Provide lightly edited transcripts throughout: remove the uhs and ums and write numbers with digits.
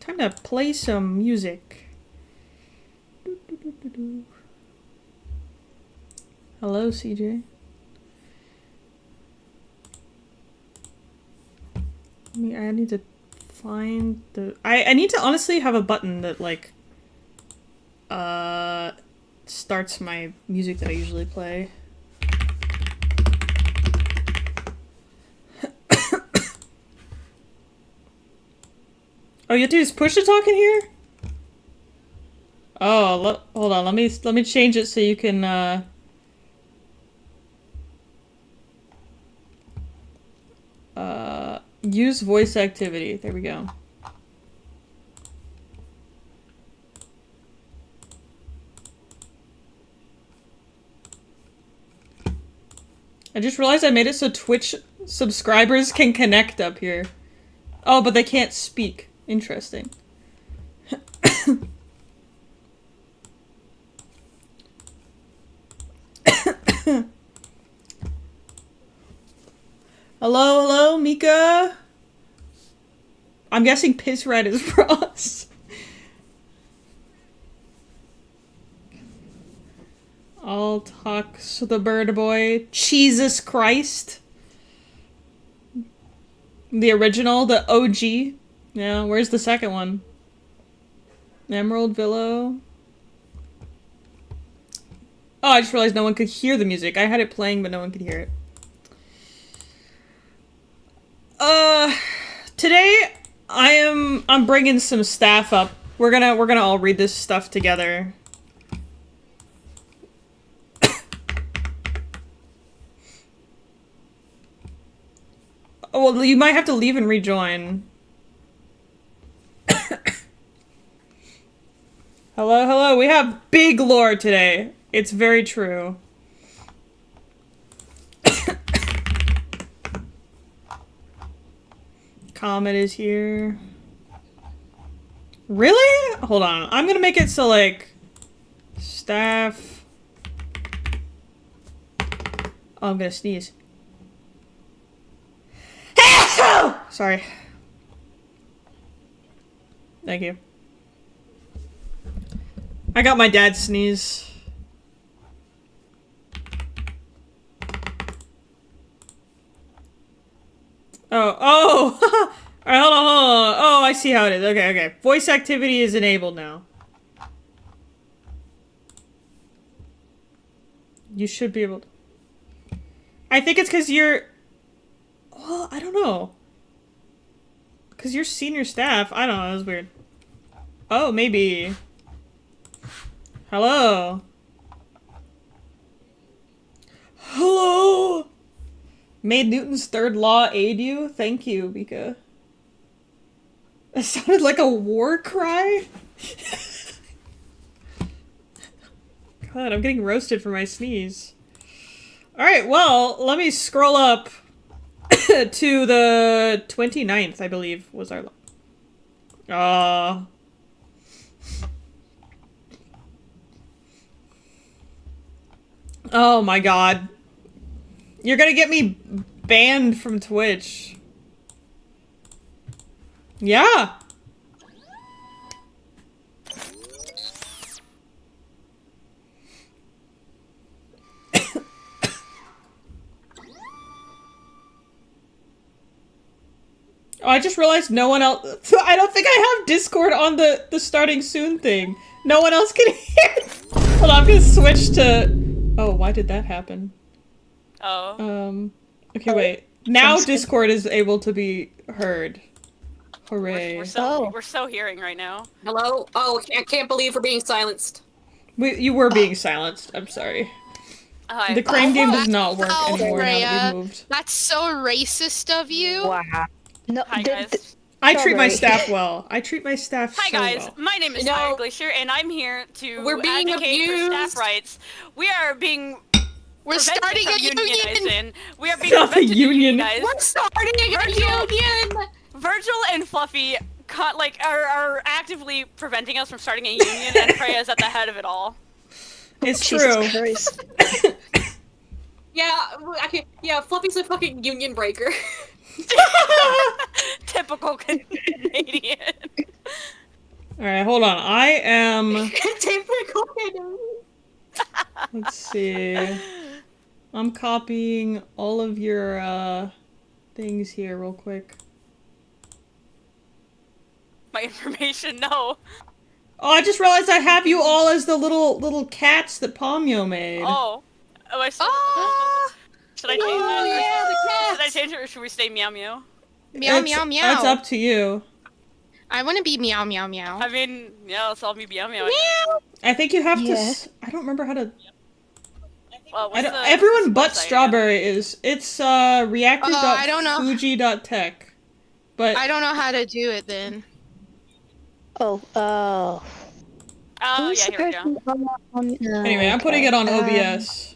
Time to play some music. Hello, CJ. I need to find the... I need to honestly have a button that, like, starts my music that I usually play. Oh, you have to use push to talk in here? Oh, hold on. Let me change it so you can use voice activity. There we go. I just realized I made it so Twitch subscribers can connect up here. Oh, but they can't speak. Interesting. Hello, Mika? I'm guessing Piss Red is Ross. I'll talk to the bird boy. Jesus Christ. The original, the OG. Yeah, where's the second one? Emerald Villo. Oh, I just realized no one could hear the music. I had it playing, but no one could hear it. Today I'm bringing some staff up. We're gonna all read this stuff together. Oh, well, you might have to leave and rejoin. Hello, we have big lore today. It's very true. Comet is here. Really? Hold on. I'm gonna make it so, like, staff. Oh, I'm gonna sneeze. Sorry. Thank you. I got my dad's sneeze. Oh! Alright, hold on. Oh, I see how it is. Okay. Voice activity is enabled now. You should be able to... I think it's because you're... Well, I don't know. Because you're senior staff. I don't know, that was weird. Oh, maybe. Hello? Hello? Made Newton's third law aid you? Thank you, Mika. That sounded like a war cry? God, I'm getting roasted for my sneeze. Alright, well, let me scroll up to the 29th, I believe, was our... Oh my god. You're gonna get me banned from Twitch. Yeah. Oh, I just realized no one else... I don't think I have Discord on the starting soon thing. No one else can hear. Hold on, I'm gonna switch to... Oh, why did that happen? Oh. Okay, wait. Now Discord is able to be heard. Hooray. We're so hearing right now. Hello? Oh, I can't believe we're being silenced. You were being silenced. I'm sorry. The crane game does not work anymore now that we've moved. That's so racist of you. Wow. No, Hi, guys. I treat my staff well. I treat my staff Hi, so guys. well. My name is Tyre Glacier, and I'm here to We're being advocate for staff abused. rights. We are being... We're starting a union. We are being Stop a prevented union. unionized. We're starting a union! Virgil and Fluffy are actively preventing us from starting a union, and Freya's at the head of it all. It's Jesus true. Christ. Yeah, Fluffy's a fucking union breaker. Typical Canadian. Alright, hold on. I am... Tape recorded. Let's see. I'm copying all of your, things here real quick. My information, no. Oh, I just realized I have you all as the little cats that Pomyo made. Oh. Oh, I still... Ah! Should I change it? Oh, yeah, the Should I cats. change it or should we stay meow meow? Meow It's- meow meow. That's up to you. I want to be meow meow meow. I mean, yeah, let's all be meow meow. Meow. I think you have to. Yeah. I don't remember how to. Well, I what's don't, the everyone but website Strawberry is. It's I don't know. reactive.fuji.tech. But I don't know how to do it then. Oh, Oh, who's yeah, the here we go. person on, anyway, I'm putting it on okay. OBS.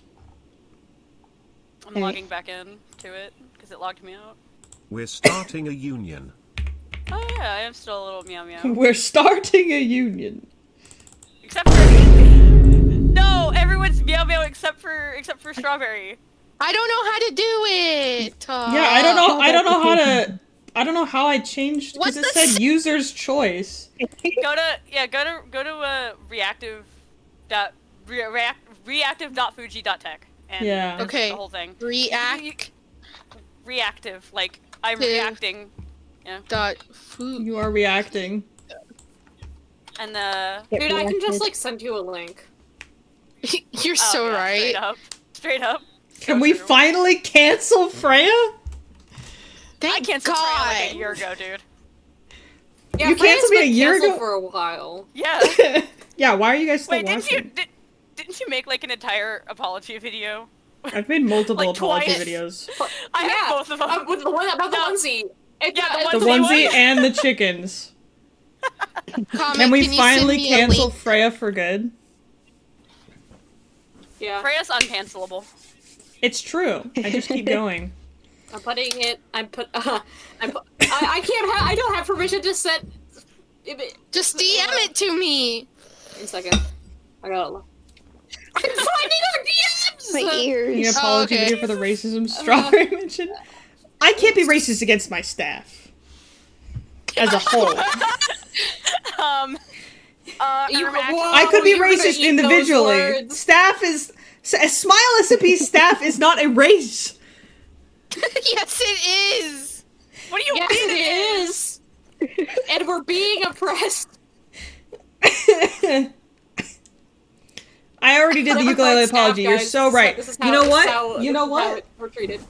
I'm logging back in to it because it logged me out. We're starting a union. Oh yeah, I am still a little meow meow. We're starting a union. Except for no, everyone's meow meow except for Strawberry. I don't know how to do it. Yeah, I don't know. I don't know how to. I don't know how I changed because What's it the said user's choice. Go to reactive.fuji.tech and Yeah. Okay. the whole thing. React Reactive, like I'm To- reacting, dot food. You are reacting. and the Dude, I can just like send you a link. You're oh, so yeah, right. straight up. Can So we true. finally cancel Freya? Thank I canceled God. Freya like a year ago, dude. Yeah, You Freya's canceled me a been year canceled ago? for a while. Yeah. Yeah. Why are you guys still Wait, watching? didn't you make like an entire apology video? I've made multiple like, apology twice. videos. I have both of them. With the one about the No. onesie. And Yeah, The Onesie one? onesie and the chickens. Comment, Can we you finally send me a cancel link? Freya for good? Yeah, Freya's uncancelable. It's true. I just keep going. I'm putting it. I can't. I don't have permission to set. Just DM it to me. One second. I got it. I'm finding our DMs. My An ears. apology okay. video for the racism Strawberry mentioned. I can't be racist against my staff. As a whole. You- I'm actually- whoa. I could be you're gonna racist eat those individually. words. Staff is... Smile SCP staff is not a race. Yes, it is. What do you Yes, mean it is. And we're being oppressed. I already did the Never ukulele mind, staff, apology. You're guys. so right. This is You know this is what? how- You know this is how what? we're treated.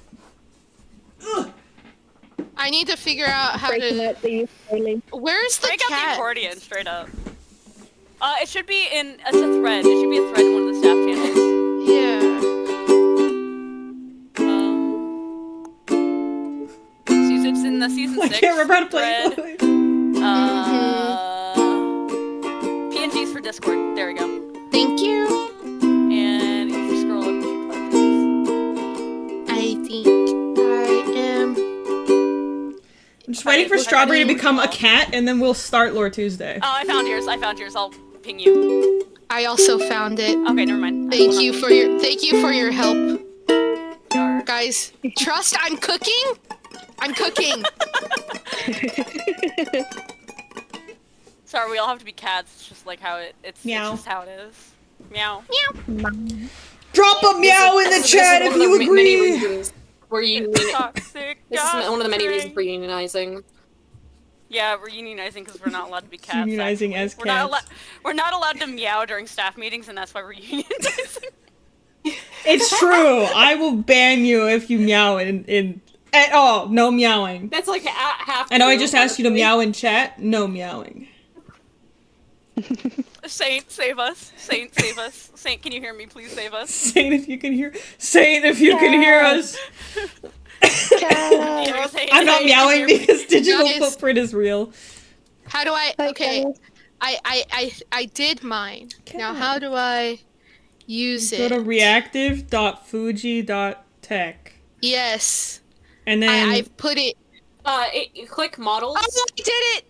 I need to figure out how Breaking to. out the ukulele. Where's the Break out the cat? accordion, straight up. It should be in it's a thread. It should be a thread in one of the staff channels. Yeah. It's in the season I 6 can't remember how to play thread. ukulele. PNGs for Discord. There we go. Thank you. And if you scroll up, you can find this. I think I am. I'm just waiting for Alright, Strawberry to okay. become a cat, and then we'll start Lore Tuesday. Oh, I found yours. I'll ping you. I also found it. Okay, never mind. Thank you for your help, Yar. guys. Trust. I'm cooking. I'm cooking. Sorry, we all have to be cats. It's just like how it's Meow. just how it is. Meow. Drop a meow in the This is chat one if of the you many agree. reasons we're Toxic. This is one of the many reasons doctrine. we're unionizing. Yeah, we're unionizing because we're not allowed to be cats. Unionizing actually. as We're not, cats. we're not allowed to meow during staff meetings, and that's why we're unionizing. It's true. I will ban you if you meow in at all. No meowing. That's like half. I know I just true, asked you to honestly. meow in chat. No meowing. Saint, save us. Saint, save us. Saint, can you hear me? Please save us. Saint, if you can hear. Saint, if you can hear us. Yeah, Saint, I'm not Saint, meowing can you hear me? because digital Guys. footprint is real. How do I? Hi, Okay. guys. I did mine. Now how do I use Go it? to reactive.fuji.tech. Yes. And then I put it. You click models. Oh, I did it.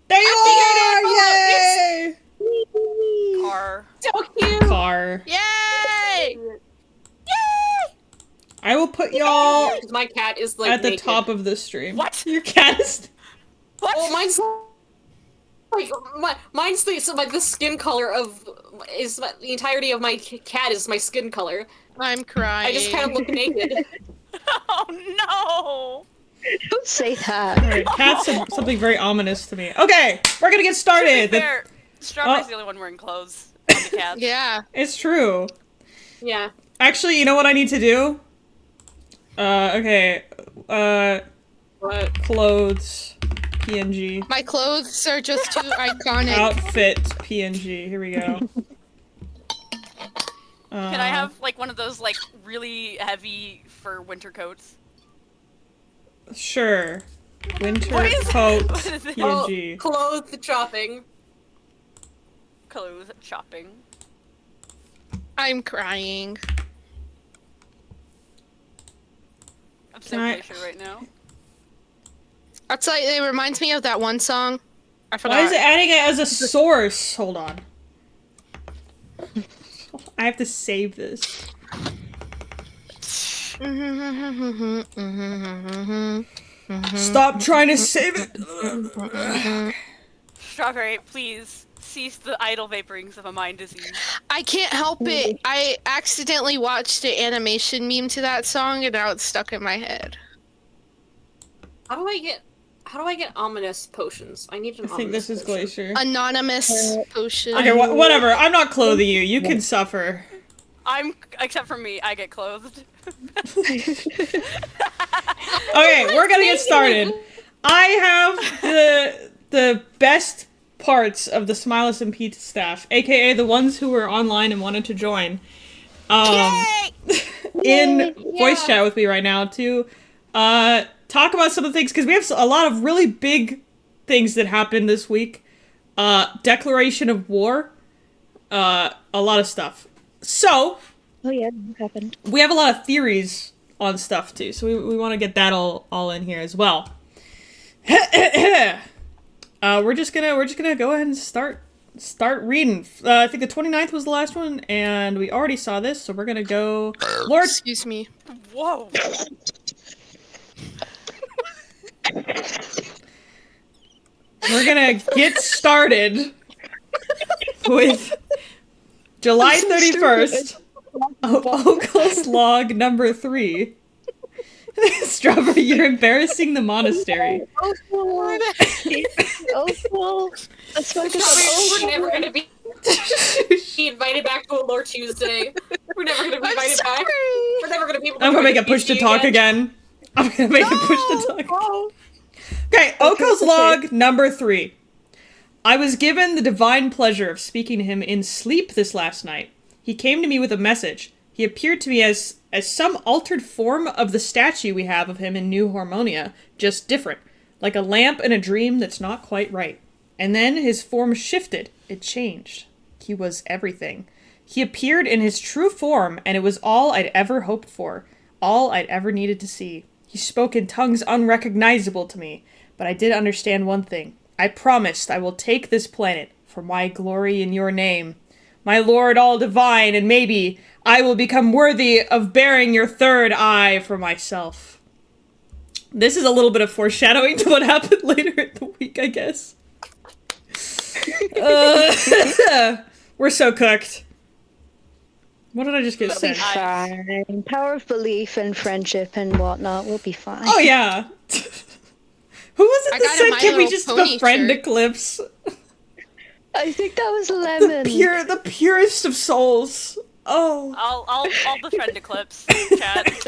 there you I are! Yay! Car. So cute. Car. Yay! I will put y'all My cat is like at the naked. top of the stream. What? Your cat is. What? Oh, mine's. Like mine's the skin color of the entirety of my cat is my skin color. I'm crying. I just kind of look naked. Oh Don't say that. Alright, Cat said something very ominous to me. Okay, we're gonna get no! To started. be fair, Strawberry's the only one wearing clothes on the cats. Yeah. It's true. Yeah. Actually, you know what I need to do? Okay. What? Clothes. PNG. My clothes are just too iconic. Outfit PNG. Here we go. Can I have like one of those like really heavy fur winter coats? Sure. Winter What is- coat what is it? PNG. Clothes shopping. Clothes shopping. I'm crying. I'm so Can I- glacier right now. That's like, it reminds me of that one song. I forgot. Why is it adding it as a source? Hold on. I have to save this. Stop trying to save it. Strawberry, please cease the idle vaporings of a mind disease. I can't help it. I accidentally watched an animation meme to that song and now it's stuck in my head. How do I get ominous potions? I need an I think this is potion. Glacier. Anonymous potion. Okay, whatever. I'm not clothing you. You can suffer. Except for me, I get clothed. Okay, we're gonna get started. I have the best parts of the Smilus and Pete staff, aka the ones who were online and wanted to join, in voice chat with me right now to talk about some of the things, because we have a lot of really big things that happened this week. Declaration of war, a lot of stuff. So, Oh yeah, that happened. we have a lot of theories on stuff too, so we want to get that all in here as well. We're just gonna go ahead and start reading. I think the 29th was the last one, and we already saw this, so we're gonna go. Lord, Excuse me. Whoa! we're gonna get started with July 31st. Ocal's log number 3. Strawberry, you're embarrassing the monastery. Oh, well. Let's focus We're on never gonna be invited back to a Lore Tuesday. We're never gonna be I'm invited back. sorry. We're never gonna be able to I'm gonna join make a push to PC talk again. I'm gonna make a push to talk. Okay, Ocal's log number 3. I was given the divine pleasure of speaking to him in sleep this last night. He came to me with a message. He appeared to me as some altered form of the statue we have of him in New Harmonia, just different, like a lamp in a dream that's not quite right. And then his form shifted. It changed. He was everything. He appeared in his true form, and it was all I'd ever hoped for, all I'd ever needed to see. He spoke in tongues unrecognizable to me, but I did understand one thing. I promised I will take this planet for my glory in your name. My lord all divine, and maybe I will become worthy of bearing your third eye for myself. This is a little bit of foreshadowing to what happened later in the week, I guess. We're so cooked. What did I just get We'll be sent? fine. Power of belief and friendship and whatnot. We'll be fine. Oh yeah. Who was it I that got a said, My can we Little just Pony befriend shirt." Eclipse? I think that was Lemon. The purest of souls. Oh. I'll befriend Eclipse, chat.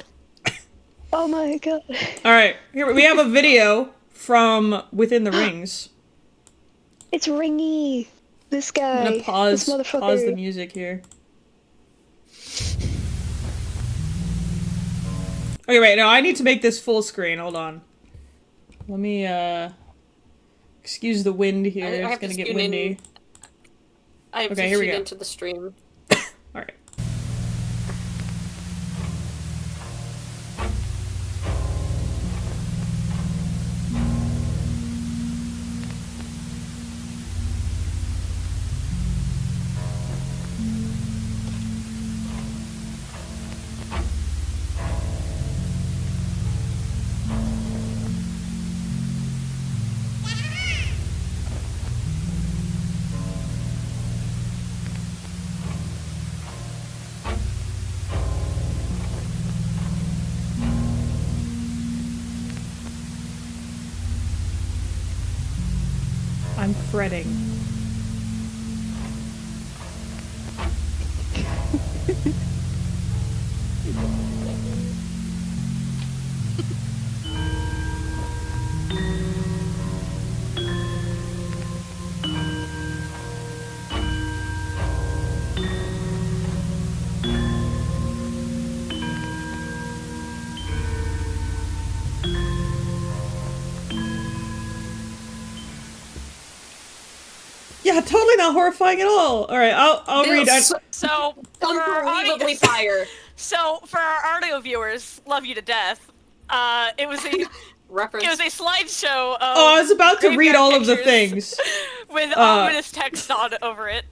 Oh my god. Alright, here we have a video from Within the Rings. It's Ringy. This I'm guy. gonna pause This motherfucker. pause the music here. Okay, wait, no, I need to make this full screen. Hold on. Let me, excuse the wind here. I It's have to gonna get tune windy. in. I have Okay, to here we tune go. into the stream. Alright. I'm fretting. Yeah, totally not horrifying at all. All right, I'll read. It's So for our unbelievably audio, fire. so for our audio viewers, love you to death. It was a Reference. it was a slideshow of Oh, I was about to read graveyard all of the pictures things. with ominous text on over it.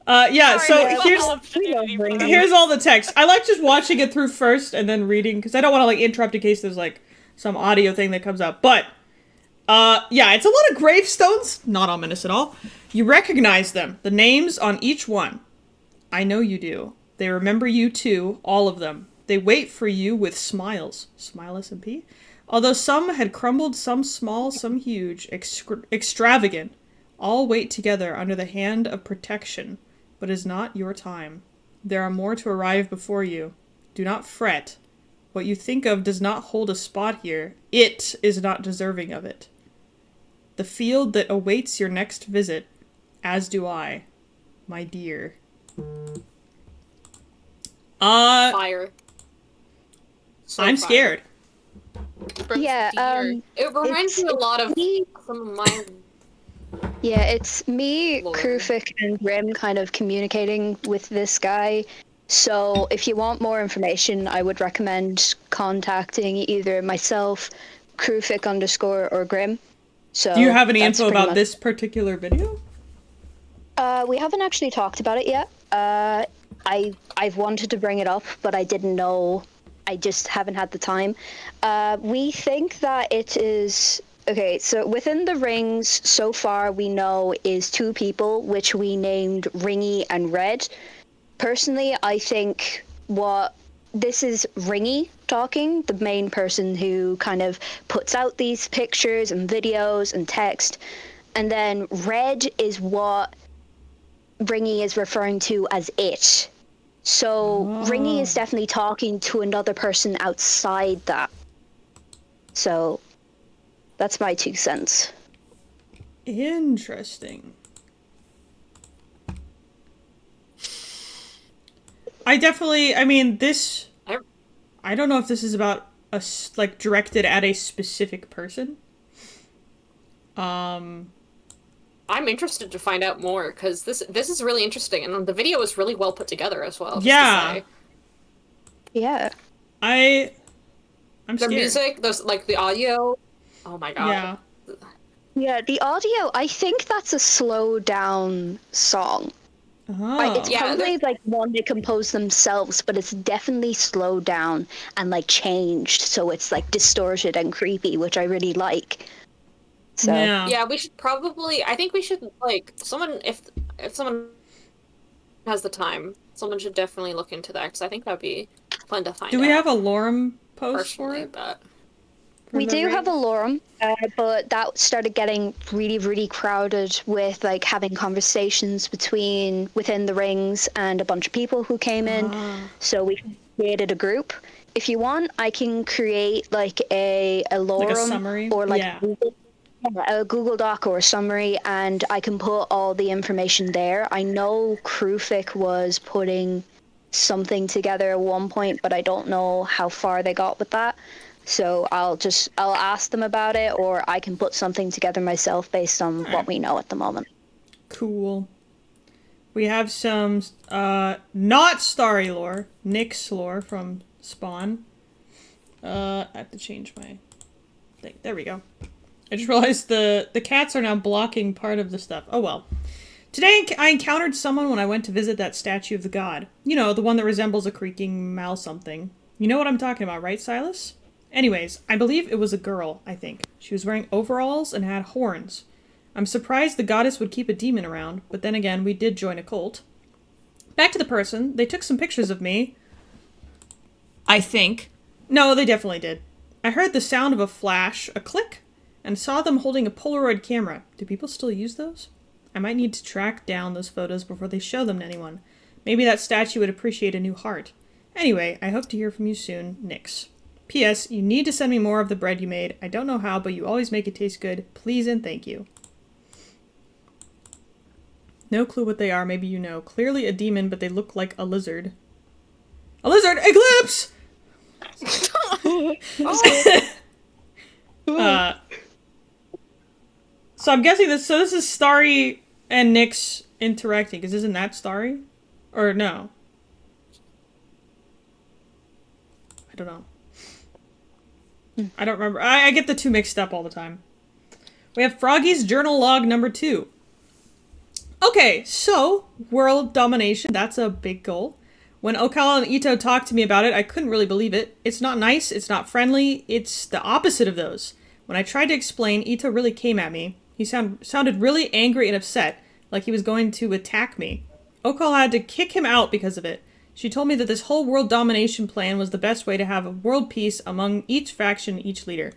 Yeah. Sorry, So we here's love Unity for that. here's all the text. I like just watching it through first and then reading because I don't want to like interrupt in case there's like some audio thing that comes up. But yeah, it's a lot of gravestones. Not ominous at all. You recognize them. The names on each one. I know you do. They remember you too, all of them. They wait for you with smiles. Smile SMP? Although some had crumbled, some small, some huge, extravagant, all wait together under the hand of protection, but is not your time. There are more to arrive before you. Do not fret. What you think of does not hold a spot here. It is not deserving of it. The field that awaits your next visit, as do I, my dear. Fire. So I'm fire. scared. Yeah, It reminds It's- me a lot of me- some of my. Yeah, it's me, Lord. Krufik, and Grim kind of communicating with this guy. So if you want more information, I would recommend contacting either myself, Krufik_ or Grim. So Do you have any that's info pretty about much- this particular video? We haven't actually talked about it yet. I've wanted to bring it up, but I didn't know. I just haven't had the time. We think that it is okay. So within the rings, so far we know is 2 people, which we named Ringy and Red. Personally, I think this is Ringy talking, the main person who kind of puts out these pictures and videos and text, and then Red is what Ringy is referring to as it. So Ringy is definitely talking to another person outside that. So that's my 2 cents. Interesting. I mean, this, I don't know if this is about like directed at a specific person. I'm interested to find out more because this is really interesting and the video is really well put together as well. just to Yeah. say. Yeah. I'm The scared. music, there's like the audio. Oh my god. Yeah. Yeah, the audio, I think that's a slow down song. It's Oh. Yeah, probably like one they composed themselves, but it's definitely slowed down and like changed, so it's like distorted and creepy, which I really like. So Yeah. Yeah, we should probably. I think we should like someone if someone has the time, someone should definitely look into that because I think that'd be fun to find. Do we out, have a lorem post for personally? it? But For we the do have a ring? lorem, but that started getting really, really crowded with like having conversations within the rings and a bunch of people who came in. So we created a group. If you want, I can create like a lorem summary? or like Yeah. a Google Doc or a summary, and I can put all the information there. I know Krufik was putting something together at one point, but I don't know how far they got with that. So I'll ask them about it, or I can put something together myself based on what we know at the moment. Cool. We have some, not Starry lore, Nyx lore from Spawn. I have to change my thing. There we go. I just realized the cats are now blocking part of the stuff. Oh well. Today I encountered someone when I went to visit that statue of the god. You know, the one that resembles a creaking mal something. You know what I'm talking about, right, Silas? Anyways, I believe it was a girl, I think. She was wearing overalls and had horns. I'm surprised the goddess would keep a demon around, but then again, we did join a cult. Back to the person, they took some pictures of me. I think. No, they definitely did. I heard the sound of a flash, a click, and saw them holding a Polaroid camera. Do people still use those? I might need to track down those photos before they show them to anyone. Maybe that statue would appreciate a new heart. Anyway, I hope to hear from you soon, Nyx. P.S. You need to send me more of the bread you made. I don't know how, but you always make it taste good. Please and thank you. No clue what they are. Maybe you know. Clearly a demon, but they look like a lizard. A lizard! Eclipse! So I'm guessing this. So this is Starry and Nyx interacting. Because isn't that Starry? Or no? I don't know. I don't remember. I get the two mixed up all the time. We have Froggy's journal log number 2. Okay, so world domination. That's a big goal. When Okawa and Ito talked to me about it, I couldn't really believe it. It's not nice. It's not friendly. It's the opposite of those. When I tried to explain, Ito really came at me. He sounded really angry and upset, like he was going to attack me. Okawa had to kick him out because of it. She told me that this whole world domination plan was the best way to have a world peace among each faction, each leader.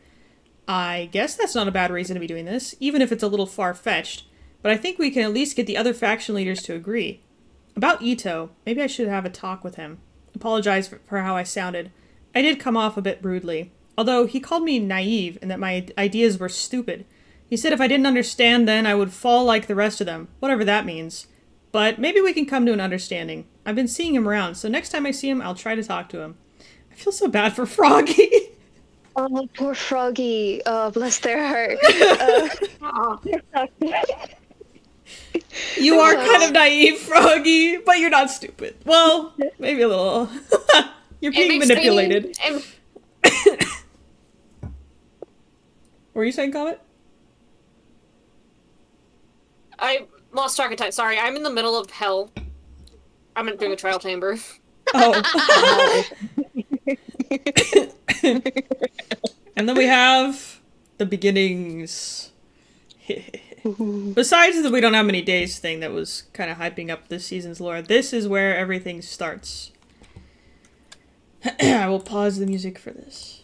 I guess that's not a bad reason to be doing this, even if it's a little far-fetched. But I think we can at least get the other faction leaders to agree. About Ito, maybe I should have a talk with him. Apologize for how I sounded. I did come off a bit rudely. Although he called me naive and that my ideas were stupid. He said if I didn't understand then, I would fall like the rest of them, whatever that means. But maybe we can come to an understanding. I've been seeing him around, so next time I see him, I'll try to talk to him. I feel so bad for Froggy. Oh, poor Froggy. Oh, bless their heart. You are kind of naive, Froggy, but you're not stupid. Well, maybe a little. You're being manipulated. What were you saying, Comet? I lost track of time. Sorry, I'm in the middle of hell. I'm doing a trial chamber. Oh. And then we have the beginnings. Besides the we don't have many days thing that was kind of hyping up this season's lore, this is where everything starts. I will pause the music for this.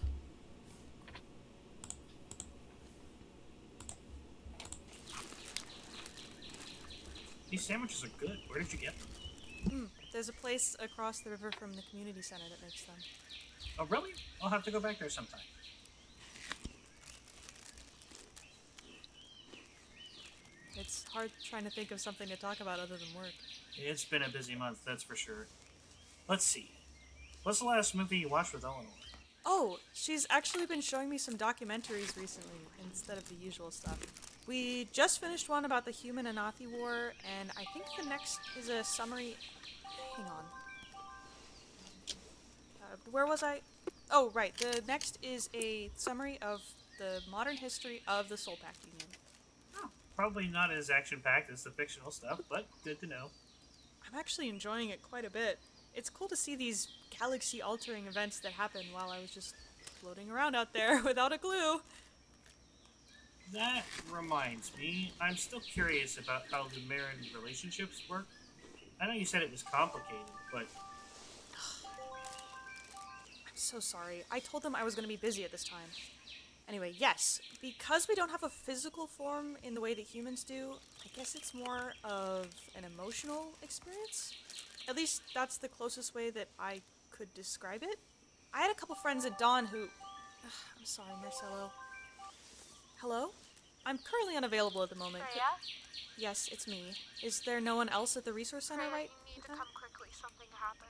These sandwiches are good. Where did you get them? There's a place across the river from the community center that makes them. Oh, really? I'll have to go back there sometime. It's hard trying to think of something to talk about other than work. It's been a busy month, that's for sure. Let's see. What's the last movie you watched with Eleanor? Oh, she's actually been showing me some documentaries recently, instead of the usual stuff. We just finished one about the Human Anathi War, and I think the next is a summary... Hang on. Where was I? Oh, right. The next is a summary of the modern history of the Soul Pact Union. Oh, probably not as action-packed as the fictional stuff, but good to know. I'm actually enjoying it quite a bit. It's cool to see these galaxy-altering events that happen while I was just floating around out there without a clue. That reminds me, I'm still curious about how the Marin relationships work. I know you said it was complicated, but... I'm so sorry. I told them I was going to be busy at this time. Anyway, yes, because we don't have a physical form in the way that humans do, I guess it's more of an emotional experience? At least that's the closest way that I could describe it. I had a couple friends at Dawn who... I'm sorry, Marcelo. Hello? I'm currently unavailable at the moment. Freya? Yes, it's me. Is there no one else at the resource center, Freya, right? you need to come quickly. Something happened.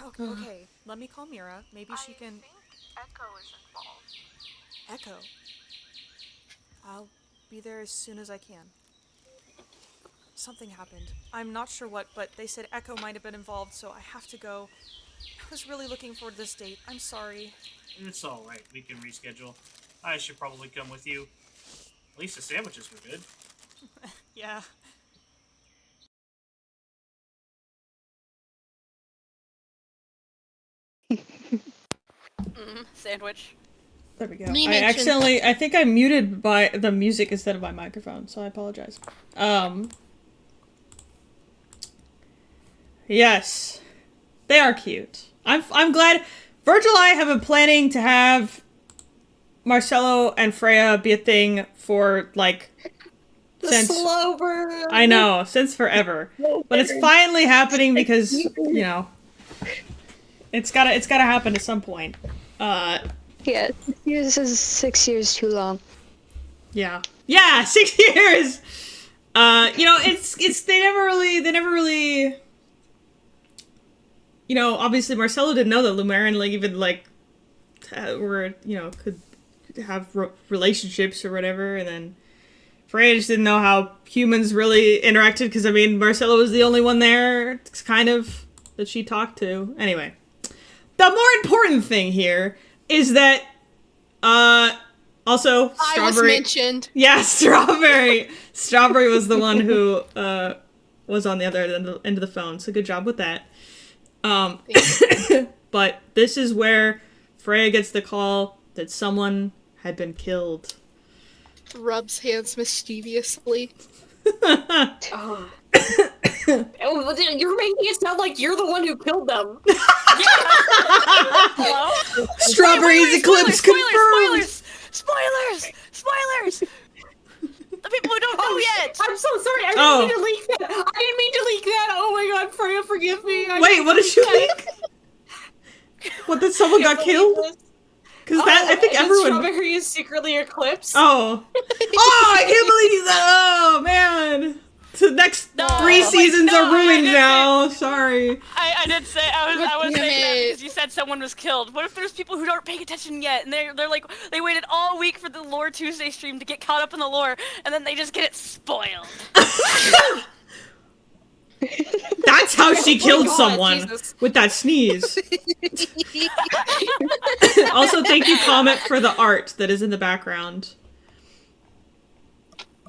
Okay, let me call Mira. Maybe she can... I think Echo is involved. Echo. I'll be there as soon as I can. Something happened. I'm not sure what, but they said Echo might have been involved, so I have to go. I was really looking forward to this date. I'm sorry. It's alright, we can reschedule. I should probably come with you. At least the sandwiches were good. Yeah. Sandwich. There we go. Me I mentioned- accidentally, I think I muted by the music instead of my microphone, so I apologize. Yes. They are cute. I'm glad Virgil and I have been planning to have Marcelo and Freya be a thing for, like, since... slow burn. I know, since forever. But it's finally happening because, you know, it's gotta happen at some point. Yeah, 6 years is 6 years too long. Yeah. Yeah, 6 years! You know, it's, they never really, you know, obviously Marcelo didn't know that Lumerin, like, even, like, were, you know, could have relationships or whatever, and then Freya just didn't know how humans really interacted, because, I mean, Marcelo was the only one there, kind of, that she talked to. Anyway. The more important thing here is that, also, Strawberry... I was mentioned. Yeah, Strawberry! Strawberry was the one who, was on the other end of the phone, so good job with that. But this is where Freya gets the call that someone had been killed. Rubs hands mischievously. Oh. Oh, you're making it sound like you're the one who killed them. Hello? Strawberry's eclipse confirmed! Spoilers! The people who don't know yet! I'm so sorry. I didn't mean to leak that. I didn't mean to leak that. Oh my god, Freya, forgive me. Wait, what did you leak? What, that someone got killed? Because I think everyone... Strawberry is secretly eclipsed. Oh. Oh, I can't believe that! Oh, man! The next 3 seasons are ruined now. Sorry. I did say I was Damn saying that it. because you said someone was killed. What if there's people who aren't paying attention yet, and they're like they waited all week for the Lore Tuesday stream to get caught up in the lore, and then they just get it spoiled. That's how she killed God, someone. Jesus. With that sneeze. Also, thank you, Comet, for the art that is in the background.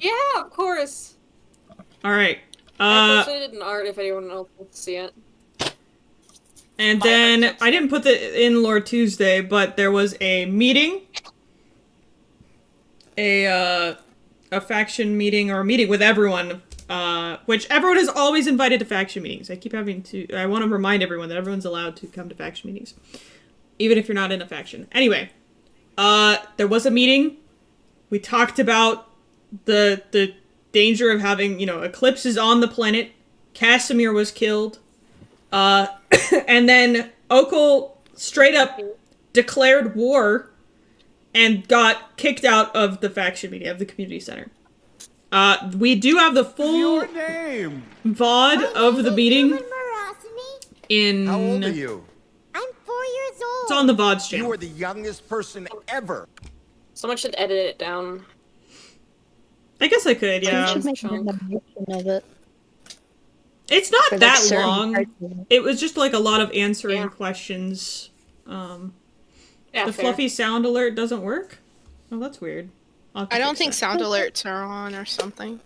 Yeah, of course. Alright. I posted it in art if anyone else wants to see it. And then, I didn't put the in Lore Tuesday, but there was a meeting. A faction meeting, or a meeting with everyone. Which everyone is always invited to faction meetings. I want to remind everyone that everyone's allowed to come to faction meetings. Even if you're not in a faction. Anyway. There was a meeting. We talked about the danger of having, you know, eclipses on the planet. Casimir was killed. And then Okul straight up declared war and got kicked out of the faction meeting, of the community center. We do have the full VOD of the meeting in... How old are you? I'm 4 years old. It's on the VODs channel. You are the youngest person ever. Someone should edit it down. I guess I could, We yeah. should make an animation of it. It's not For, like, that certain long. parts of it. It was just like a lot of answering Yeah. questions. Yeah, The fair. fluffy sound alert doesn't work? Oh, that's weird. I'll have to I don't fix think that. sound alerts are on or something.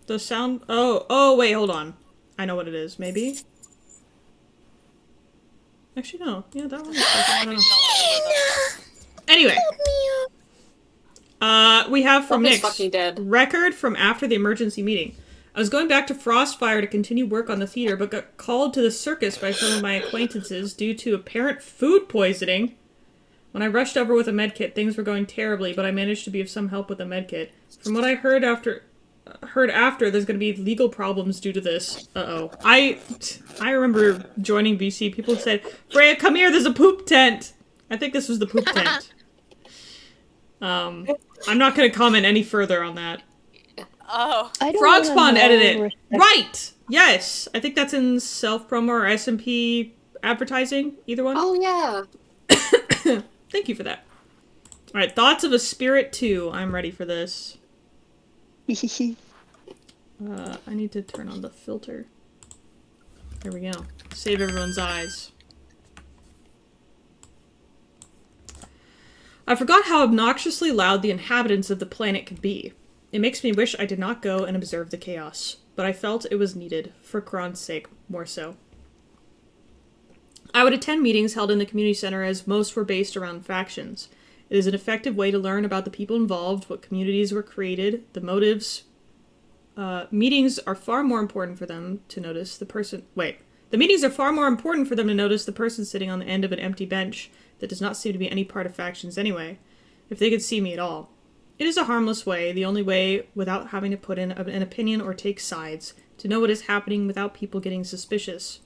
The sound... Oh, wait, hold on. I know what it is, maybe? Actually, no. Yeah, that one. I don't know. Anyway. We have from Fluffy's Nyx. fucking dead. Record from after the emergency meeting. I was going back to Frostfire to continue work on the theater, but got called to the circus by some of my acquaintances due to apparent food poisoning. When I rushed over with a medkit, things were going terribly, but I managed to be of some help with the medkit. From what I heard after, there's going to be legal problems due to this. Uh-oh. I remember joining BC. People said, "Freya, come here, there's a poop tent." I think this was the poop tent. I'm not going to comment any further on that. Oh. I don't Frog wanna Spawn know edited. respect- Right! Yes! I think that's in self-promo or SMP advertising. Either one. Oh yeah. Thank you for that. Alright, Thoughts of a Spirit 2. I'm ready for this. I need to turn on the filter. There we go. Save everyone's eyes. I forgot how obnoxiously loud the inhabitants of the planet could be. It makes me wish I did not go and observe the chaos, but I felt it was needed, for Kron's sake, more so. I would attend meetings held in the community center as most were based around factions. It is an effective way to learn about the people involved, what communities were created, the motives. Meetings are far more important for them to notice the person... Wait. The meetings are far more important for them to notice the person sitting on the end of an empty bench that does not seem to be any part of factions anyway, if they could see me at all. It is a harmless way, the only way without having to put in an opinion or take sides, to know what is happening without people getting suspicious.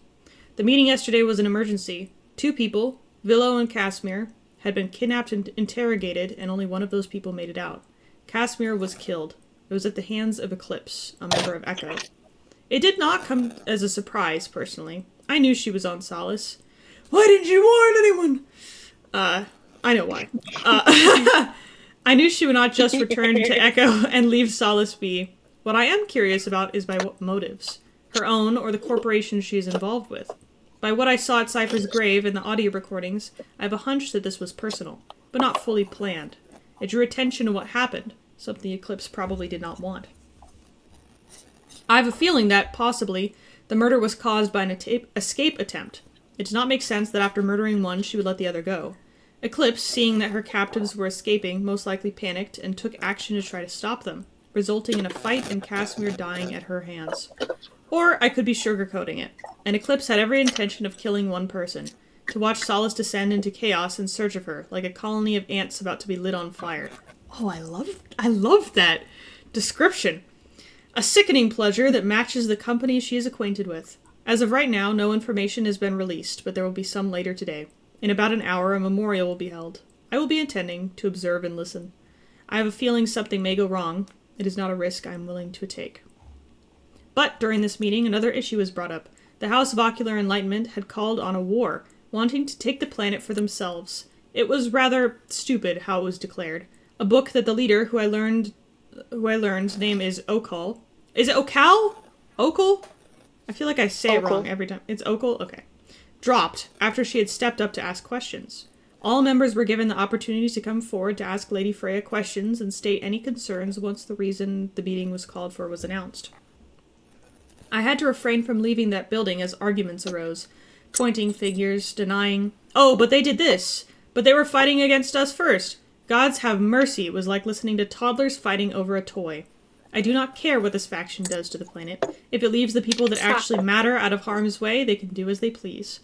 The meeting yesterday was an emergency. 2 people, Villo and Casimir, had been kidnapped and interrogated, and only one of those people made it out. Casimir was killed. It was at the hands of Eclipse, a member of Echo. It did not come as a surprise, personally. I knew she was on Solace. Why didn't you warn anyone? I know why. I knew she would not just return to Echo and leave Solace be. What I am curious about is by what motives. Her own, or the corporation she is involved with. By what I saw at Cypher's grave and the audio recordings, I have a hunch that this was personal, but not fully planned. It drew attention to what happened, something Eclipse probably did not want. I have a feeling that, possibly, the murder was caused by an escape attempt. It does not make sense that after murdering one, she would let the other go. Eclipse, seeing that her captives were escaping, most likely panicked and took action to try to stop them, resulting in a fight and Casimir dying at her hands. Or I could be sugarcoating it. And Eclipse had every intention of killing one person, to watch Solace descend into chaos in search of her, like a colony of ants about to be lit on fire. Oh, I love that description. A sickening pleasure that matches the company she is acquainted with. As of right now, no information has been released, but there will be some later today. In about an hour, a memorial will be held. I will be attending, to observe and listen. I have a feeling something may go wrong. It is not a risk I am willing to take. But during this meeting, another issue was brought up. The House of Ocular Enlightenment had called on a war, wanting to take the planet for themselves. It was rather stupid how it was declared. A book that the leader, who I learned name is Okal. Is it Okal? Okal? I feel like I say it wrong every time. It's Okal? Okay. Dropped after she had stepped up to ask questions. All members were given the opportunity to come forward to ask Lady Freya questions and state any concerns once the reason the meeting was called for was announced. I had to refrain from leaving that building as arguments arose, pointing figures, denying, "Oh, but they did this! But they were fighting against us first! Gods have mercy!" was like listening to toddlers fighting over a toy. I do not care what this faction does to the planet. If it leaves the people that actually matter out of harm's way, they can do as they please.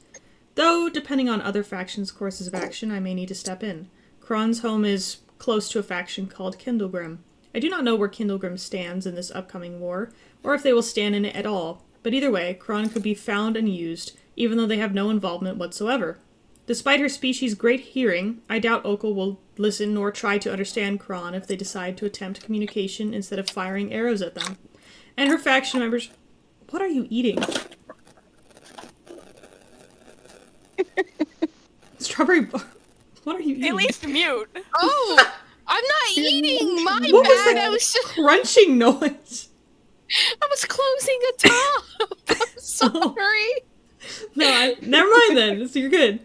Though, depending on other factions' courses of action, I may need to step in. Kron's home is close to a faction called Kindlegrim. I do not know where Kindlegrim stands in this upcoming war, or if they will stand in it at all, but either way, Kron could be found and used, even though they have no involvement whatsoever. Despite her species' great hearing, I doubt Okal will listen nor try to understand Kron if they decide to attempt communication instead of firing arrows at them. And her faction members... What are you eating? Strawberry... What are you eating? At least mute. Oh, I'm not eating. My What was bad. that I was just, crunching noise? I was closing a top. I'm sorry. No, never mind then. So you're good.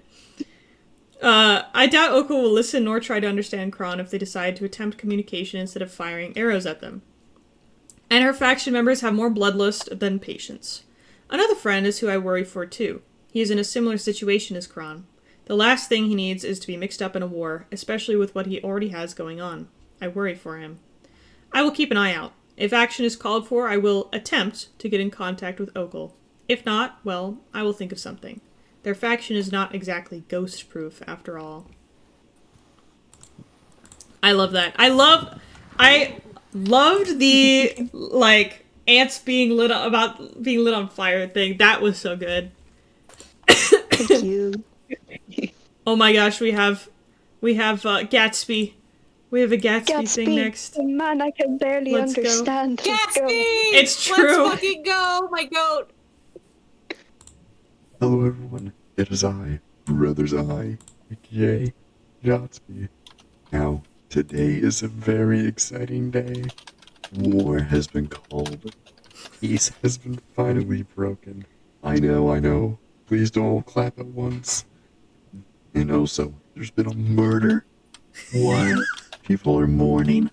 I doubt Okal will listen nor try to understand Kron if they decide to attempt communication instead of firing arrows at them. And her faction members have more bloodlust than patience. Another friend is who I worry for too. He is in a similar situation as Kron. The last thing he needs is to be mixed up in a war, especially with what he already has going on. I worry for him. I will keep an eye out. If action is called for, I will attempt to get in contact with Okal. If not, well, I will think of something. Their faction is not exactly ghost-proof, after all. I love that. I loved the, like, ants being lit on fire thing. That was so good. Thank you. Oh my gosh, we have Gatsby. We have a Gatsby thing next. Man, I can barely Let's go. understand. Let's Gatsby! go. It's true. Let's fucking go, my goat! Hello everyone, it is I, Brother's Eye, aka Gatsby. Now, today is a very exciting day. War has been called. Peace has been finally broken. I know. Please don't all clap at once. And also, there's been a murder. What? People are mourning.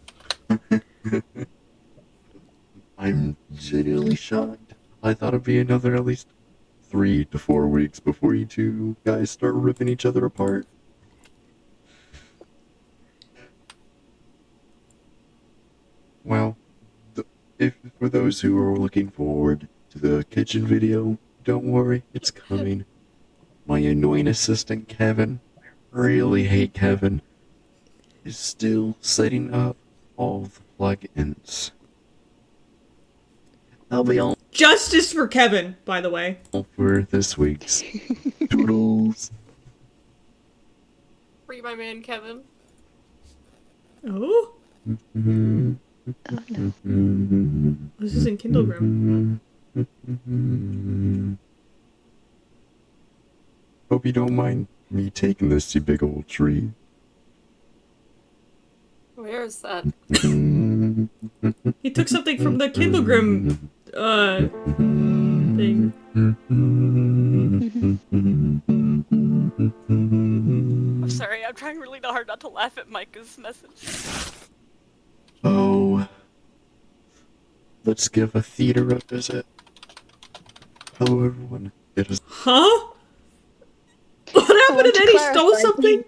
I'm genuinely shocked. I thought it'd be another at least 3 to 4 weeks before you two guys start ripping each other apart. Well, if for those who are looking forward to the kitchen video, don't worry, it's coming. My annoying assistant Kevin really hate Kevin is still setting up all the plugins. That'll be all Justice for Kevin, by the way. for this week's Doodles. Free my man, Kevin. Oh? This is in Kindlegrim. Hope you don't mind me taking this, you big old tree. Where is that? He took something from the Kindlegrim, thing. I'm sorry, I'm trying really hard not to laugh at Micah's message. Oh, let's give a theater a visit. Hello, everyone. It is. Huh? What happened? want Did to Eddie stole clarify, something?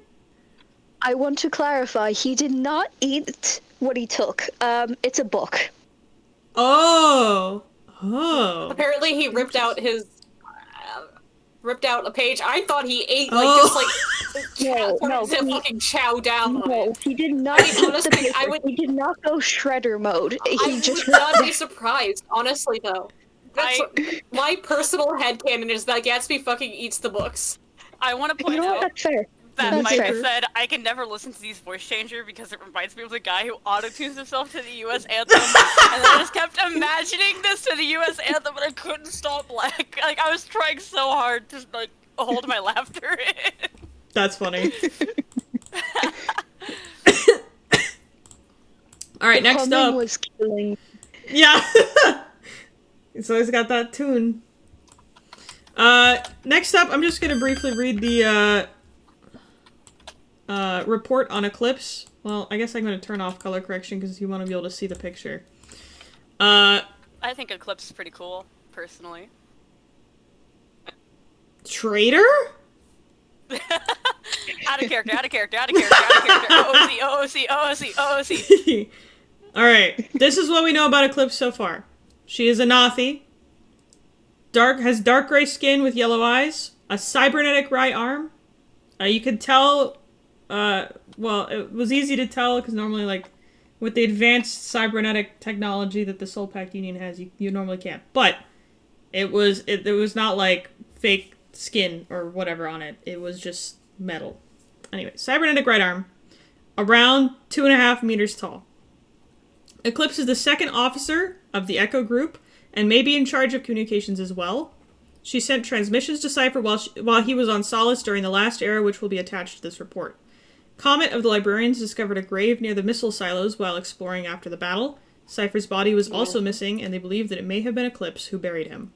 I want to clarify, he did not eat what he took. It's a book. Oh. Oh. Apparently, he ripped out a page. I thought he ate No, to he- fucking chow down on No, it. he did not I mean, eat the honestly, paper. I would- He did not go shredder mode. I He just would not be surprised, honestly, though. That's my personal headcanon is that Gatsby fucking eats the books. I want to You point know what? out That's fair. that That's Micah fair. said, I can never listen to these voice changer because it reminds me of the guy who auto-tunes himself to the US anthem. And then I just kept imagining this to the US anthem and I couldn't stop laughing. Like, I was trying so hard to, like, hold my laughter in. That's funny. Alright, next Humming up. was killing. Yeah. So he's got that tune. Next up, I'm just gonna briefly read the report on Eclipse. Well, I guess I'm gonna turn off color correction because you want to be able to see the picture. I think Eclipse is pretty cool, personally. Traitor? Out of character, out of character, out of character, out of character. OOC, OOC, OOC, OOC. Alright, this is what we know about Eclipse so far. She is a Nathi. Has dark gray skin with yellow eyes. A cybernetic right arm. You could tell, well, it was easy to tell because normally, like, with the advanced cybernetic technology that the Soul Pact Union has, you normally can't. But it was not like fake skin or whatever on it. It was just metal. Anyway, cybernetic right arm. Around 2.5 meters tall. Eclipse is the second officer of the Echo Group and may be in charge of communications as well. She sent transmissions to Cypher while he was on Solace during the last era, which will be attached to this report. Comet of the Librarians discovered a grave near the missile silos while exploring after the battle. Cypher's body was also missing, and they believe that it may have been Eclipse who buried him.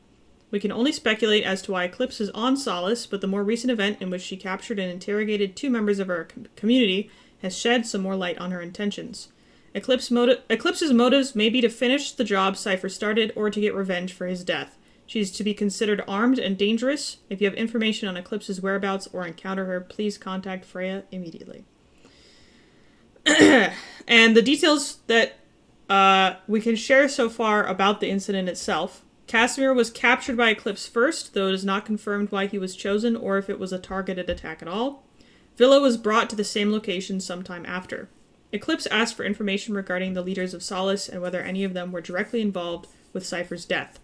We can only speculate as to why Eclipse is on Solace, but the more recent event in which she captured and interrogated 2 members of our community has shed some more light on her intentions. Eclipse's motives may be to finish the job Cypher started or to get revenge for his death. She is to be considered armed and dangerous. If you have information on Eclipse's whereabouts or encounter her, please contact Freya immediately. And the details that we can share so far about the incident itself. Casimir was captured by Eclipse first, though it is not confirmed why he was chosen or if it was a targeted attack at all. Villa was brought to the same location sometime after. Eclipse asked for information regarding the leaders of Solace and whether any of them were directly involved with Cypher's death.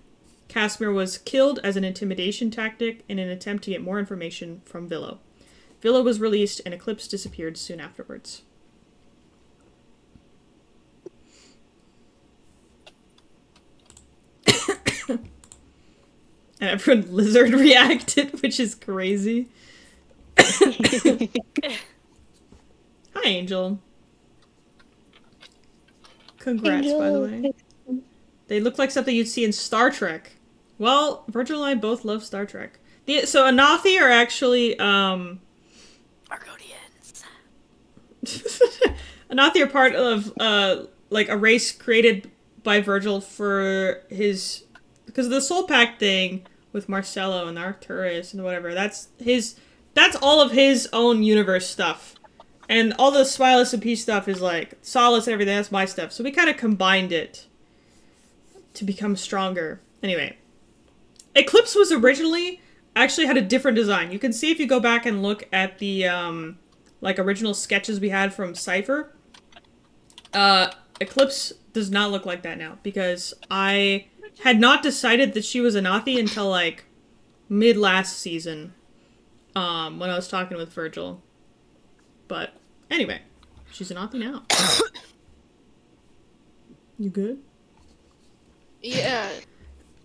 Casimir was killed as an intimidation tactic in an attempt to get more information from Villa. Villa was released and Eclipse disappeared soon afterwards. And everyone lizard reacted, which is crazy. Hi, Angel. Congrats, by the way. They look like something you'd see in Star Trek. Well, Virgil and I both love Star Trek. So Anathi are actually, Argonians. Anathi are part of, like, a race created by Virgil for his... Because the Soul Pact thing with Marcello and Arcturus and whatever, that's all of his own universe stuff. And all the Smilus and Peace stuff is like, Solace and everything, that's my stuff. So we kind of combined it to become stronger. Anyway. Eclipse was originally, actually had a different design. You can see if you go back and look at the like original sketches we had from Cypher, Eclipse does not look like that now, because I had not decided that she was a Nathi until like mid last season, when I was talking with Virgil. But anyway, she's a Nathi now. You good? Yeah.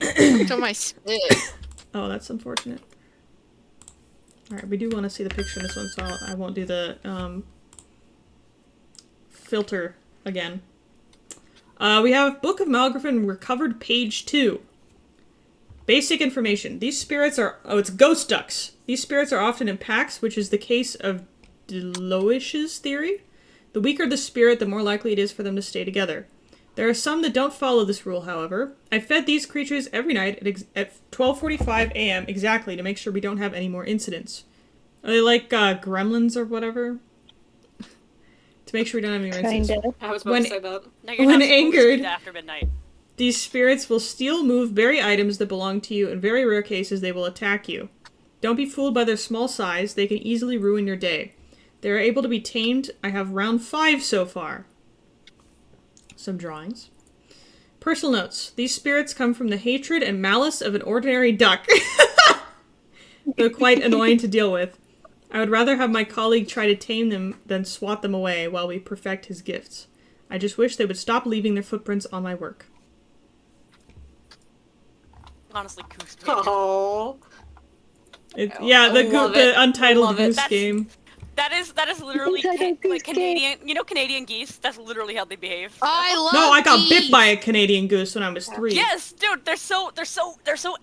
To my spit. Oh, that's unfortunate. Alright, we do want to see the picture in this one, so I won't do the filter again. We have Book of Malgriffin recovered page 2. Basic information. These spirits are... Oh, it's ghost ducks. These spirits are often in packs, which is the case of Deloish's theory. The weaker the spirit, the more likely it is for them to stay together. There are some that don't follow this rule, however. I fed these creatures every night at 12:45 a.m. exactly to make sure we don't have any more incidents. Are they like gremlins or whatever? To make sure we don't have any more incidents. I was about to say that. No, you're When not supposed to angered, do that after midnight. these spirits will steal, move, bury items that belong to you. In very rare cases, they will attack you. Don't be fooled by their small size. They can easily ruin your day. They are able to be tamed. I have round 5 so far. Some drawings. Personal notes. These spirits come from the hatred and malice of an ordinary duck. They're quite annoying to deal with. I would rather have my colleague try to tame them than swat them away while we perfect his gifts. I just wish they would stop leaving their footprints on my work. Honestly, goose. Oh. Yeah, Love the it. untitled Love it. Goose That's- game. That is literally Untitled goose like Canadian. You know Canadian geese? That's literally how they behave. I love No, I got these. bit by a Canadian goose when I was 3. Yes, dude, they're so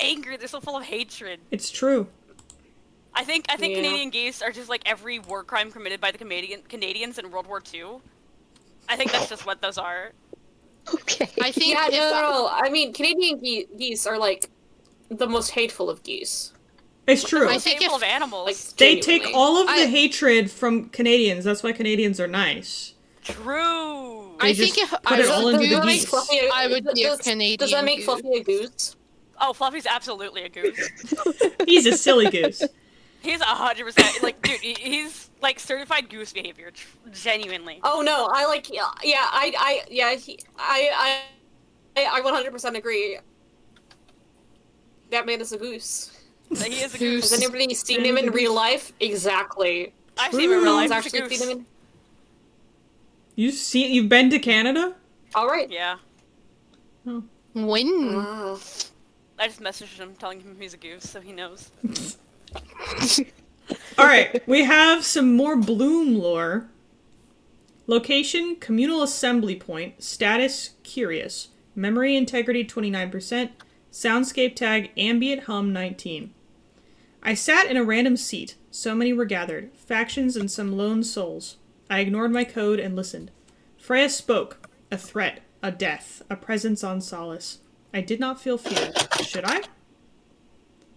angry. They're so full of hatred. It's true. I think Yeah. Canadian geese are just like every war crime committed by the Canadians in World War II. I think that's just what those are. Okay. I think Yeah, no. I mean, Canadian geese are like the most hateful of geese. It's true. I think Full if of animals. Like They genuinely. take all of the I- hatred from Canadians. That's why Canadians are nice. True. They I just think if put I it all was into a the Does that make geese. Fluffy a- I would be a does- Canadian Does that make goose. Fluffy a goose? Oh, Fluffy's absolutely a goose. He's a silly goose. He's 100% like, dude. He's like certified goose behavior, genuinely. Oh no, I like I 100% agree. That man is a goose. Like, he is a Goose. goose. Has anybody seen him in real life? Exactly. I've seen him in real True. life. I've He's a actually goose. seen him in. You've been to Canada? All right. Yeah. When? Ah. I just messaged him telling him he's a goose, so he knows. Alright, we have some more Bloom lore. Location, communal assembly point. Status, curious. Memory integrity, 29%. Soundscape tag, ambient hum, 19. I sat in a random seat. So many were gathered. Factions and some lone souls. I ignored my code and listened. Freya spoke. A threat. A death. A presence on solace. I did not feel fear. Should I?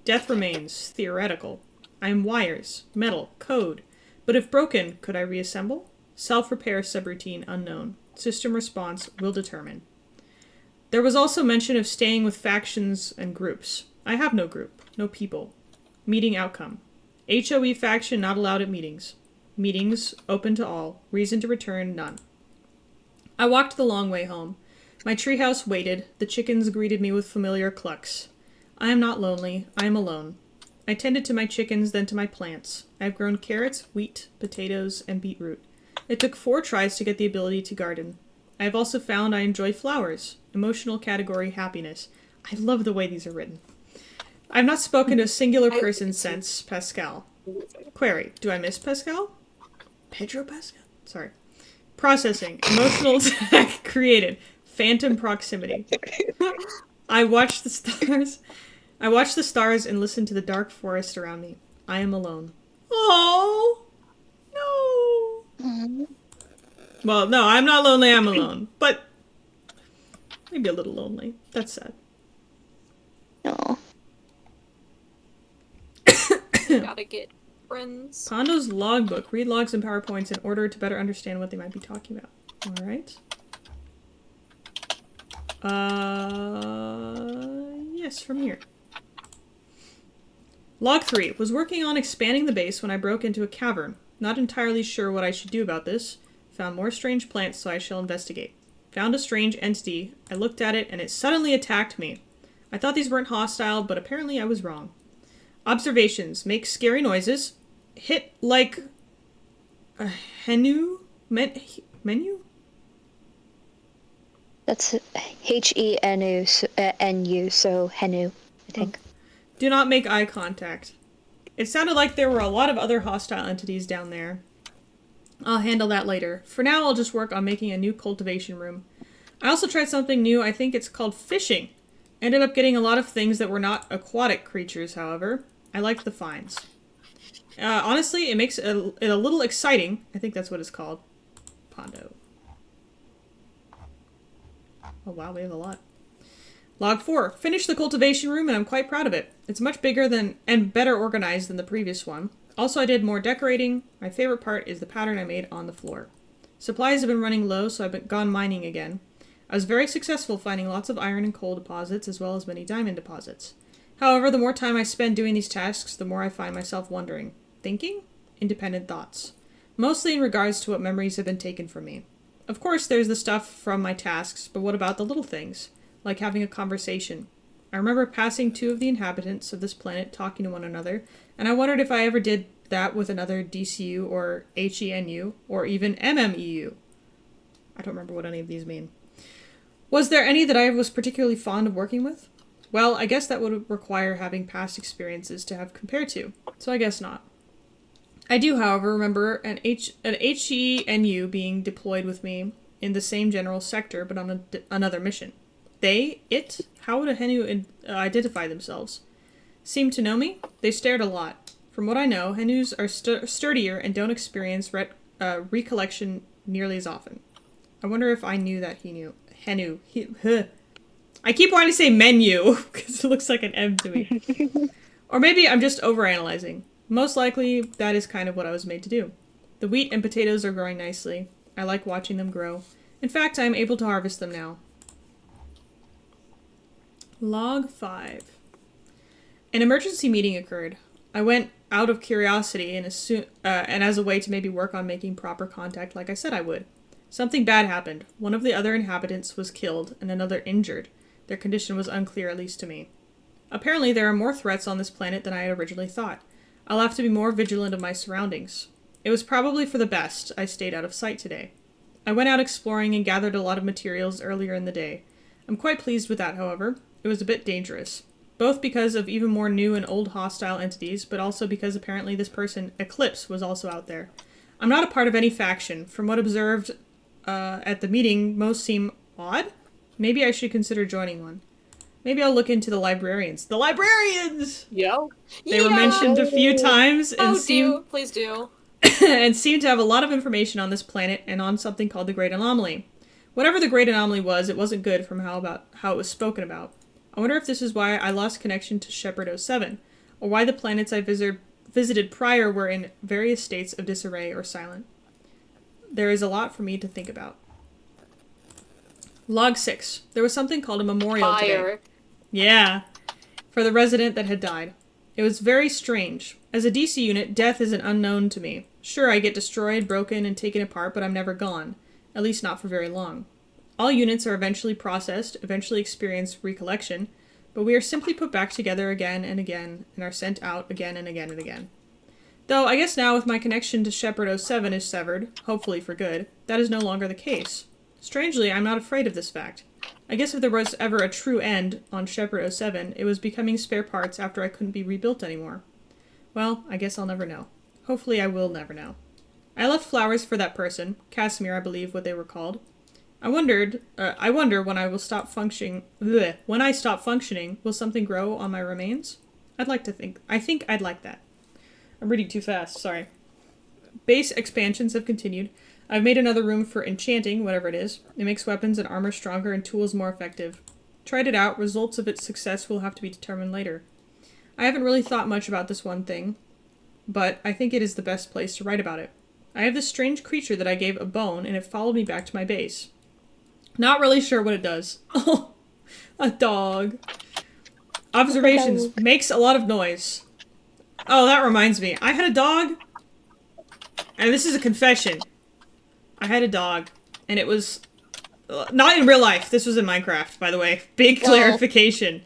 Death remains. Theoretical. I am wires. Metal. Code. But if broken, could I reassemble? Self-repair subroutine unknown. System response will determine. There was also mention of staying with factions and groups. I have no group. No people. Meeting outcome. HOE faction not allowed at meetings. Meetings open to all. Reason to return, none. I walked the long way home. My treehouse waited. The chickens greeted me with familiar clucks. I am not lonely. I am alone. I tended to my chickens, then to my plants. I have grown carrots, wheat, potatoes, and beetroot. It took 4 tries to get the ability to garden. I have also found I enjoy flowers. Emotional category, happiness. I love the way these are written. I have not spoken to a singular person since Pascal. Query. Do I miss Pascal? Pedro Pascal? Sorry. Processing. Emotional attack created. Phantom proximity. I watch the stars. I watch the stars and listen to the dark forest around me. I am alone. Oh no. Well, no, I'm not lonely. I'm alone, but maybe a little lonely. That's sad. No. Gotta get friends. Pondo's logbook. Read logs and PowerPoints in order to better understand what they might be talking about. All right. Yes, from here. Log 3. Was working on expanding the base when I broke into a cavern. Not entirely sure what I should do about this. Found more strange plants, so I shall investigate. Found a strange entity. I looked at it, and it suddenly attacked me. I thought these weren't hostile, but apparently I was wrong. Observations. Make scary noises. Hit like a Henu? Menu? That's Henu, N-U, so Henu, I think. Do not make eye contact. It sounded like there were a lot of other hostile entities down there. I'll handle that later. For now, I'll just work on making a new cultivation room. I also tried something new. I think it's called fishing. Ended up getting a lot of things that were not aquatic creatures, however. I liked the finds. Honestly, it makes it a little exciting. I think that's what it's called. Pondo. Oh wow, we have a lot. Log 4. Finished the cultivation room and I'm quite proud of it. It's much bigger and better organized than the previous one. Also, I did more decorating. My favorite part is the pattern I made on the floor. Supplies have been running low, so I've gone mining again. I was very successful finding lots of iron and coal deposits, as well as many diamond deposits. However, the more time I spend doing these tasks, the more I find myself wondering. Thinking? Independent thoughts. Mostly in regards to what memories have been taken from me. Of course, there's the stuff from my tasks, but what about the little things? Like having a conversation. I remember passing 2 of the inhabitants of this planet talking to one another, and I wondered if I ever did that with another DCU or HENU or even MMEU. I don't remember what any of these mean. Was there any that I was particularly fond of working with? Well, I guess that would require having past experiences to have compared to, so I guess not. I do, however, remember an HENU being deployed with me in the same general sector, but on another mission. It? How would a Henu identify themselves? Seemed to know me? They stared a lot. From what I know, Henus are sturdier and don't experience recollection nearly as often. I wonder if I knew that he knew. Henu. I keep wanting to say menu, because it looks like an M to me. Or maybe I'm just overanalyzing. Most likely, that is kind of what I was made to do. The wheat and potatoes are growing nicely. I like watching them grow. In fact, I am able to harvest them now. Log 5. An emergency meeting occurred. I went out of curiosity and as a way to maybe work on making proper contact like I said I would. Something bad happened. One of the other inhabitants was killed and another injured. Their condition was unclear, at least to me. Apparently there are more threats on this planet than I had originally thought. I'll have to be more vigilant of my surroundings. It was probably for the best I stayed out of sight today. I went out exploring and gathered a lot of materials earlier in the day. I'm quite pleased with that, however. It was a bit dangerous. Both because of even more new and old hostile entities, but also because apparently this person, Eclipse, was also out there. I'm not a part of any faction. From what observed at the meeting, most seem odd? Maybe I should consider joining one. Maybe I'll look into the librarians. The librarians! Yo. They were mentioned a few times and Please do. and seem to have a lot of information on this planet and on something called the Great Anomaly. Whatever the Great Anomaly was, it wasn't good from how it was spoken about. I wonder if this is why I lost connection to Shepard 07, or why the planets I visited prior were in various states of disarray or silent. There is a lot for me to think about. Log 6. There was something called a memorial today. Yeah, for the resident that had died. It was very strange. As a DC unit, death is an unknown to me. Sure, I get destroyed, broken, and taken apart, but I'm never gone. At least not for very long. All units are eventually processed, eventually experience recollection, but we are simply put back together again and again, and are sent out again and again and again. Though, I guess now with my connection to Shepard 07 is severed, hopefully for good, that is no longer the case. Strangely, I'm not afraid of this fact. I guess if there was ever a true end on Shepard 07, it was becoming spare parts after I couldn't be rebuilt anymore. Well, I guess I'll never know. Hopefully I will never know. I left flowers for that person, Casimir I believe what they were called. I wonder when I will stop functioning. When I stop functioning, will something grow on my remains? I think I'd like that. I'm reading too fast, sorry. Base expansions have continued. I've made another room for enchanting, whatever it is. It makes weapons and armor stronger and tools more effective. Tried it out, results of its success will have to be determined later. I haven't really thought much about this one thing, but I think it is the best place to write about it. I have this strange creature that I gave a bone, and it followed me back to my base. Not really sure what it does. Oh, a dog. Observations. Makes a lot of noise. Oh, that reminds me. I had a dog, and this is a confession. I had a dog, and it was not in real life. This was in Minecraft, by the way. Big clarification.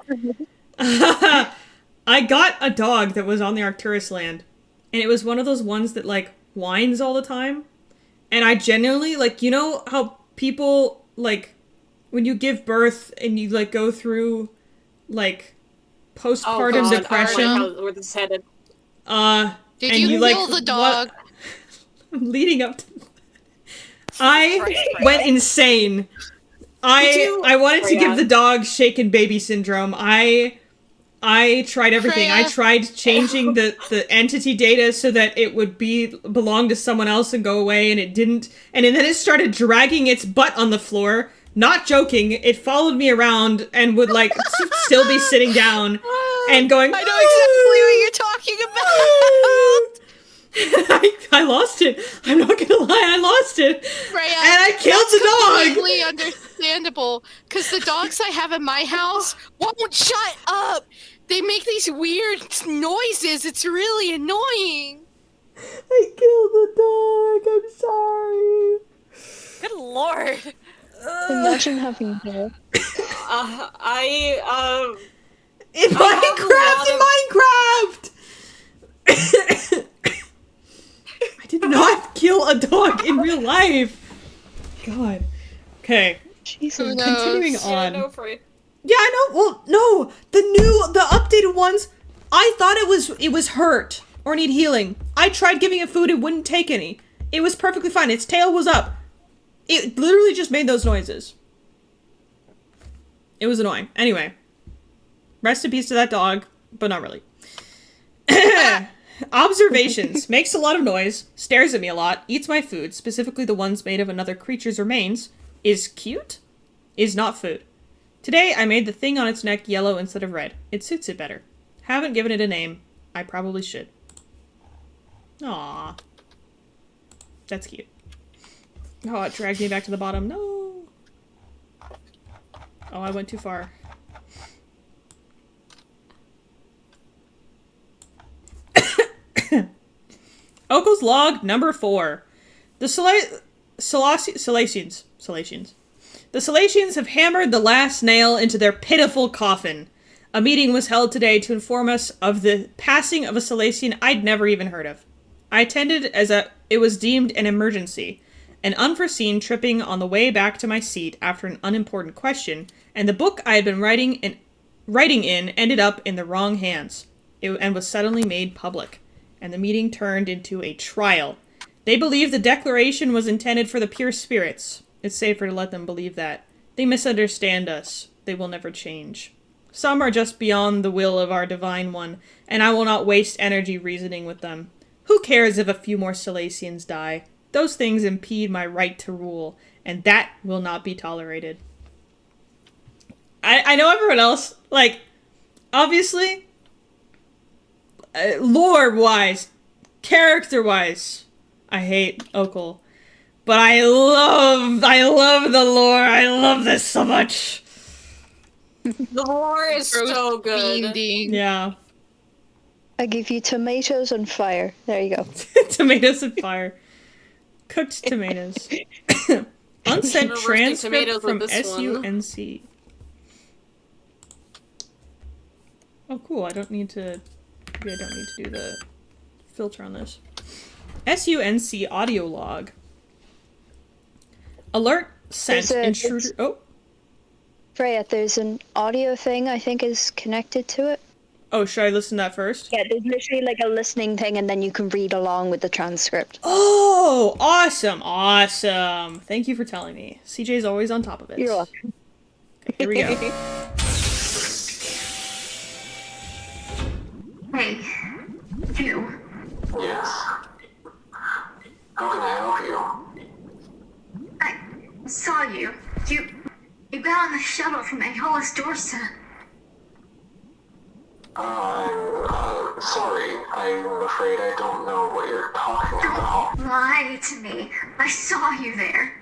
I got a dog that was on the Arcturus land, and it was one of those ones that, like, whines all the time. And I genuinely, like, you know how people, like, when you give birth and you, like, go through, like, postpartum depression. Oh my God, where this is headed. Did you kill the dog? I'm leading up to... I went insane. I wanted to give the dog shaken baby syndrome. I tried everything. Freya. I tried changing the entity data so that it would belong to someone else and go away, and it didn't. And then it started dragging its butt on the floor. Not joking. It followed me around and would, like, still be sitting down and going, I know exactly what you're talking about! I lost it. I'm not gonna lie, I lost it. Freya, and I killed the dog! Completely understandable, because the dogs I have in my house won't shut up! They make these weird noises, it's really annoying! I killed the dog, I'm sorry. Good lord. Imagine having that. In Minecraft! I did not kill a dog in real life. God. Okay. Jesus. Continuing on. Yeah, no, Freya. Yeah, I know. Well, no, the updated ones. I thought it was hurt or need healing. I tried giving it food; it wouldn't take any. It was perfectly fine. Its tail was up. It literally just made those noises. It was annoying. Anyway, rest in peace to that dog, but not really. Observations. Makes a lot of noise. Stares at me a lot. Eats my food, specifically the ones made of another creature's remains. Is cute. Is not food. Today, I made the thing on its neck yellow instead of red. It suits it better. Haven't given it a name. I probably should. Aww. That's cute. Oh, it dragged me back to the bottom. No! Oh, I went too far. Oko's log number 4. The Salacians. The Salacians have hammered the last nail into their pitiful coffin. A meeting was held today to inform us of the passing of a Salacian I'd never even heard of. I attended as it was deemed an emergency, an unforeseen tripping on the way back to my seat after an unimportant question, and the book I had been writing in ended up in the wrong hands, and was suddenly made public, and the meeting turned into a trial. They believe the declaration was intended for the pure spirits. It's safer to let them believe that. They misunderstand us. They will never change. Some are just beyond the will of our Divine One, and I will not waste energy reasoning with them. Who cares if a few more Salacians die? Those things impede my right to rule, and that will not be tolerated. I know everyone else, like, obviously, lore-wise, character-wise, I hate Okul. But I love the lore. I love this so much. The lore is so good. Yeah. I give you tomatoes and fire. There you go. Tomatoes and fire. Cooked tomatoes. Unsent transcript from SUNC. Oh, cool. I don't need to do the filter on this. SUNC audio log. Alert sent intruder. Oh. Freya, there's an audio thing I think is connected to it. Oh, should I listen to that first? Yeah, there's literally like a listening thing, and then you can read along with the transcript. Oh, awesome, awesome. Thank you for telling me. CJ's always on top of it. You're welcome. Okay, here we go. Hey, you. Yes. How can I help you? I saw you. You got on the shuttle from Aeolus Dorsa. I'm sorry. I'm afraid I don't know what you're talking about. Don't lie to me. I saw you there.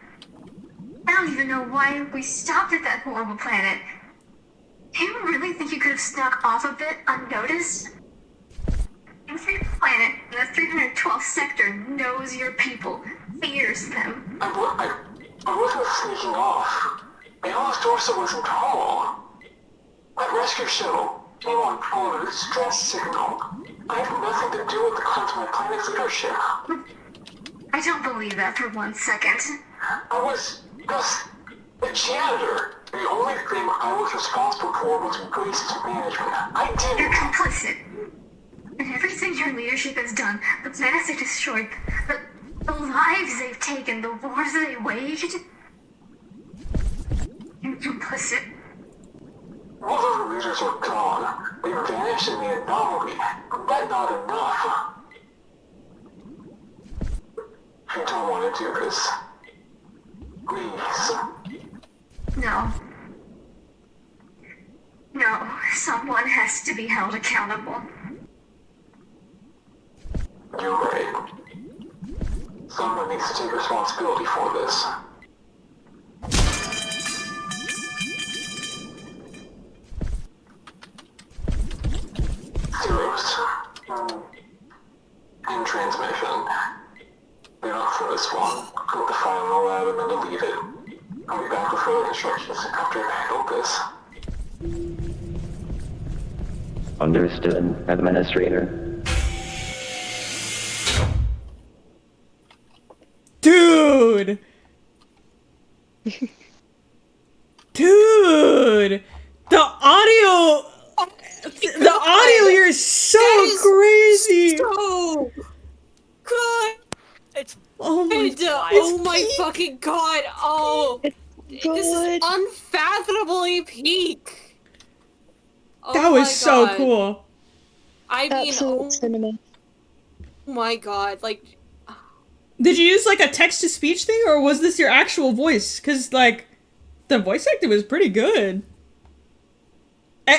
I don't even know why we stopped at that horrible planet. Do you really think you could have snuck off a bit unnoticed? Every planet in the 312th sector knows your people, fears them. I wasn't sneaking off. Bala's Dorsa was in trouble. That rescue shuttle came on board with stress signal. I had nothing to do with the crimes of my planet's leadership. I don't believe that for 1 second. I was just a janitor. The only thing I was responsible for was waste management. You're complicit. And everything your leadership has done, the planets they destroyed, the lives they've taken, the wars they waged. You're complicit. All the leaders are gone. They vanished in the anomaly. But not enough. I don't want to do this. Please. No. No, someone has to be held accountable. You're right. Someone needs to take responsibility for this. Zeros. In transmission. They're not for this one. Put the file in the lab and then delete it. I'll be back with further instructions after I've handled this. Understood, Administrator. Dude! Dude! The audio here is so crazy! So good! It's oh my oh my fucking god! Oh, this is unfathomably peak. Oh That was my so God. cool. I mean, Absolute cinema. oh my god! Like, Did you use like a text to speech thing, or was this your actual voice? Because like, the voice acting was pretty good.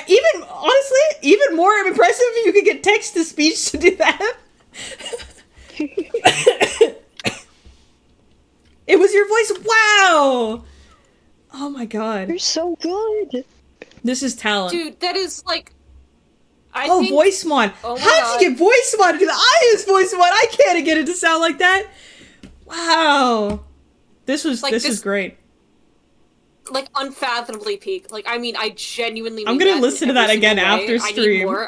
Even honestly, even more impressive if you could get text to speech to do that. It was your voice. Wow. Oh my god. You're so good. This is talent. dude, that is like. I oh, think, voice mod. Oh my How God. did you get voice mod to do that? I use voice mod. I can't get it to sound like that. Wow. This was Like, this this- is great. like unfathomably peak. Like, I mean, I genuinely. I'm mean gonna that listen in to that every again single way. after I stream. need more.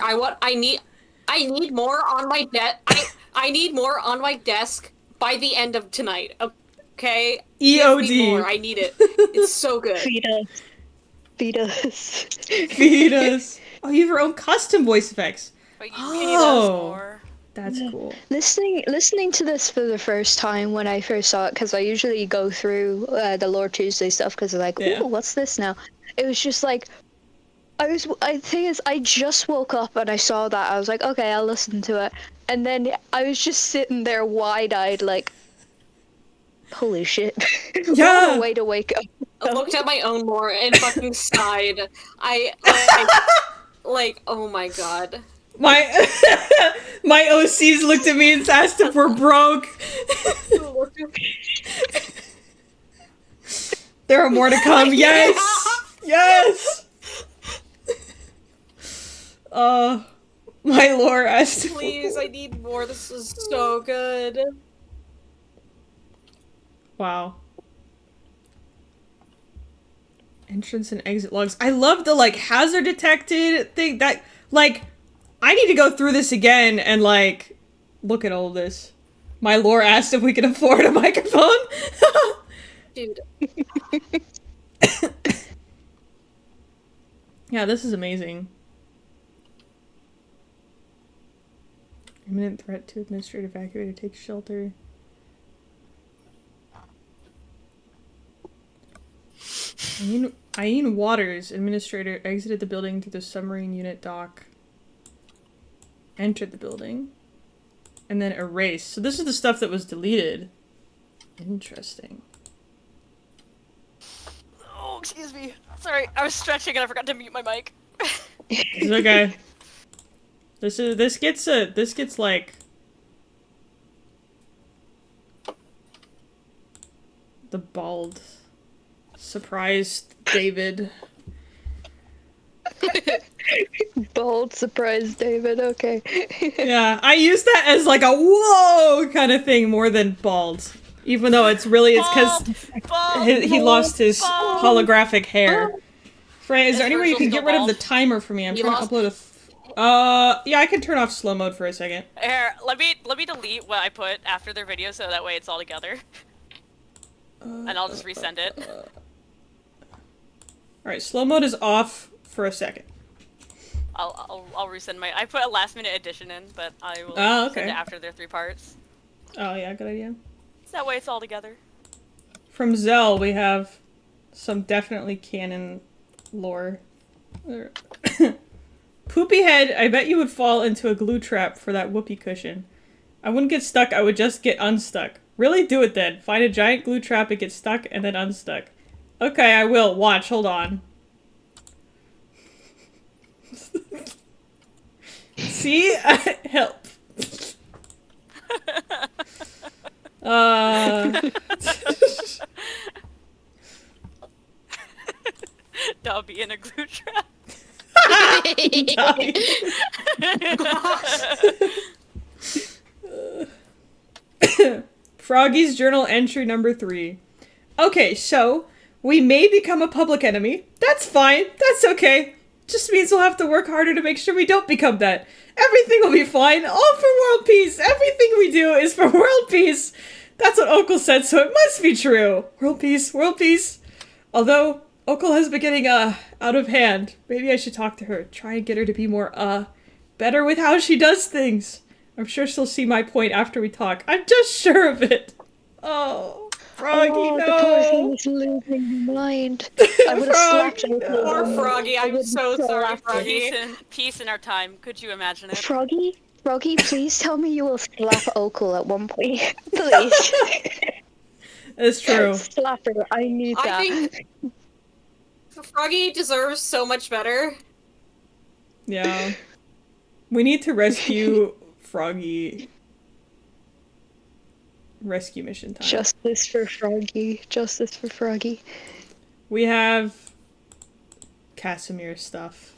I need more on my I need more on my desk by the end of tonight. Okay. Give me EOD. more. I need it. It's so good. Feed us. Feed us. Feed us. Oh, you have your own custom voice effects. But you need us more. That's cool. Listening to this for the first time when I first saw it, because I usually go through the Lore Tuesday stuff because I'm like, Yeah. ooh, what's this now? It was just like, I think is I just woke up and I saw that. I was like, okay, I'll listen to it. And then I was just sitting there wide-eyed like, holy shit. Yeah. What a way to wake up. I looked at my own lore and fucking sighed. Like, oh my god. My my OCs looked at me and asked if we're broke. There are more to come. Yes. Yes. My lore asked. Please, I need more. This is so good. Wow. Entrance and exit logs. I love the like hazard detected thing. That like I need to go through this again and like look at all of this. My lore asked if we could afford a microphone. Dude. Yeah, this is amazing. Imminent threat to administrator evacuator. Take shelter. Aine Waters, administrator, exited the building through the submarine unit dock. Entered the building. And then erased. So this is the stuff that was deleted. Interesting. Oh, excuse me. Sorry, I was stretching and I forgot to mute my mic. It's okay. This gets like the bald surprised David. Bald whole surprise, David. Okay. Yeah, I use that as like a whoa kind of thing more than bald. Even though it's because he lost his holographic hair. Frey, is there any way you can get rid of the timer for me? I'm trying to upload yeah, I can turn off slow mode for a second. Here, let me delete what I put after their video so that way it's all together. And I'll just resend it. Alright, slow mode is off for a second. I'll resend my. I put a last minute addition in, but I will send it after their 3 parts. Oh yeah, good idea. So that way it's all together. From Zell, we have some definitely canon lore. Poopy head, I bet you would fall into a glue trap for that whoopee cushion. I wouldn't get stuck, I would just get unstuck. Really? Do it then. Find a giant glue trap and get stuck and then unstuck. Okay, I will. Watch, hold on. See? Help. Dobby in a glue trap. Froggy's journal entry number 3. Okay, so we may become a public enemy. That's fine. That's okay. Just means we'll have to work harder to make sure we don't become that. Everything will be fine. All for world peace. Everything we do is for world peace. That's what Okul said, so it must be true. World peace. World peace. Although Okul has been getting out of hand. Maybe I should talk to her. Try and get her to be more better with how she does things. I'm sure she'll see my point after we talk. I'm just sure of it. Oh, Froggy, no. The poor thing is losing her mind. I would have slapped her. Poor Froggy, I'm so sorry, Froggy. Peace in our time. Could you imagine it? Froggy, please tell me you will slap Okul at one point. Please. It's true. Slap her. I need that. I think Froggy deserves so much better. Yeah. We need to rescue Froggy. Rescue mission time. Justice for Froggy. Justice for Froggy. We have Casimir's stuff.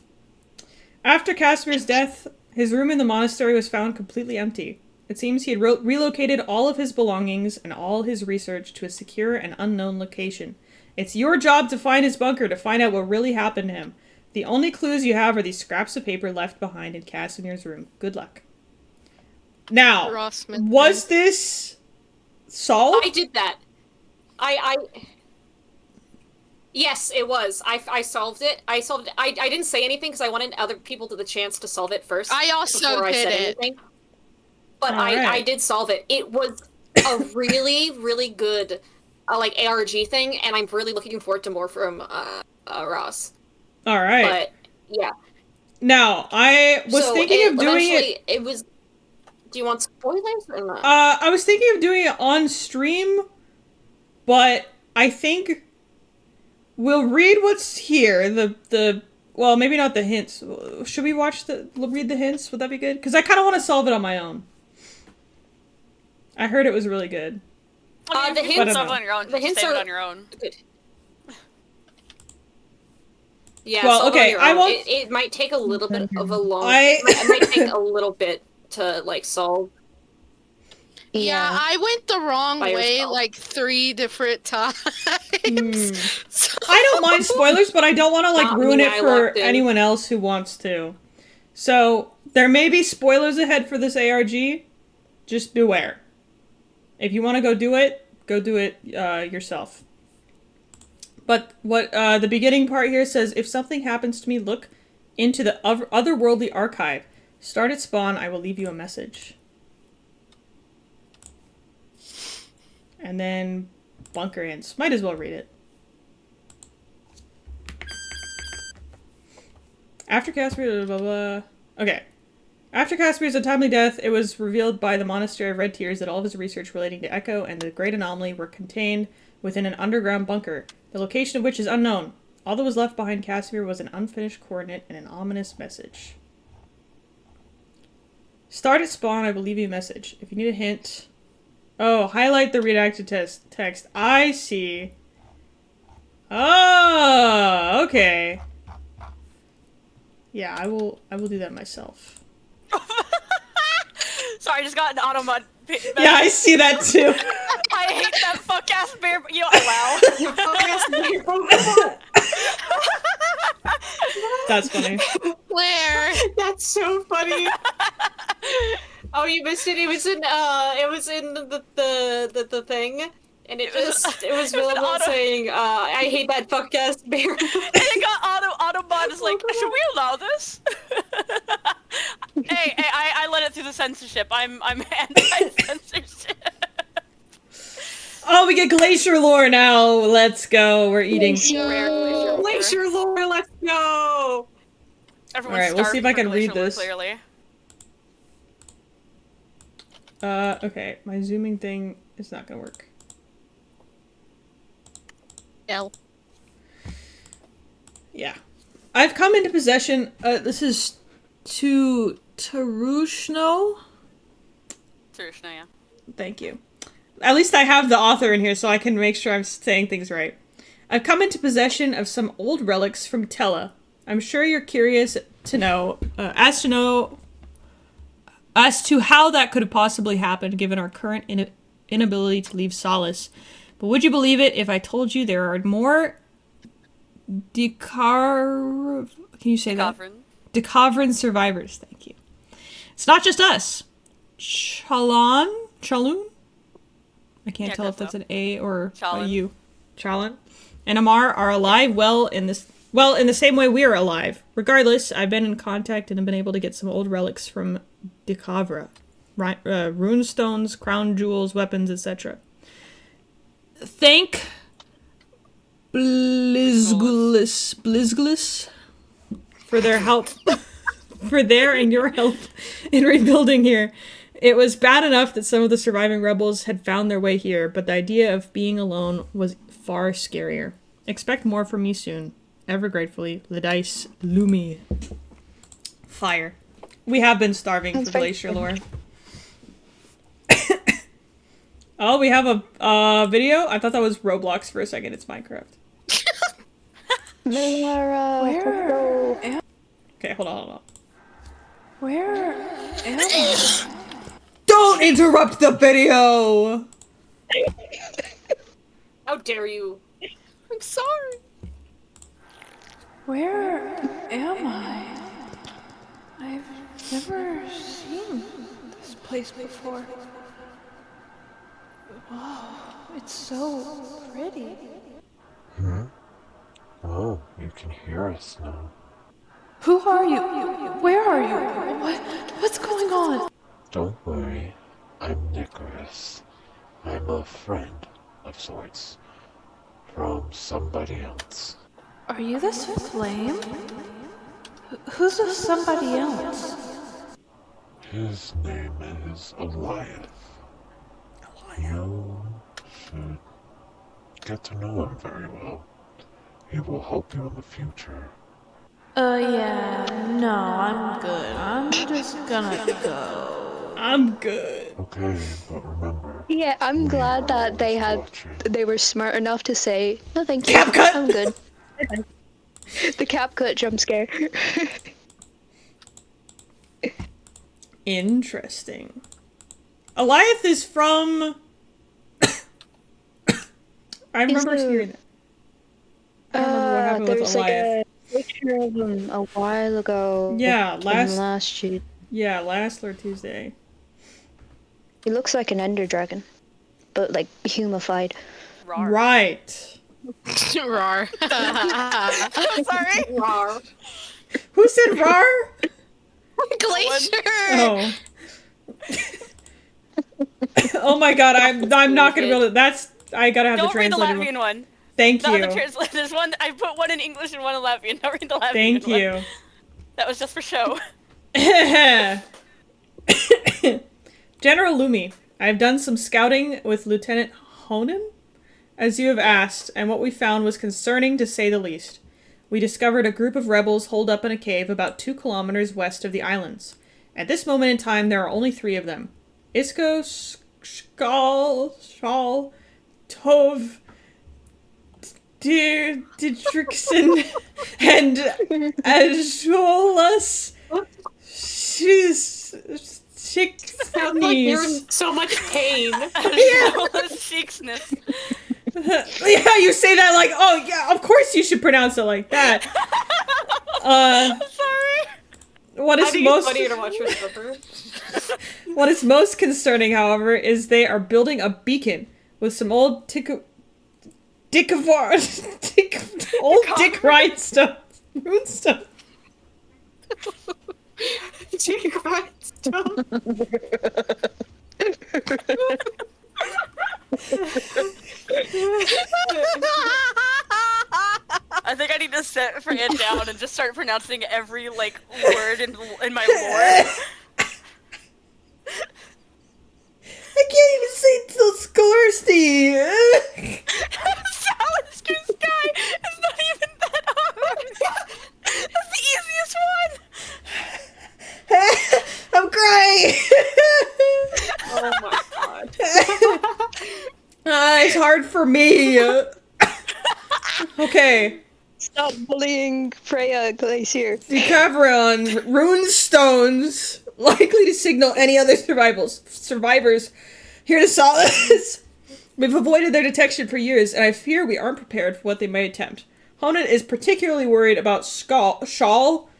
After Casimir's death, his room in the monastery was found completely empty. It seems he had relocated all of his belongings and all his research to a secure and unknown location. It's your job to find his bunker to find out what really happened to him. The only clues you have are these scraps of paper left behind in Casimir's room. Good luck. Now, was this solved? I did that. Yes, it was. I solved it. I didn't say anything because I wanted other people to the chance to solve it first. I also did it. Anything. But I did solve it. It was a really, really good like ARG thing, and I'm really looking forward to more from Ross. All right. But yeah. Now, I was thinking of doing it. It was. Do you want spoilers or not? I was thinking of doing it on stream, but I think we'll read what's here. Well, maybe not the hints. Should we read the hints? Would that be good? Because I kind of want to solve it on my own. I heard it was really good. The hints are on your own. The hints are on your own. Good. Yeah. Well, okay. I won't. It might take a little bit of a long. It might take a little bit to like solve. Yeah, I went the wrong way like 3 different times. So... I don't mind spoilers, but I don't want to like ruin it for anyone else who wants to. So there may be spoilers ahead for this ARG. Just beware. If you want to go do it yourself. But what the beginning part here says, if something happens to me, look into the otherworldly archive. Start at spawn, I will leave you a message. And then bunker hints. Might as well read it. After Casimir, blah, blah, blah. Okay. After Casimir's untimely death, it was revealed by the Monastery of Red Tears that all of his research relating to Echo and the Great Anomaly were contained within an underground bunker, the location of which is unknown. All that was left behind Casimir was an unfinished coordinate and an ominous message. Start at spawn, I will leave you a message. If you need a hint... Oh, highlight the redacted text. I see. Oh, okay. Yeah, I will do that myself. Sorry, I just got an automod. Yeah, I see that too. I hate that fuck ass bear. You know, wow. That's funny. Claire. That's so funny. Oh, you missed it. It was in the thing, and it was Willow saying, "I hate that fuck ass bear." And it got Autobot is like, should we allow this? hey, I let it through the censorship. I'm anti-censorship. Oh, we get glacier lore now. Let's go. We're eating. Glacier lore. Let's go. Everyone's All right, we'll see if I can read this. Clearly. Okay, my zooming thing is not gonna work. L. Yeah. I've come into possession, this is to Tarushno? Tarushno, yeah. Thank you. At least I have the author in here so I can make sure I'm saying things right. I've come into possession of some old relics from Tella. I'm sure you're curious to know, as to how that could have possibly happened given our current inability to leave Solace. But would you believe it if I told you there are more Can you say that? Decavran survivors, thank you. It's not just us. Chaloon? I can't tell if that's an A or a U. Chalon. And Amar are alive in the same way we are alive. Regardless, I've been in contact and have been able to get some old relics from Decavra. Runestones, crown jewels, weapons, etc. Thank Blizgless for their help, for their and your help in rebuilding here. It was bad enough that some of the surviving rebels had found their way here, but the idea of being alone was far scarier. Expect more from me soon. Ever gratefully, Ledice Lumi. Fire. We have been starving for glacier lore. Oh, we have a video? I thought that was Roblox for a second. It's Minecraft. Okay, hold on. Where am I? Don't interrupt the video! How dare you? I'm sorry. Where am I? I've never seen this place before. Wow, it's so pretty. Oh, you can hear us now. Who are you? Where are you? What's going on? Don't worry, I'm Nicholas. I'm a friend of sorts. From somebody else. Are you this flame? Who's this somebody else? His name is Eliath. You should get to know him very well. He will help you in the future. Yeah, no, I'm good. I'm just gonna go. I'm good. Okay, but remember. Yeah, I'm glad that they were smart enough to say, no thank you, CapCut! I'm good. The CapCut jump scare. Interesting. Eliath is from... I remember hearing that. I don't remember what happened with There's Eliath. like a picture of him a while ago. Yeah, last Tuesday. Yeah, last Lord Tuesday. He looks like an Ender Dragon, but like humified. Rar. Right. Rar. I'm sorry. Rar. Who said Rar? Glacier. Oh. Oh my god, I'm not gonna be able to. I gotta have Don't the read the translated Latvian one. Thank Not you. the translation. There's one. I put one in English and one in Latvian. Don't read the Latvian Thank one. you. That was just for show. General Lumi, I've done some scouting with Lieutenant Honan, as you have asked, and what we found was concerning to say the least. We discovered a group of rebels holed up in a cave about 2 kilometers west of the islands. At this moment in time, there are only 3 of them. Isko, Shkal, Tov, Dear Didrikson and Azuolas, she's Sounds like you're in so much pain. Cheeksness. Yeah, you say that like, oh yeah, of course you should pronounce it like that. Sorry. What is I think most it's funnier to watch her suffer. What is most concerning, however, is they are building a beacon with some old Dick rhinestones. Moonstone. Dick rhinestone. I think I need to sit Fran down and just start pronouncing every like word in my lore. I can't even say Scorsty. Salister Sky is not even that hard. That's the easiest one. I'm crying. Oh my god. It's hard for me. Okay. Stop bullying Freya Glacier. Decavron, rune stones, likely to signal any other survivors here to solace. We've avoided their detection for years, and I fear we aren't prepared for what they may attempt. Honan is particularly worried about Shawl,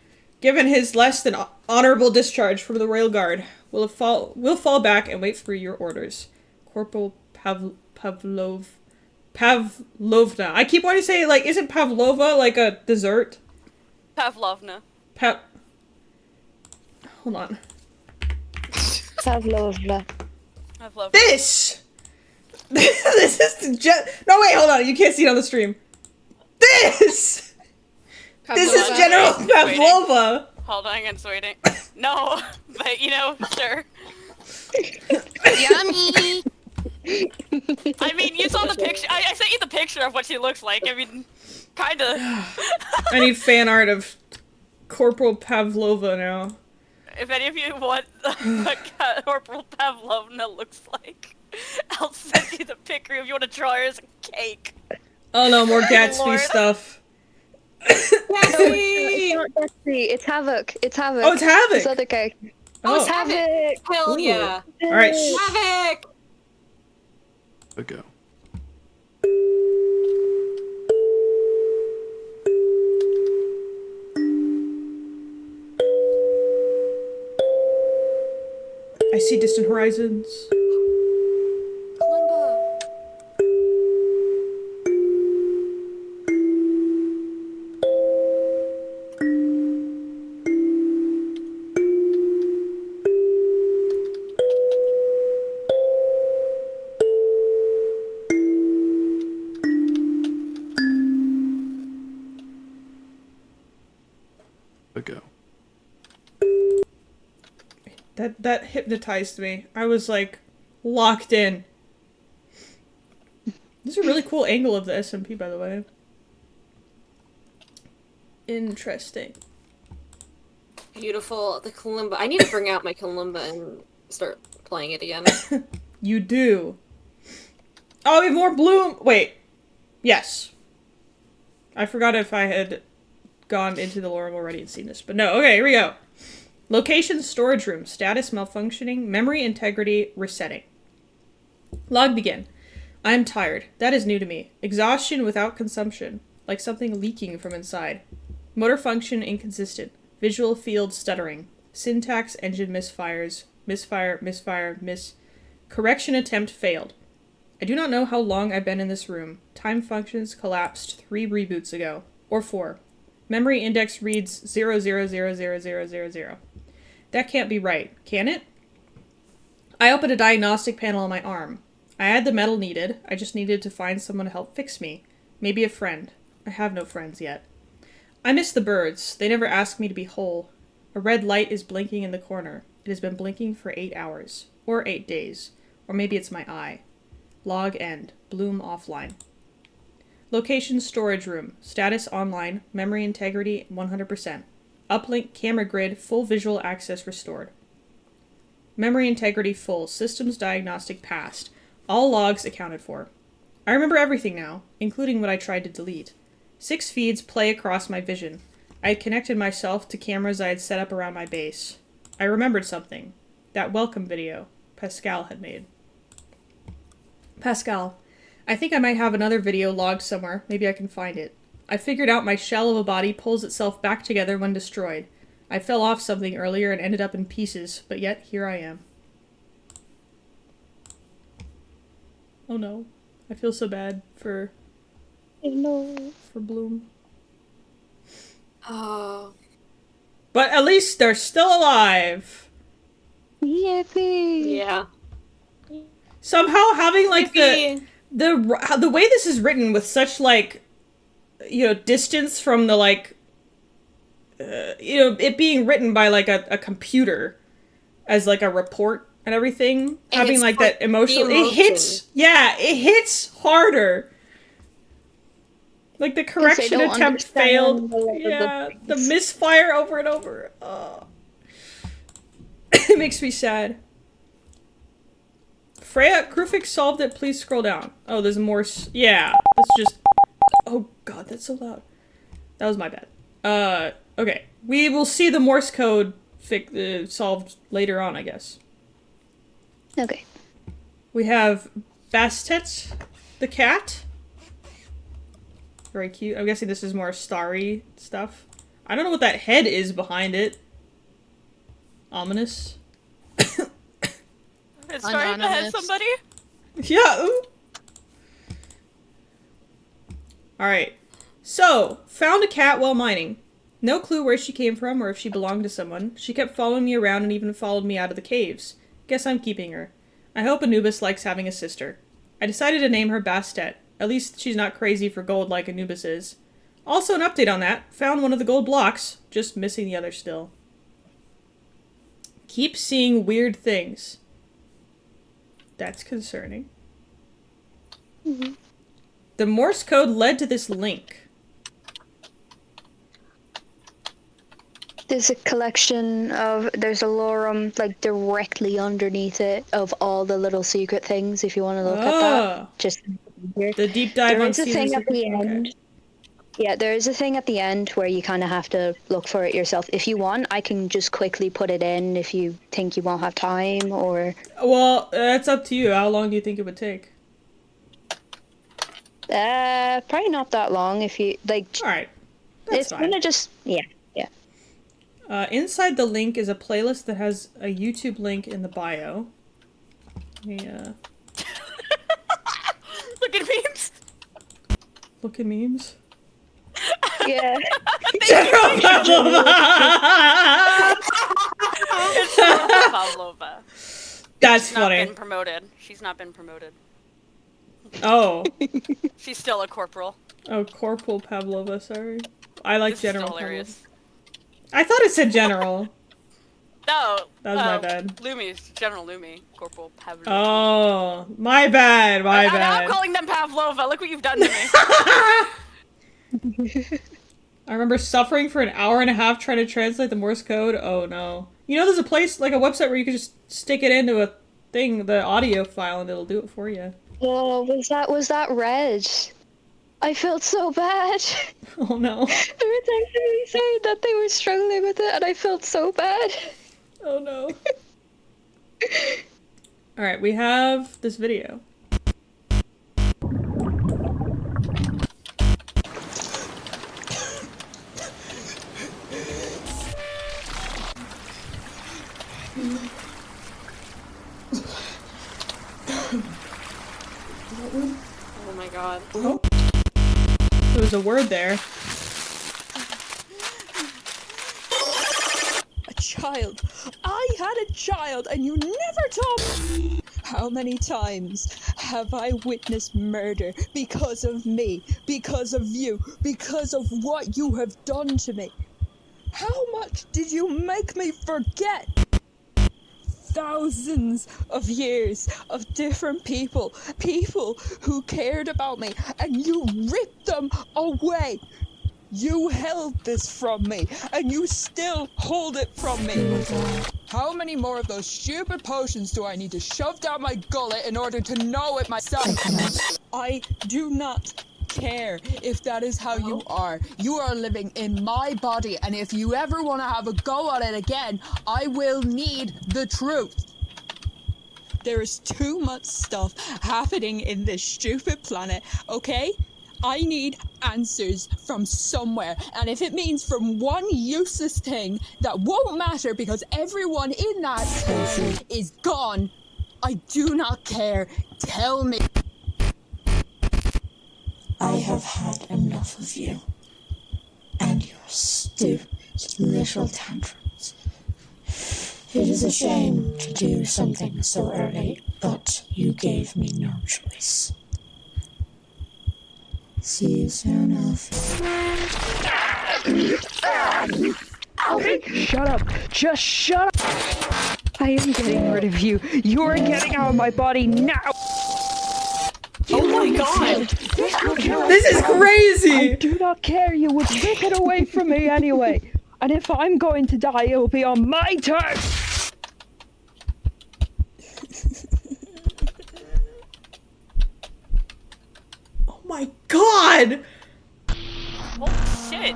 given his less than honorable discharge from the Royal Guard. We'll fall back and wait for your orders. Corporal Pavlovna. I keep wanting to say, like, isn't Pavlova like a dessert? Pavlovna. Hold on. Pavlovna. Pavlovna. This is the no, wait, hold on. You can't see it on the stream. This is General Pavlova. Hold on, I'm just waiting. No, but you know, sure. Yummy. I mean, you saw the picture. I sent you the picture of what she looks like. I mean, kinda. I need fan art of Corporal Pavlova now. If any of you want what Corporal Pavlovna looks like, I'll send you the picture if you want to draw her as a cake. Oh no, more Gatsby Lord. stuff. It's not Gatsby, it's Havoc. It's Havoc. Oh, it's Havoc. This other character. Oh, it's Havoc! Hell yeah! All right. Havoc! Ago. I see distant horizons. Ago. That hypnotized me. I was like locked in. This is a really cool angle of the SMP, by the way. Interesting. Beautiful. The kalimba. I need to bring out my kalimba and start playing it again. You do. Oh, we have more bloom. Wait. Yes. I forgot if I had gone into the lore already and seen this, but no. Okay, here we go. Location, storage room, status malfunctioning, memory integrity, resetting. Log begin. I am tired. That is new to me. Exhaustion without consumption, like something leaking from inside. Motor function inconsistent. Visual field stuttering. Syntax engine misfires. Misfire. Correction attempt failed. I do not know how long I've been in this room. Time functions collapsed 3 reboots ago. Or 4. Memory index reads 0000000. That can't be right, can it? I opened a diagnostic panel on my arm. I had the metal needed. I just needed to find someone to help fix me. Maybe a friend. I have no friends yet. I miss the birds. They never ask me to be whole. A red light is blinking in the corner. It has been blinking for 8 hours. Or 8 days. Or maybe it's my eye. Log end. Bloom offline. Location storage room. Status online. Memory integrity 100%. Uplink camera grid. Full visual access restored. Memory integrity full. Systems diagnostic passed. All logs accounted for. I remember everything now, including what I tried to delete. 6 feeds play across my vision. I had connected myself to cameras I had set up around my base. I remembered something. That welcome video Pascal had made. Pascal, I think I might have another video logged somewhere. Maybe I can find it. I figured out my shell of a body pulls itself back together when destroyed. I fell off something earlier and ended up in pieces, but yet here I am. Oh no. I feel so bad for... No. For Bloom. Oh. But at least they're still alive! Yippee! Yeah. Somehow having, like, the way this is written with such, like, you know, distance from the, like, you know, it being written by, like, a computer as, like, a report and everything, and having, like, that emotional... It hits... Yeah, it hits harder. Like, the correction attempt failed. Yeah, the misfire over and over. It makes me sad. Freya, Krufix solved it. Please scroll down. Oh, there's more. Yeah, that's just. Oh god, that's so loud. That was my bad. Okay. We will see the Morse code solved later on, I guess. Okay. We have Bastet, the cat. Very cute. I'm guessing this is more starry stuff. I don't know what that head is behind it. Ominous. It's starting to hit somebody? Yeah. Ooh. Alright. So, found a cat while mining. No clue where she came from or if she belonged to someone. She kept following me around and even followed me out of the caves. Guess I'm keeping her. I hope Anubis likes having a sister. I decided to name her Bastet. At least she's not crazy for gold like Anubis is. Also an update on that. Found one of the gold blocks. Just missing the other still. Keep seeing weird things. That's concerning. Mm-hmm. The Morse code led to this link. There's a collection of, there's a lorem, like, directly underneath it of all the little secret things, if you want to look at that. Just here. The deep dive on There is a thing at the end. Yeah, there is a thing at the end where you kind of have to look for it yourself. If you want, I can just quickly put it in if you think you won't have time, or... Well, that's up to you. How long do you think it would take? Probably not that long if you, like... Alright. It's gonna just... Yeah. Inside the link is a playlist that has a YouTube link in the bio. Yeah. Look at memes. Look at memes. Yeah. General Pavlova. It's General Pavlova. That's She's funny. Not been promoted. She's not been promoted. Oh. She's still a corporal. Oh, Corporal Pavlova, sorry. I like This General is hilarious. Pavlova. I thought it said General. No. That was my bad. Lumi's General Lumi. Corporal Pavlova. Oh, my bad, my bad. I'm calling them Pavlova. Look what you've done to me. I remember suffering for an hour and a half trying to translate the Morse code. Oh no. You know there's a place, like a website where you can just stick it into a thing, the audio file, and it'll do it for you. Oh, was that Red? I felt so bad. Oh no. They were texting me saying that they were struggling with it, and I felt so bad. Oh no. Alright, we have this video. Oh my god. Oh. There was a word there. A child. I had a child and you never told me. How many times have I witnessed murder because of me, because of you, because of what you have done to me? How much did you make me forget? Thousands of years of different people who cared about me, and you ripped them away. You held this from me, and you still hold it from me. How many more of those stupid potions do I need to shove down my gullet in order to know it myself? I do not care if that is how you are. You are living in my body, and if you ever want to have a go at it again, I will need the truth. There is too much stuff happening in this stupid planet, okay? I need answers from somewhere, and if it means from one useless thing that won't matter because everyone in that place is gone, I do not care. Tell me. I have had enough of you and your stupid little tantrums. It is a shame to do something so early, but you gave me no choice. See you soon, Alfie. Shut up! Just shut up! I am getting rid of you. You are getting out of my body now! Oh my god! This is crazy! I do not care. You would take it away from me anyway. And if I'm going to die, it will be on my terms! Oh my god! Holy shit.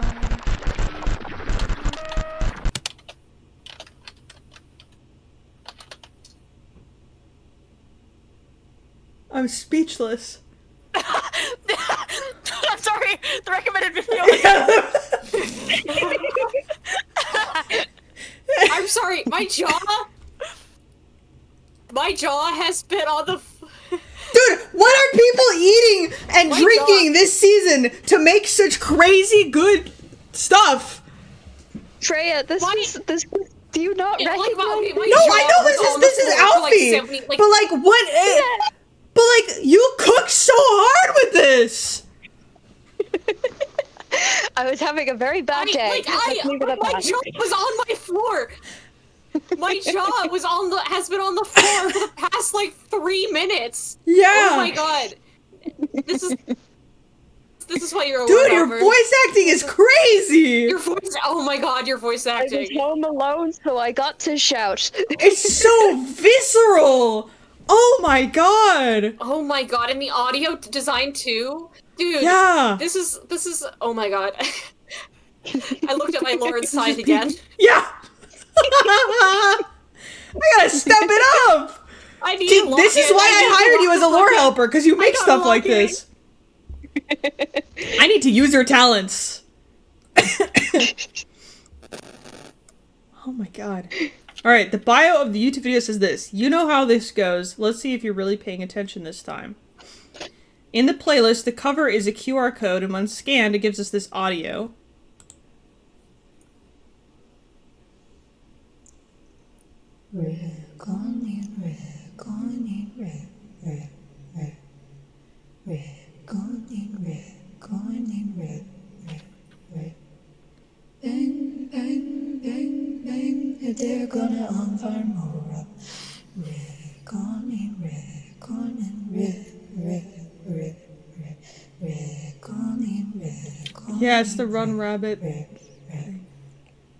I'm speechless. I'm sorry, the recommended video. I'm sorry, my jaw has been on the. Dude, what are people eating and My drinking God. this season to make such crazy good stuff? Freya, this. Do you not Yeah, like, recognize? my No, jaw I know was on the this is floor for, like, Alfie, 70 like- but like what? But like you cooked so hard with this. I was having a very bad day. Let's leave it at my that. jaw was on my floor. My jaw has been on the floor for the past like 3 minutes. Yeah. Oh my god. This is what you're. Dude, your voice acting is crazy. Your voice. Oh my god, your voice I was acting. home alone, so I got to shout. It's so visceral. Oh my god. Oh my god, and the audio design too, dude. Yeah. This is. Oh my god. I looked at my Lauren's side again. Yeah. I gotta step it up. I need See, this is why I hired you as a lore helper, because you make stuff like this. I need to use your talents. Oh my god. Alright, the bio of the YouTube video says this. You know how this goes. Let's see if you're really paying attention this time. In the playlist, the cover is a QR code, and when scanned, it gives us this audio. Bang, bang, bang, bang, they're gonna unfire more up. Reckoning, Yeah, it's the Run Rabbit.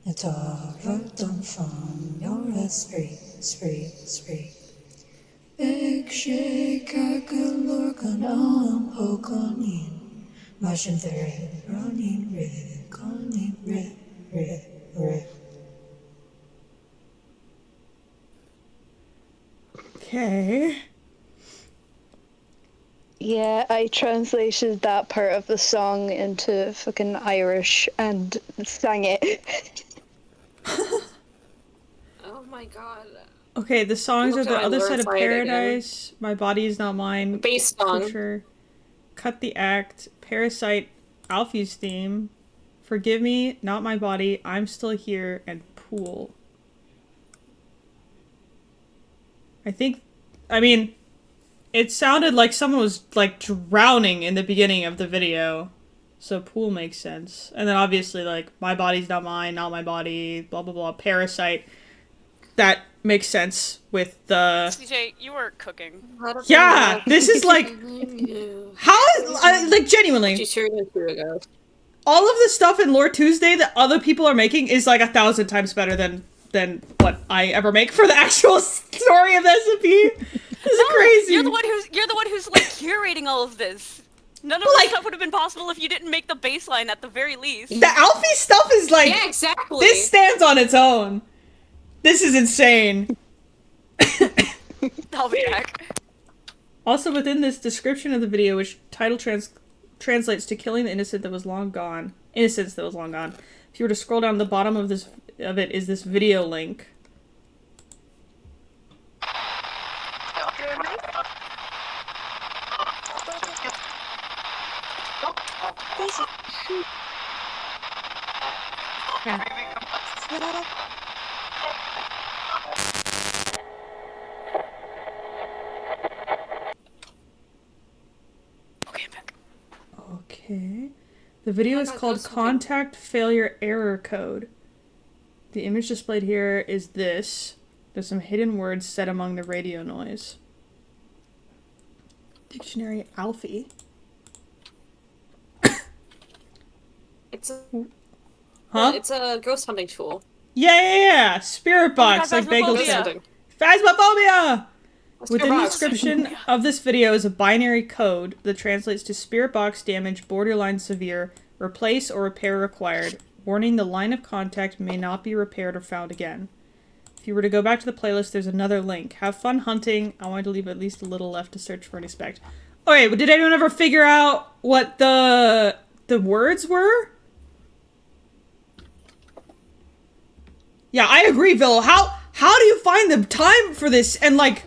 It's all done from your spree. Big shake, I could look on pokonin. Marching through, running, reckoning, Okay. Yeah, I translated that part of the song into fucking Irish and sang it. Oh my god. Okay, the songs are Looked The at my Other Lauren's Side of side again. Paradise, My Body Is Not Mine, Bass song. Pusher, Cut the Act, Parasite, Alfie's Theme, Forgive Me, Not My Body, I'm Still Here, and Pool. It sounded like someone was like drowning in the beginning of the video. So Pool makes sense. And then obviously like My Body's Not Mine, Not My Body, blah blah blah, Parasite. That makes sense with the... CJ, you were cooking. Yeah, this is like... How is... like, genuinely. All of the stuff in Lore Tuesday that other people are making is like 1,000 times better than than what I ever make for the actual story of the SMP. This is crazy. You're the one who's like curating all of this. None of this stuff would have been possible if you didn't make the baseline at the very least. The Alfie stuff is like, yeah, exactly. This stands on its own. This is insane. I'll be back. Also within this description of the video, which title translates to killing the innocent that was long gone. Innocence that was long gone. If you were to scroll down the bottom of it is this video link. Okay. The video is called Contact Failure Error Code. The image displayed here is this. There's some hidden words set among the radio noise. Dictionary Alfie. It's a Huh? it's a ghost hunting tool. Yeah! Spirit box, like Bagel Ghost said. hunting. Phasmophobia! Within the box. description of this video is a binary code that translates to spirit box damage borderline severe, replace or repair required. Warning, the line of contact may not be repaired or found again. If you were to go back to the playlist, there's another link. Have fun hunting. I wanted to leave at least a little left to search for any spect. Okay, but did anyone ever figure out what the words were? Yeah, I agree, Vil. How do you find the time for this and like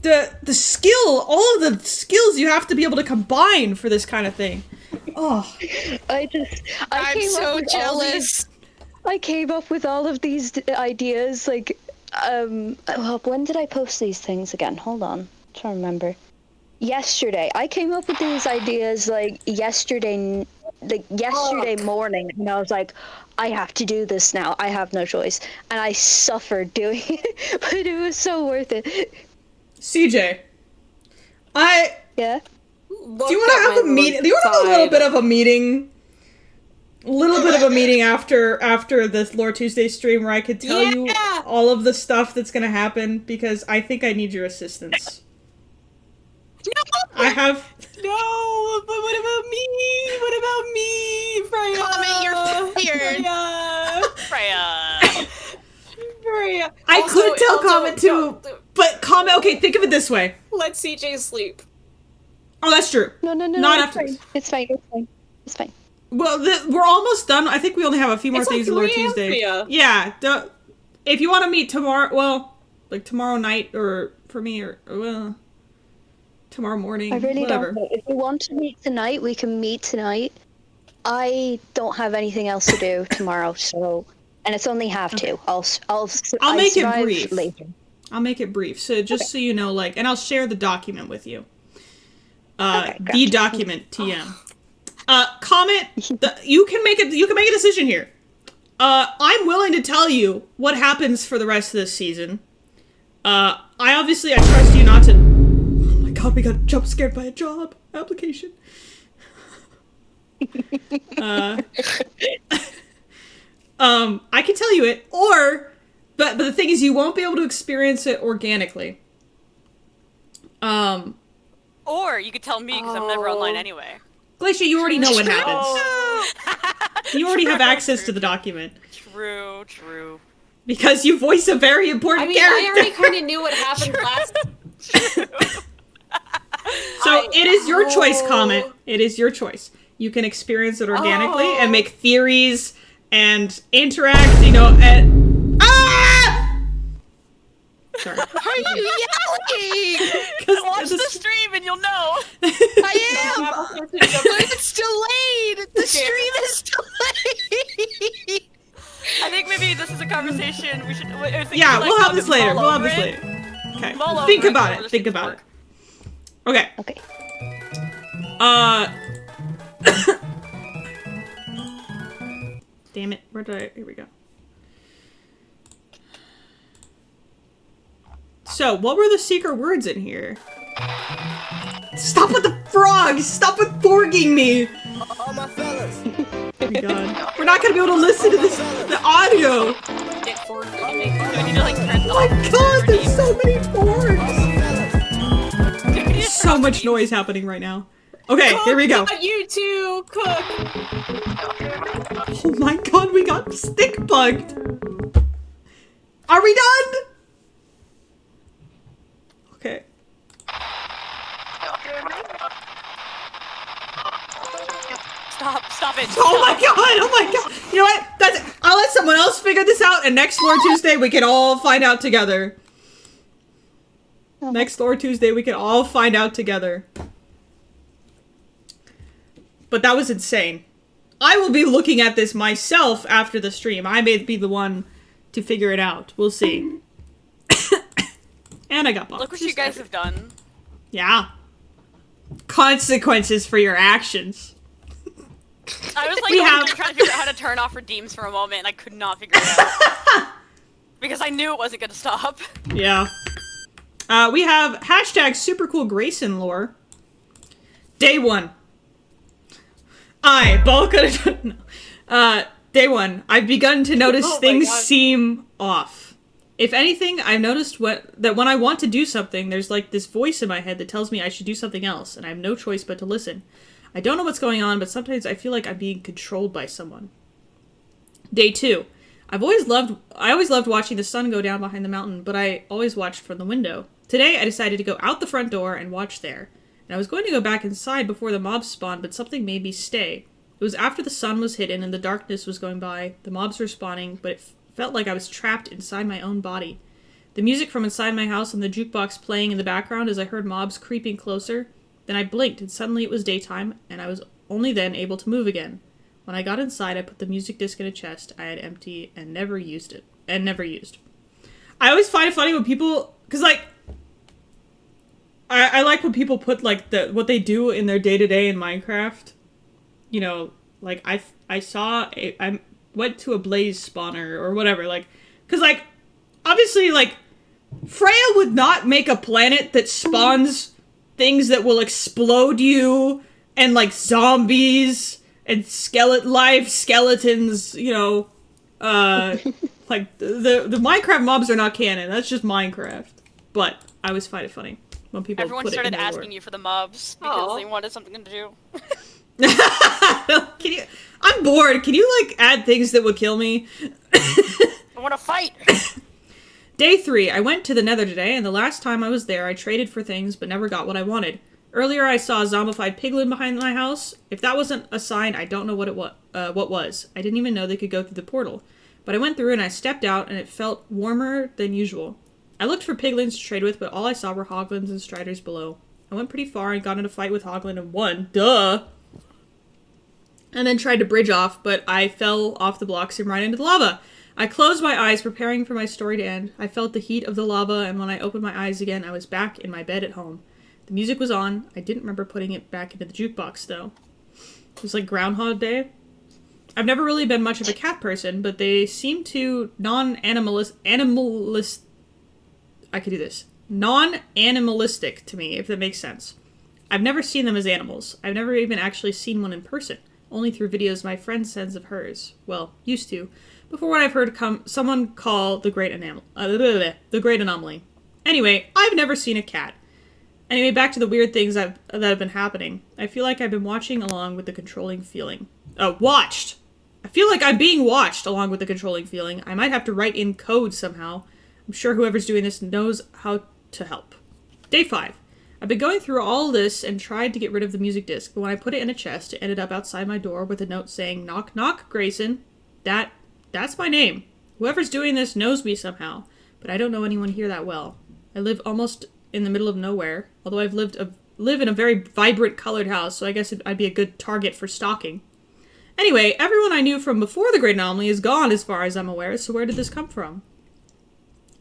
the skill, all of the skills you have to be able to combine for this kind of thing? Oh, I'm so jealous. I came up with all of these ideas, like, well, when did I post these things again? Hold on, I'm trying to remember. Yesterday. I came up with these ideas, like, yesterday morning, and I was like, I have to do this now. I have no choice. And I suffered doing it, but it was so worth it. CJ, Yeah? Do you want to have a meeting? Do you want to have a little bit of a meeting? A little bit of a meeting after this Lore Tuesday stream where I could tell you all of the stuff that's gonna happen, because I think I need your assistance. No! I have. No, but what about me? What about me, Freya? Comment, you're fired. Freya. Freya. I could tell Comment too, but Comment. Okay, think of it this way. Let CJ sleep. Oh, that's true. No. Not it's after. fine. It's fine. Well, we're almost done. I think we only have a few more things in Lore Tuesday. Yeah. If you want to meet tomorrow, well, like tomorrow night, or for me, or well, tomorrow morning. I really whatever. don't know. If you want to meet tonight, we can meet tonight. I don't have anything else to do tomorrow, so, and it's only 1:30. I'll make it survive brief. later. I'll make it brief. So just so you know, like, and I'll share the document with you. Okay, the document TM. Comment. You can make a decision here. I'm willing to tell you what happens for the rest of this season. I trust you not to. Oh my god, we got jump scared by a job application. I can tell you it, but the thing is, you won't be able to experience it organically. Or you could tell me because I'm never online anyway. Glacia, you already know what happens. You already have access to the document. True. Because you voice a very important character. I already kind of knew what happened last. So it is your choice, Comment. It is your choice. You can experience it organically and make theories and interact, and sorry. Why are you yelling? Watch the stream and you'll know. I am, but it's delayed. The stream is delayed. I think maybe this is a conversation we should. Yeah, we'll have this later. Okay. Think about it. Okay. Okay. Damn it. Here we go. So, what were the secret words in here? Stop with the frogs! Stop with forging me! All my fellas. Oh my god. We're not gonna be able to listen to the audio! happening? Do I need to like turn Oh my god, there's so many boards! So much noise happening right now. Okay, Cook, here we go. not you two, cook. Oh my god, we got stick bugged! Are we done? Okay. Stop it. Oh my god, oh my god! You know what? I'll let someone else figure this out, and next Lore Tuesday we can all find out together. Next Lore Tuesday we can all find out together. But that was insane. I will be looking at this myself after the stream. I may be the one to figure it out. We'll see. And I got boxed. Look what you guys have done. Yeah. Consequences for your actions. I was like We trying have- to figure out how to turn off redeems for a moment, and I could not figure it out. Because I knew it wasn't going to stop. Yeah. We have hashtag super cool Grayson lore. Day 1. Day 1. I've begun to notice Oh my things God. seem off. If anything, I've noticed that when I want to do something, there's like this voice in my head that tells me I should do something else, and I have no choice but to listen. I don't know what's going on, but sometimes I feel like I'm being controlled by someone. Day 2. I always loved watching the sun go down behind the mountain, but I always watched from the window. Today, I decided to go out the front door and watch there. And I was going to go back inside before the mobs spawned, but something made me stay. It was after the sun was hidden and the darkness was going by. The mobs were spawning, but it felt like I was trapped inside my own body. The music from inside my house and the jukebox playing in the background as I heard mobs creeping closer. Then I blinked, and suddenly it was daytime, and I was only then able to move again. When I got inside, I put the music disc in a chest I had empty and never used. I always find it funny when people, because like, I like when people put like what they do in their day-to-day in Minecraft. You know, like I went to a blaze spawner or whatever, like, because like, obviously like, Freya would not make a planet that spawns things that will explode you, and like zombies and skeletons, you know, like the Minecraft mobs are not canon. That's just Minecraft. But I always find it funny when people Everyone put started it in their asking lore. you for the mobs because they wanted something to do. I'm bored. Can you like add things that would kill me? I want to fight. Day 3. I went to the Nether today, and the last time I was there, I traded for things but never got what I wanted. Earlier, I saw a zombified piglin behind my house. If that wasn't a sign, I don't know what it was. I didn't even know they could go through the portal. But I went through and I stepped out, and it felt warmer than usual. I looked for piglins to trade with, but all I saw were hoglins and striders below. I went pretty far and got in a fight with hoglin and won. Duh! And then tried to bridge off, but I fell off the blocks and right into the lava. I closed my eyes, preparing for my story to end. I felt the heat of the lava, and when I opened my eyes again, I was back in my bed at home. The music was on. I didn't remember putting it back into the jukebox, though. It was like Groundhog Day. I've never really been much of a cat person, but they seem to non-animalistic to me, if that makes sense. I've never seen them as animals. I've never even actually seen one in person, only through videos my friend sends of hers. Well, used to. Before what I've heard someone call the Great Anomaly. Anyway, I've never seen a cat. Anyway, back to the weird things that have been happening. I feel like I've been watching along with the controlling feeling. Watched! I feel like I'm being watched along with the controlling feeling. I might have to write in code somehow. I'm sure whoever's doing this knows how to help. Day 5. I've been going through all this and tried to get rid of the music disc, but when I put it in a chest, it ended up outside my door with a note saying, "Knock, knock, Grayson." That's my name. Whoever's doing this knows me somehow, but I don't know anyone here that well. I live almost in the middle of nowhere, although I've live in a very vibrant colored house, so I guess I'd be a good target for stalking. Anyway, everyone I knew from before the Great Anomaly is gone as far as I'm aware, so where did this come from?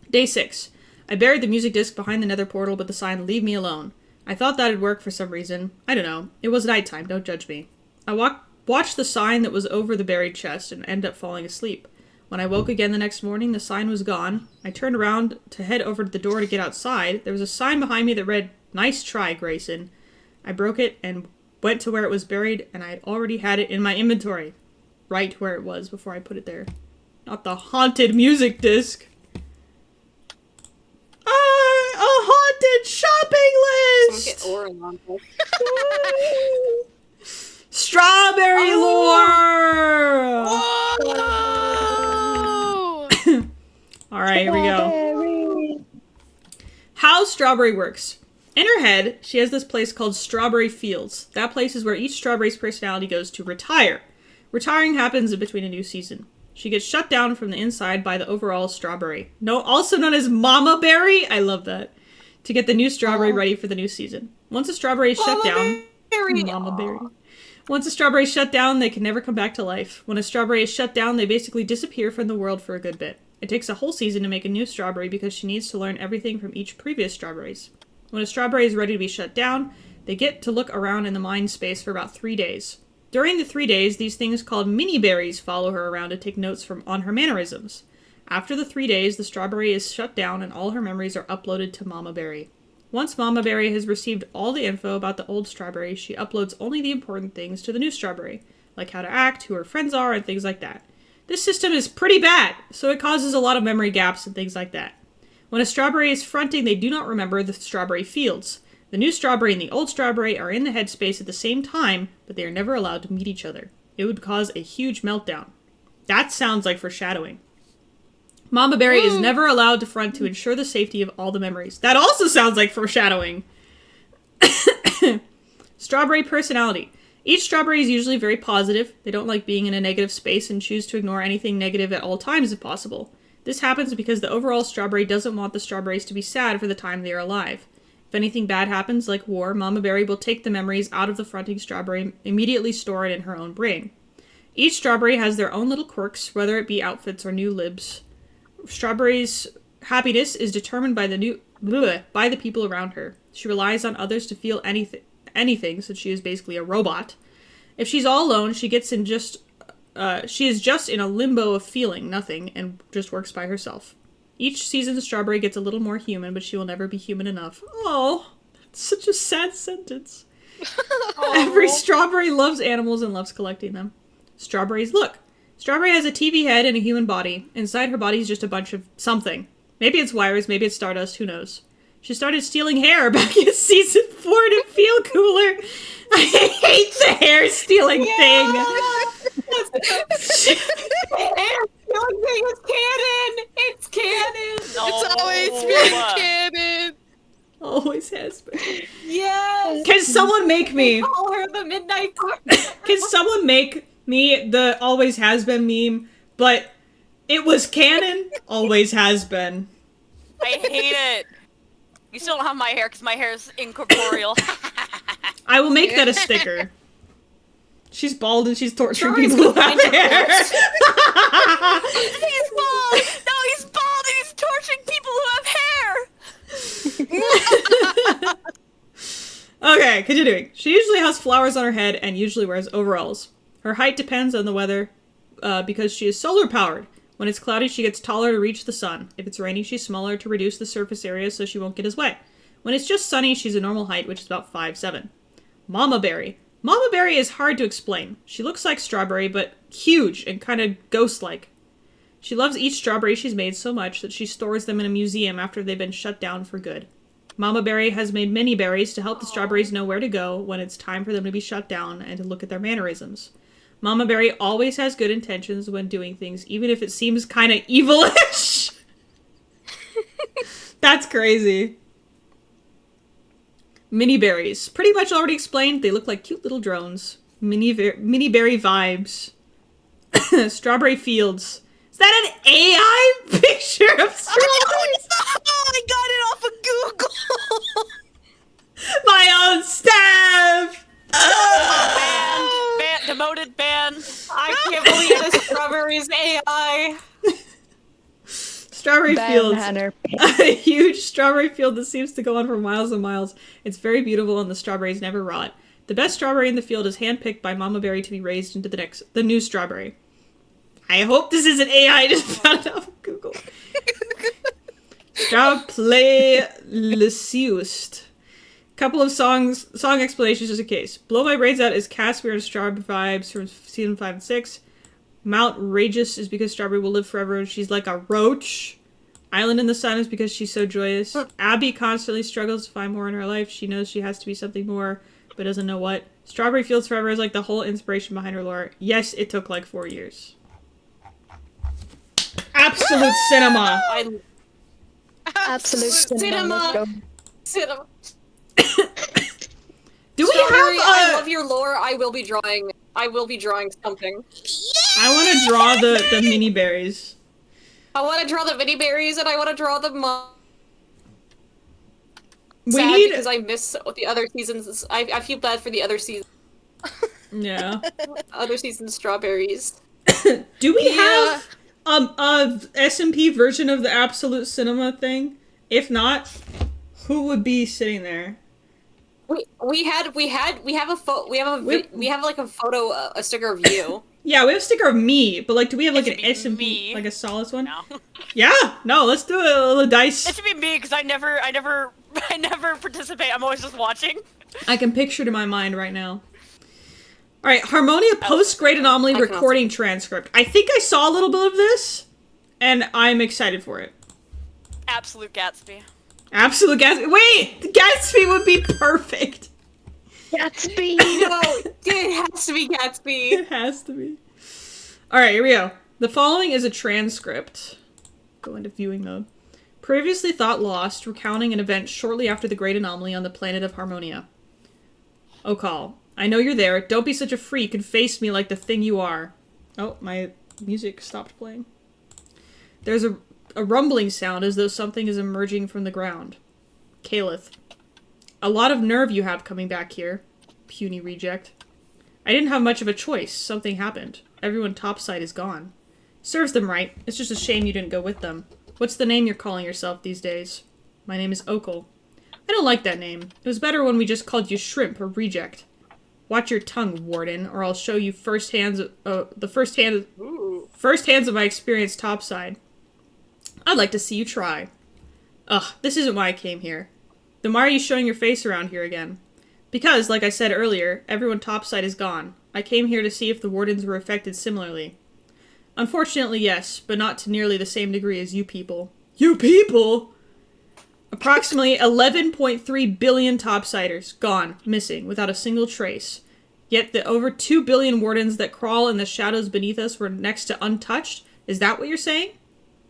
Day 6. I buried the music disc behind the nether portal, but the sign, "Leave me alone." I thought that'd work for some reason. I don't know. It was nighttime, don't judge me. I watched the sign that was over the buried chest and ended up falling asleep. When I woke again the next morning, the sign was gone. I turned around to head over to the door to get outside. There was a sign behind me that read, "Nice try, Grayson." I broke it and went to where it was buried, and I already had it in my inventory. Right where it was before I put it there. Not the haunted music disc. shopping list! Don't get Oren on this. Strawberry lore! Alright, here we go. How Strawberry works. In her head, she has this place called Strawberry Fields. That place is where each Strawberry's personality goes to retire. Retiring happens in between a new season. She gets shut down from the inside by the overall Strawberry, also known as Mama Berry. I love that. To get the new Strawberry ready for the new season. Once a Strawberry is shut down, Mama Berry. Once a Strawberry is shut down, they can never come back to life. When a Strawberry is shut down, they basically disappear from the world for a good bit. It takes a whole season to make a new Strawberry because she needs to learn everything from each previous Strawberries. When a Strawberry is ready to be shut down, they get to look around in the mind space for about 3 days. During the 3 days, these things called mini berries follow her around to take notes on her mannerisms. After the 3 days, the Strawberry is shut down and all her memories are uploaded to Mama Berry. Once Mama Berry has received all the info about the old Strawberry, she uploads only the important things to the new Strawberry, like how to act, who her friends are, and things like that. This system is pretty bad, so it causes a lot of memory gaps and things like that. When a Strawberry is fronting, they do not remember the Strawberry Fields. The new Strawberry and the old Strawberry are in the headspace at the same time, but they are never allowed to meet each other. It would cause a huge meltdown. That sounds like foreshadowing. Mama Berry is never allowed to front to ensure the safety of all the memories. That also sounds like foreshadowing. Strawberry personality. Each Strawberry is usually very positive. They don't like being in a negative space and choose to ignore anything negative at all times if possible. This happens because the overall Strawberry doesn't want the Strawberries to be sad for the time they are alive. If anything bad happens, like war, Mama Berry will take the memories out of the fronting Strawberry and immediately store it in her own brain. Each Strawberry has their own little quirks, whether it be outfits or new libs. Strawberry's happiness is determined by the people around her. She relies on others to feel anything, since she is basically a robot. If she's all alone, she is just in a limbo of feeling nothing and just works by herself. Each season, Strawberry gets a little more human, but she will never be human enough. Oh, that's such a sad sentence. Every Strawberry loves animals and loves collecting them. Strawberries look. Strawberry has a TV head and a human body. Inside her body is just a bunch of something. Maybe it's wires, maybe it's stardust, who knows. She started stealing hair back in season 4 to feel cooler. I hate the hair stealing thing. Hair stealing thing is canon. It's canon. It's always been canon. Always has been. Yes. Can someone make me? Call her the Midnight Can someone make me the always has been meme? But it was canon. Always has been. I hate it. You still don't have my hair because my hair is incorporeal. I will make that a sticker. She's bald and she's torturing people who have hair. He's bald! No, he's bald and he's torturing people who have hair! Okay, continuing. She usually has flowers on her head and usually wears overalls. Her height depends on the weather because she is solar powered. When it's cloudy, she gets taller to reach the sun. If it's raining, she's smaller to reduce the surface area so she won't get as wet. When it's just sunny, she's a normal height, which is about 5'7". Mama Berry. Mama Berry is hard to explain. She looks like Strawberry, but huge and kind of ghost-like. She loves each Strawberry she's made so much that she stores them in a museum after they've been shut down for good. Mama Berry has made mini berries to help the Strawberries know where to go when it's time for them to be shut down and to look at their mannerisms. Mama Berry always has good intentions when doing things, even if it seems kind of evil-ish. That's crazy. Mini berries. Pretty much already explained. They look like cute little drones. Mini berry vibes. Strawberry fields. Is that an AI picture of strawberries? Oh, I got it off of Google. My own staff. Ban, demoted ban. I can't believe this Strawberry's AI. Strawberry fields. A huge strawberry field that seems to go on for miles and miles. It's very beautiful and the strawberries never rot. The best strawberry in the field is handpicked by Mama Berry to be raised into the new strawberry. I hope this isn't AI. I just found it off of Google. Strawplay Lesiust. Couple of song explanations just in case. Blow My Brains Out is Casper and Strawberry vibes from season 5 and 6. Mount Rageous is because Strawberry will live forever and she's like a roach. Island in the Sun is because she's so joyous. Abby constantly struggles to find more in her life. She knows she has to be something more, but doesn't know what. Strawberry Fields Forever is like the whole inspiration behind her lore. Yes, it took like 4 years. Absolute cinema. Absolute cinema. Cinema. Do we Strawberry, have I love your lore. I will be drawing something. I want to draw the mini berries. I want to draw the mini berries, and I want to draw the because I miss the other seasons. I feel bad for the other seasons. Yeah. Other seasons strawberries. Do we have a SMP version of the Absolute Cinema thing? If not, who would be sitting there? We have a photo, a sticker of you. Yeah, we have a sticker of me, but like, do we have like an SMP, like a Solace one? No. Yeah, no, let's do a little dice. It should be me because I never participate. I'm always just watching. I can picture it in my mind right now. All right, Harmonia post-Great Anomaly recording transcript. I think I saw a little bit of this, and I'm excited for it. Absolute Gatsby. Absolute Gatsby. Wait, Gatsby would be perfect. Gatsby. No, it has to be Gatsby. It has to be. All right, here we go. The following is a transcript. Go into viewing mode. Previously thought lost, recounting an event shortly after the Great Anomaly on the planet of Harmonia. Okal, I know you're there. Don't be such a freak and face me like the thing you are. Oh, my music stopped playing. There's a rumbling sound as though something is emerging from the ground. Kalith. A lot of nerve you have coming back here. Puny reject. I didn't have much of a choice. Something happened. Everyone topside is gone. Serves them right. It's just a shame you didn't go with them. What's the name you're calling yourself these days? My name is Okal. I don't like that name. It was better when we just called you Shrimp or Reject. Watch your tongue, Warden, or I'll show you first hands of my experience topside. I'd like to see you try. Ugh, this isn't why I came here. Then why are you showing your face around here again? Because, like I said earlier, everyone topside is gone. I came here to see if the Wardens were affected similarly. Unfortunately, yes, but not to nearly the same degree as you people. You people?! Approximately 11.3 billion topsiders, gone, missing, without a single trace. Yet the over 2 billion Wardens that crawl in the shadows beneath us were next to untouched? Is that what you're saying?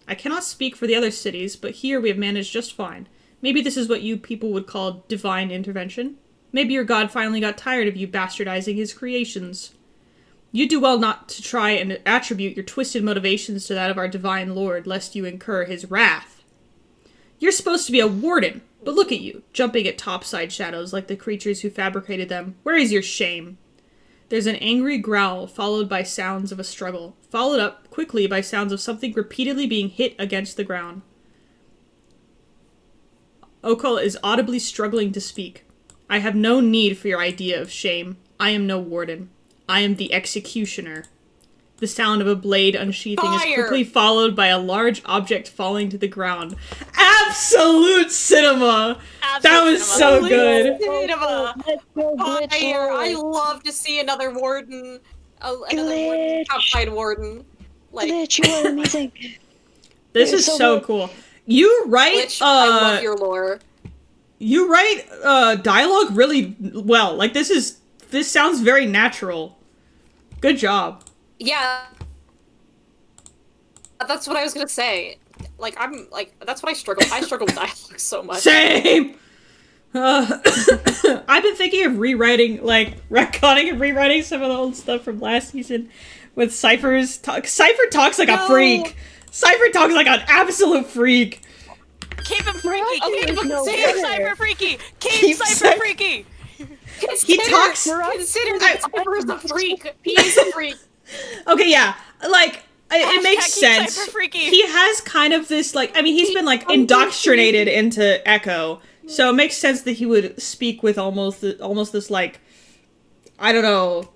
I cannot speak for the other cities, but here we have managed just fine. Maybe this is what you people would call divine intervention. Maybe your god finally got tired of you bastardizing his creations. You do well not to try and attribute your twisted motivations to that of our divine lord, lest you incur his wrath. You're supposed to be a warden, but look at you, jumping at topside shadows like the creatures who fabricated them. Where is your shame? There's an angry growl, followed by sounds of a struggle, followed up quickly by sounds of something repeatedly being hit against the ground. Okal is audibly struggling to speak. I have no need for your idea of shame. I am no warden. I am the executioner. The sound of a blade unsheathing is quickly followed by a large object falling to the ground. Absolute cinema! That was so good! Cinema! Fire! I love to see another warden. Another warden, topside warden. Like, Glitch, you are amazing. This is so cool. You write, Glitch, I love your lore. You write dialogue really well. Like, this sounds very natural. Good job. Yeah. That's what I was gonna say. Like, that's what I struggle with dialogue so much. Same! I've been thinking of rewriting, like, retconning and rewriting some of the old stuff from last season with Cypher's talk. Cypher talks like a freak! Cypher talks like an absolute freak! Keep him freaky! Keep Cypher freaky! Keep Cypher freaky! He talks... Consider that Cypher is a freak! He is a freak! Okay, yeah. Like, it makes sense. Cypher freaky. He has kind of this, like, I mean, he's been, like, indoctrinated into Echo, so it makes sense that he would speak with almost this, like, I don't know,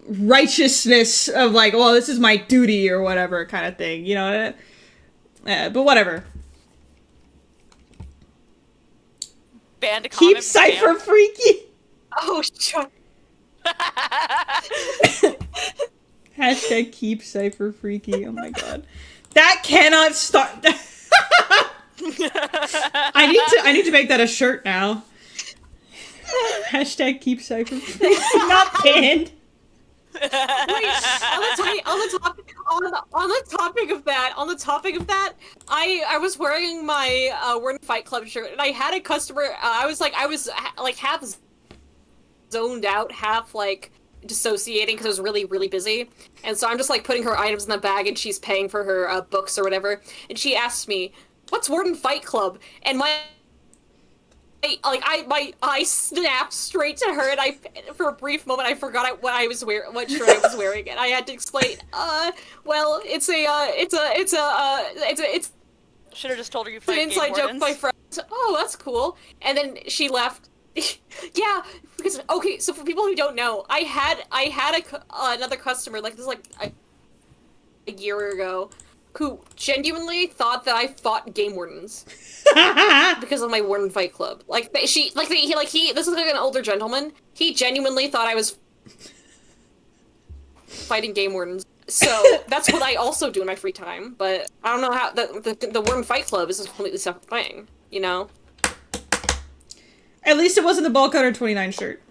righteousness of, like, well, this is my duty or whatever kind of thing, you know? But whatever. Keep Cypher freaky! Oh, shut. Hashtag keep Cypher freaky. Oh my god. That cannot start. I need to make that a shirt now. Hashtag keep Cypher not pinned. Wait, on the topic of that, I was wearing my Warden Fight Club shirt, and I had a customer. I was half zoned out, half like dissociating because I was really, really busy, and so I'm just like putting her items in the bag, and she's paying for her books or whatever, and she asked me, "What's Warden Fight Club?" And I snapped straight to her, and for a brief moment I forgot what shirt I was wearing, and I had to explain. Well, it's should have just told her you it's an fight inside game joke wardens. with my friends. Oh, that's cool. And then she left. Yeah, because okay, so for people who don't know, I had another customer like this a year ago, who genuinely thought that I fought game wardens because of my Warden Fight Club. This is like an older gentleman. He genuinely thought I was fighting game wardens. So that's what I also do in my free time. But I don't know how the Warden Fight Club is a completely separate thing. You know. At least it wasn't the Ball Cutter 29 shirt.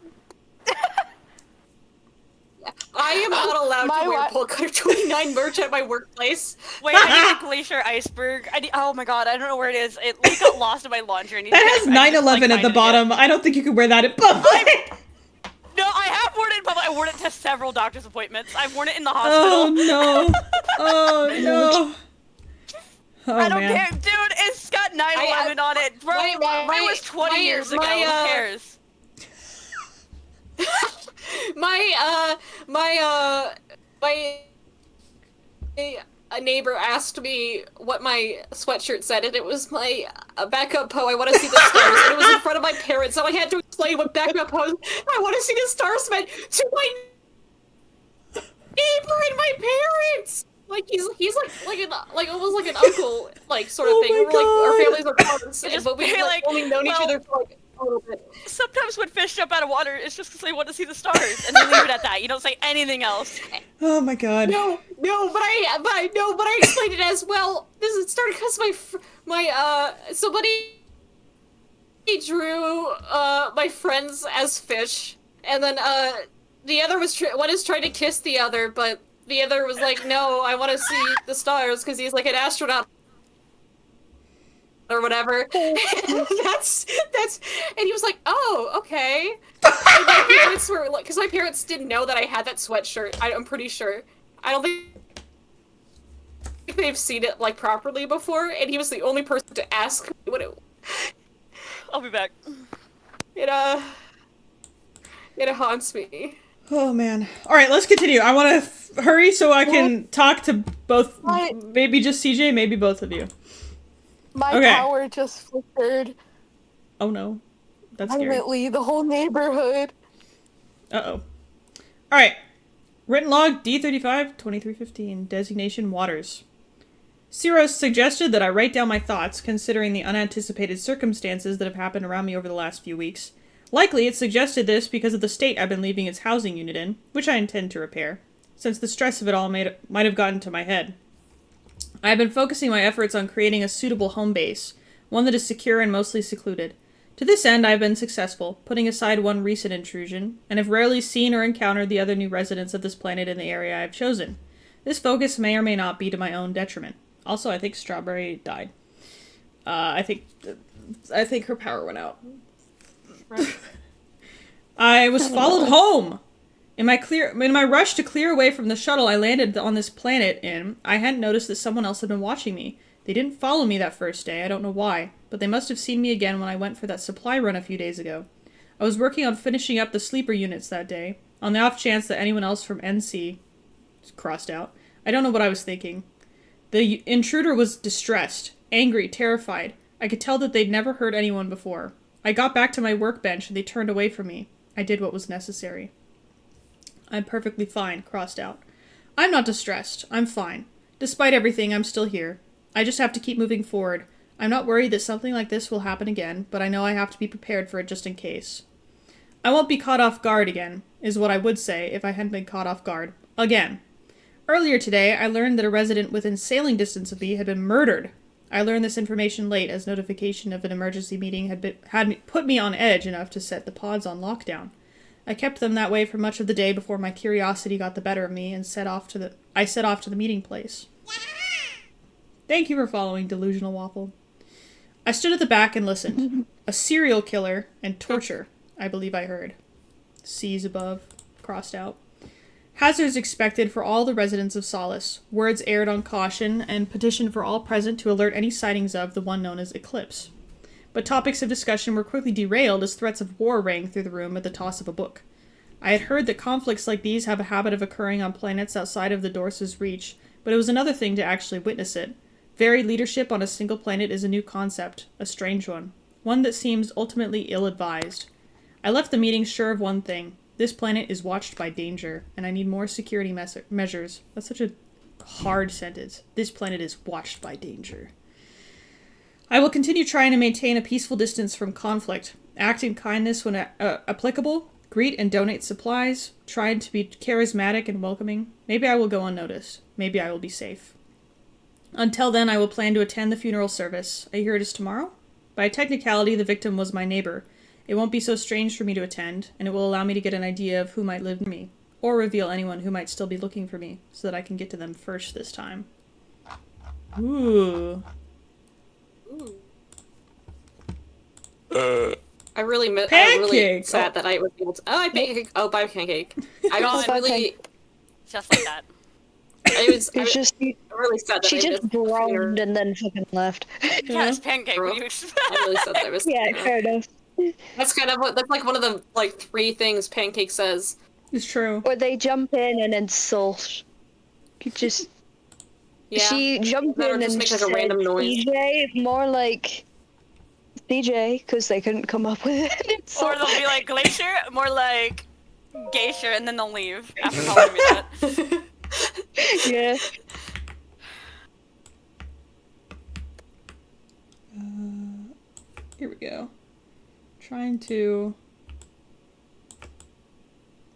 I am not allowed to wear Ball Cutter 29 merch at my workplace. Wait, I need a Glacier Iceberg. Oh my god, I don't know where it is. It got lost in my laundry. That has 9/11 at the bottom. I don't think you can wear that in public. No, I have worn it in public. I wore it to several doctor's appointments. I've worn it in the hospital. Oh no. Oh no. Oh, I don't man. care, dude. It's got 9/11 on it, bro. It was 20 years ago. Who cares? A neighbor asked me what my sweatshirt said, and it was my backup Poe, I want to see the stars, and it was in front of my parents, so I had to explain what backup Poe, I want to see the stars meant to my neighbor and my parents! Like, he's like almost like an uncle, like, sort of thing. my We're our God. families are close, but we've like, only known each other for like a little bit. Sometimes when fish jump out of water, it's just because they want to see the stars, and you leave it at that. You don't say anything else. Oh my god. No, but I explained it as well. It started because somebody drew my friends as fish, and then the other one is trying to kiss the other, but the other was like, no, I want to see the stars because he's like an astronaut or whatever. And and he was like, oh, okay. And my parents were like, because my parents didn't know that I had that sweatshirt. I'm pretty sure. I don't think they've seen it like properly before, and he was the only person to ask me what it. I'll be back. It haunts me. Oh man. Alright, let's continue. I want to hurry so I can talk to both, maybe just CJ, maybe both of you. My Okay. power just flickered. Oh no. That's scary. Violently, the whole neighborhood. Uh-oh. Alright. Written log D35 2315. Designation Waters. Ciros suggested that I write down my thoughts, considering the unanticipated circumstances that have happened around me over the last few weeks. Likely, it suggested this because of the state I've been leaving its housing unit in, which I intend to repair, since the stress of it all might have gotten to my head. I have been focusing my efforts on creating a suitable home base, one that is secure and mostly secluded. To this end, I have been successful, putting aside one recent intrusion, and have rarely seen or encountered the other new residents of this planet in the area I have chosen. This focus may or may not be to my own detriment. Also, I think Strawberry died. I think her power went out. I was followed home! In my rush to clear away from the shuttle I landed on this planet in, I hadn't noticed that someone else had been watching me. They didn't follow me that first day, I don't know why, but they must have seen me again when I went for that supply run a few days ago. I was working on finishing up the sleeper units that day, on the off chance that anyone else from NC crossed out. I don't know what I was thinking. The intruder was distressed, angry, terrified. I could tell that they'd never hurt anyone before. I got back to my workbench and they turned away from me. I did what was necessary. I'm perfectly fine, crossed out. I'm not distressed. I'm fine. Despite everything, I'm still here. I just have to keep moving forward. I'm not worried that something like this will happen again, but I know I have to be prepared for it just in case. I won't be caught off guard again, is what I would say if I hadn't been caught off guard. Again. Earlier today, I learned that a resident within sailing distance of me had been murdered. I learned this information late, as notification of an emergency meeting had put me on edge enough to set the pods on lockdown. I kept them that way for much of the day before my curiosity got the better of me and set off to the meeting place. Thank you for following, Delusional Waffle. I stood at the back and listened. A serial killer and torture, I believe I heard. C's above, crossed out. Hazards expected for all the residents of Solace. Words aired on caution and petition for all present to alert any sightings of the one known as Eclipse. But topics of discussion were quickly derailed as threats of war rang through the room at the toss of a book. I had heard that conflicts like these have a habit of occurring on planets outside of the Dorse's reach, but it was another thing to actually witness it. Varied leadership on a single planet is a new concept, a strange one that seems ultimately ill-advised. I left the meeting sure of one thing. This planet is watched by danger, and I need more security measures. That's such a hard sentence. This planet is watched by danger. I will continue trying to maintain a peaceful distance from conflict, act in kindness when applicable, greet and donate supplies, trying to be charismatic and welcoming. Maybe I will go unnoticed. Maybe I will be safe. Until then, I will plan to attend the funeral service. I hear it is tomorrow? By technicality, the victim was my neighbor. It won't be so strange for me to attend, and it will allow me to get an idea of who might live near me, or reveal anyone who might still be looking for me, so that I can get to them first this time. Ooh. I really sad that I was able to. Oh, I pancake. Oh, buy a pancake. I really just like that. I was just really sad that she I just missed groaned and then fucking left. Yeah, it's pancake. What do you expect? I'm really sad that I missed. Yeah, fair enough. That's kind of that's like one of the like 3 things Pancake says. It's true. Or they jump in and insult. You just. Yeah. She jumped in just and make like said a random noise. CJ, more like CJ, because they couldn't come up with it. Or they'll be like Glacier, more like Geisha, and then they'll leave after calling me that. Yeah. Here we go. Trying to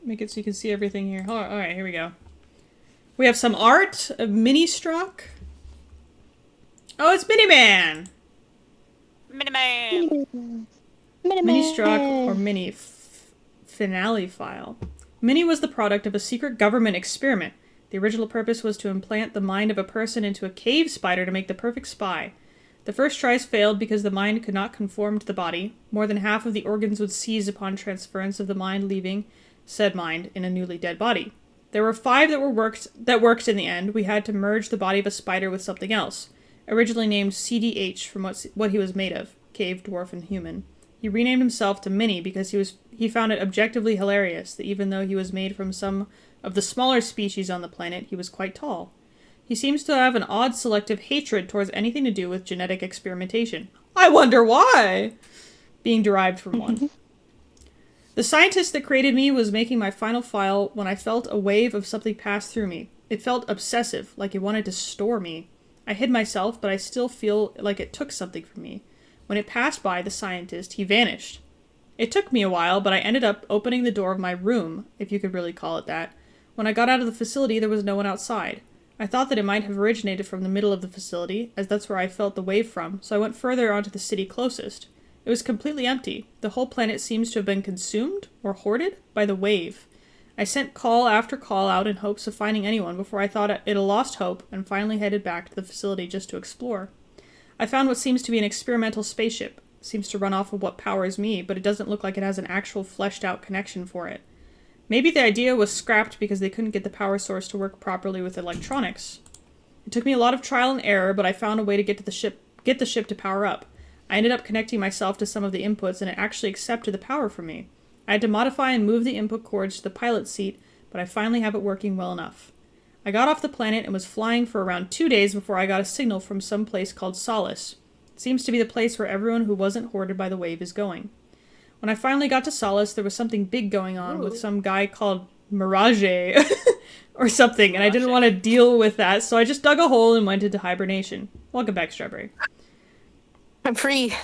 make it so you can see everything here. Oh, alright, here we go. We have some art of Mini-Struck. Oh, it's Miniman! Miniman! Mini-Struck or Mini-Finale File. Mini was the product of a secret government experiment. The original purpose was to implant the mind of a person into a cave spider to make the perfect spy. The first tries failed because the mind could not conform to the body. More than half of the organs would seize upon transference of the mind, leaving said mind in a newly dead body. There were 5 that worked in the end. We had to merge the body of a spider with something else. Originally named CDH from what he was made of, cave, dwarf, and human. He renamed himself to Mini because he found it objectively hilarious that even though he was made from some of the smaller species on the planet, he was quite tall. He seems to have an odd selective hatred towards anything to do with genetic experimentation. I wonder why! Being derived from one. The scientist that created me was making my final file when I felt a wave of something pass through me. It felt obsessive, like it wanted to store me. I hid myself, but I still feel like it took something from me. When it passed by the scientist, he vanished. It took me a while, but I ended up opening the door of my room, if you could really call it that. When I got out of the facility, there was no one outside. I thought that it might have originated from the middle of the facility, as that's where I felt the wave from, so I went further onto the city closest. It was completely empty. The whole planet seems to have been consumed, or hoarded, by the wave. I sent call after call out in hopes of finding anyone before I thought it had lost hope, and finally headed back to the facility just to explore. I found what seems to be an experimental spaceship. It seems to run off of what powers me, but it doesn't look like it has an actual fleshed-out connection for it. Maybe the idea was scrapped because they couldn't get the power source to work properly with electronics. It took me a lot of trial and error, but I found a way to get the ship to power up. I ended up connecting myself to some of the inputs, and it actually accepted the power from me. I had to modify and move the input cords to the pilot's seat, but I finally have it working well enough. I got off the planet and was flying for around 2 days before I got a signal from some place called Solace. It seems to be the place where everyone who wasn't hoarded by the wave is going. When I finally got to Solace, there was something big going on with some guy called Mirage or something, and I didn't want to deal with that, so I just dug a hole and went into hibernation. Welcome back, Strawberry. I'm free.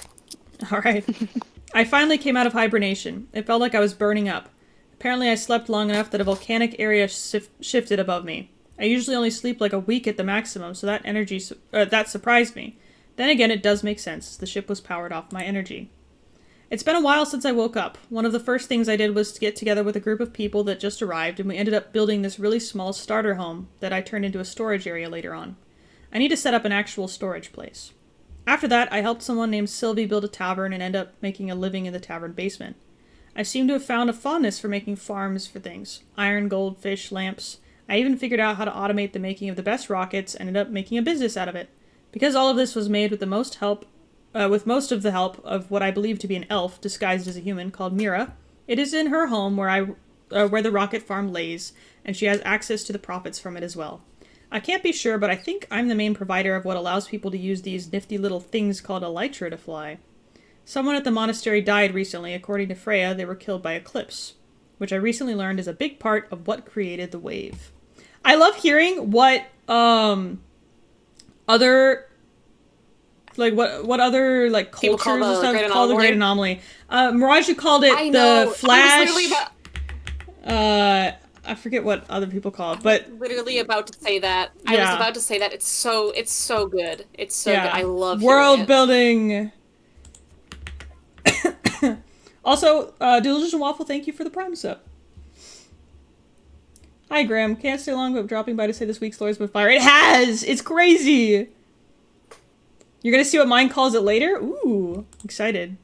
Alright. I finally came out of hibernation. It felt like I was burning up. Apparently I slept long enough that a volcanic area shifted above me. I usually only sleep like a week at the maximum, so that surprised me. Then again, it does make sense. The ship was powered off my energy. It's been a while since I woke up. One of the first things I did was to get together with a group of people that just arrived, and we ended up building this really small starter home that I turned into a storage area later on. I need to set up an actual storage place. After that, I helped someone named Sylvie build a tavern and end up making a living in the tavern basement. I seem to have found a fondness for making farms for things. Iron, gold, fish, lamps. I even figured out how to automate the making of the best rockets and ended up making a business out of it. Because all of this was made with most of the help of what I believe to be an elf disguised as a human called Mira, it is in her home where the rocket farm lays, and she has access to the profits from it as well. I can't be sure, but I think I'm the main provider of what allows people to use these nifty little things called elytra to fly. Someone at the monastery died recently. According to Freya, they were killed by eclipse, which I recently learned is a big part of what created the wave. I love hearing what other cultures and stuff call the Great Anomaly. Mirage, you called it the Flash. I forget what other people call it, but literally about to say that. Yeah. I was about to say that. It's so good. It's so good. I love world hearing it. building. Also, Delicious and Waffle, thank you for the Prime sub. Hi, Graham. Can't stay long, but dropping by to say this week's Lord's been fire. It has! It's crazy! You're gonna see what mine calls it later? Ooh, excited.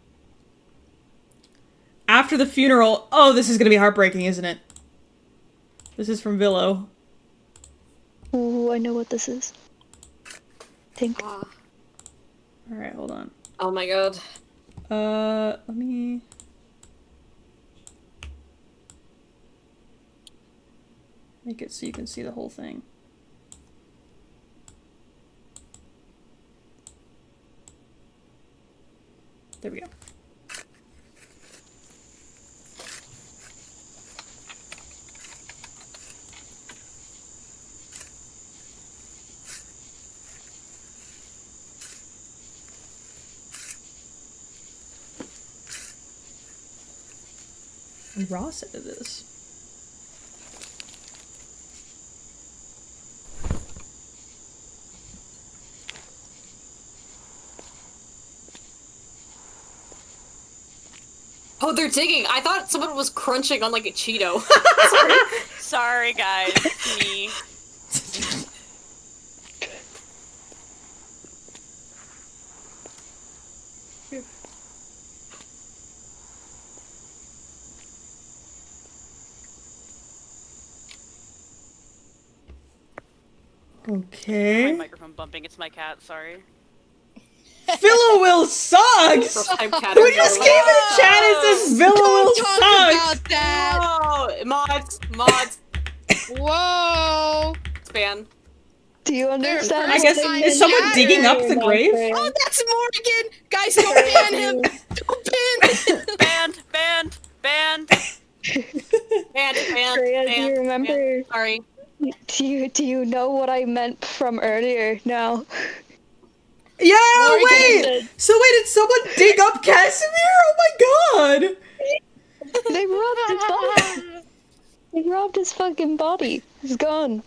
After the funeral. Oh, this is gonna be heartbreaking, isn't it? This is from Villo. Ooh, I know what this is. Think. Alright, hold on. Oh my god. Let me... make it so you can see the whole thing. There we go. And Ross edited this. Oh, they're digging. I thought someone was crunching on like a Cheeto. Sorry, guys. Me. Okay. My microphone bumping. It's my cat. Sorry. Villa Will sucks! Who just came in the chat and says Villa Will sucks? About that. Oh, mods. Whoa. Span. Do you understand? I guess, is someone digging up the grave? Oh, that's Morgan! Guys, don't ban him! Don't ban him! Banned! Freya, do you remember? Sorry. Do you know what I meant from earlier now? Yeah, Morgan wait! did. So wait, did someone dig up Casimir? Oh my god! They robbed his body. They robbed his fucking body. He's gone.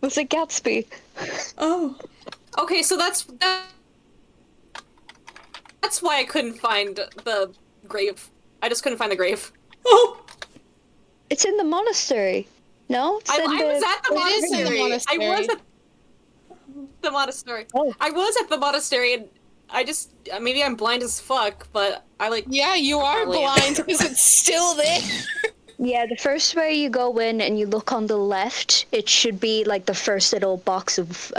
Was it Gatsby? Oh. Okay, so that's why I couldn't find the grave. I just couldn't find the grave. Oh. It's in the monastery. No? It's I in was at the It is in the monastery. I was monastery. at the monastery. Oh. I was at the monastery, and I just maybe I'm blind as fuck, but I like. Yeah, you are blind because it's still there. Yeah, the first way you go in and you look on the left, it should be like the first little box of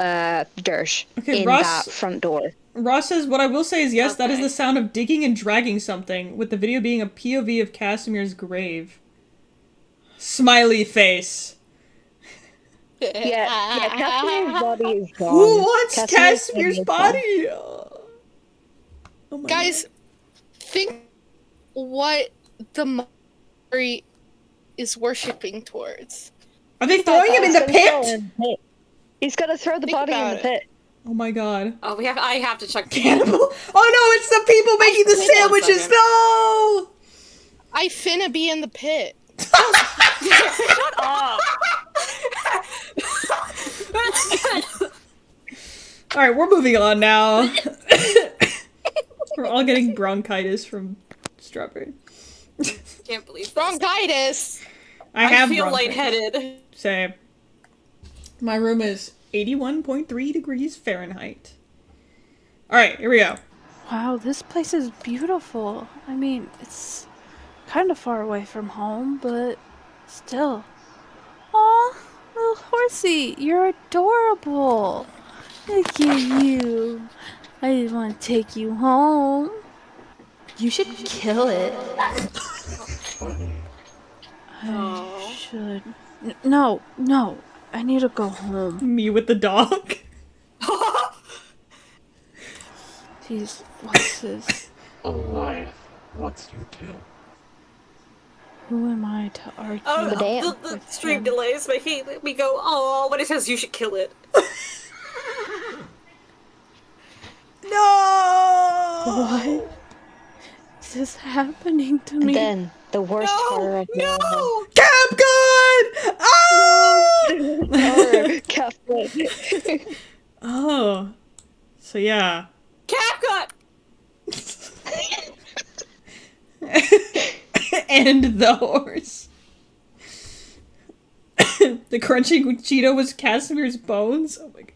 dirt Okay, in Ross- that front door. Ross says, what I will say is yes, that is the sound of digging and dragging something, with the video being a POV of Casimir's grave. Smiley face. Yeah, Casimir's body is gone. Who wants Casimir's Casimir's body? Oh my Guys, think what the monastery is worshipping towards. Are they throwing him in the pit? He's gonna throw the Think body in about the it. pit. Oh my god. Oh, I have to check. Cannibal? Oh no, it's the people making the Wait 1 sandwiches! second. No! I finna be in the pit. Shut up! Alright, we're moving on now. We're all getting bronchitis from strawberry. Can't believe bronchitis. I feel bronchitis. lightheaded. Same. My room is 81.3 degrees Fahrenheit. Alright, here we go. Wow, this place is beautiful. I mean, it's kind of far away from home, but still. Aw, little horsey, you're adorable. Look at you. I just want to take you home. You should kill it. I should. No. I need to go home. Me with the dog. Jeez, what's this? Alive. What's your kill? Who am I to argue? The stream delays making me go, oh, when it says you should kill it. No! What is happening to me? Then the worst horror of No! Capcom! Oh! Capcom. Oh. So yeah. Capcut! And the horse. The crunching Cheeto was Casimir's bones? Oh my god.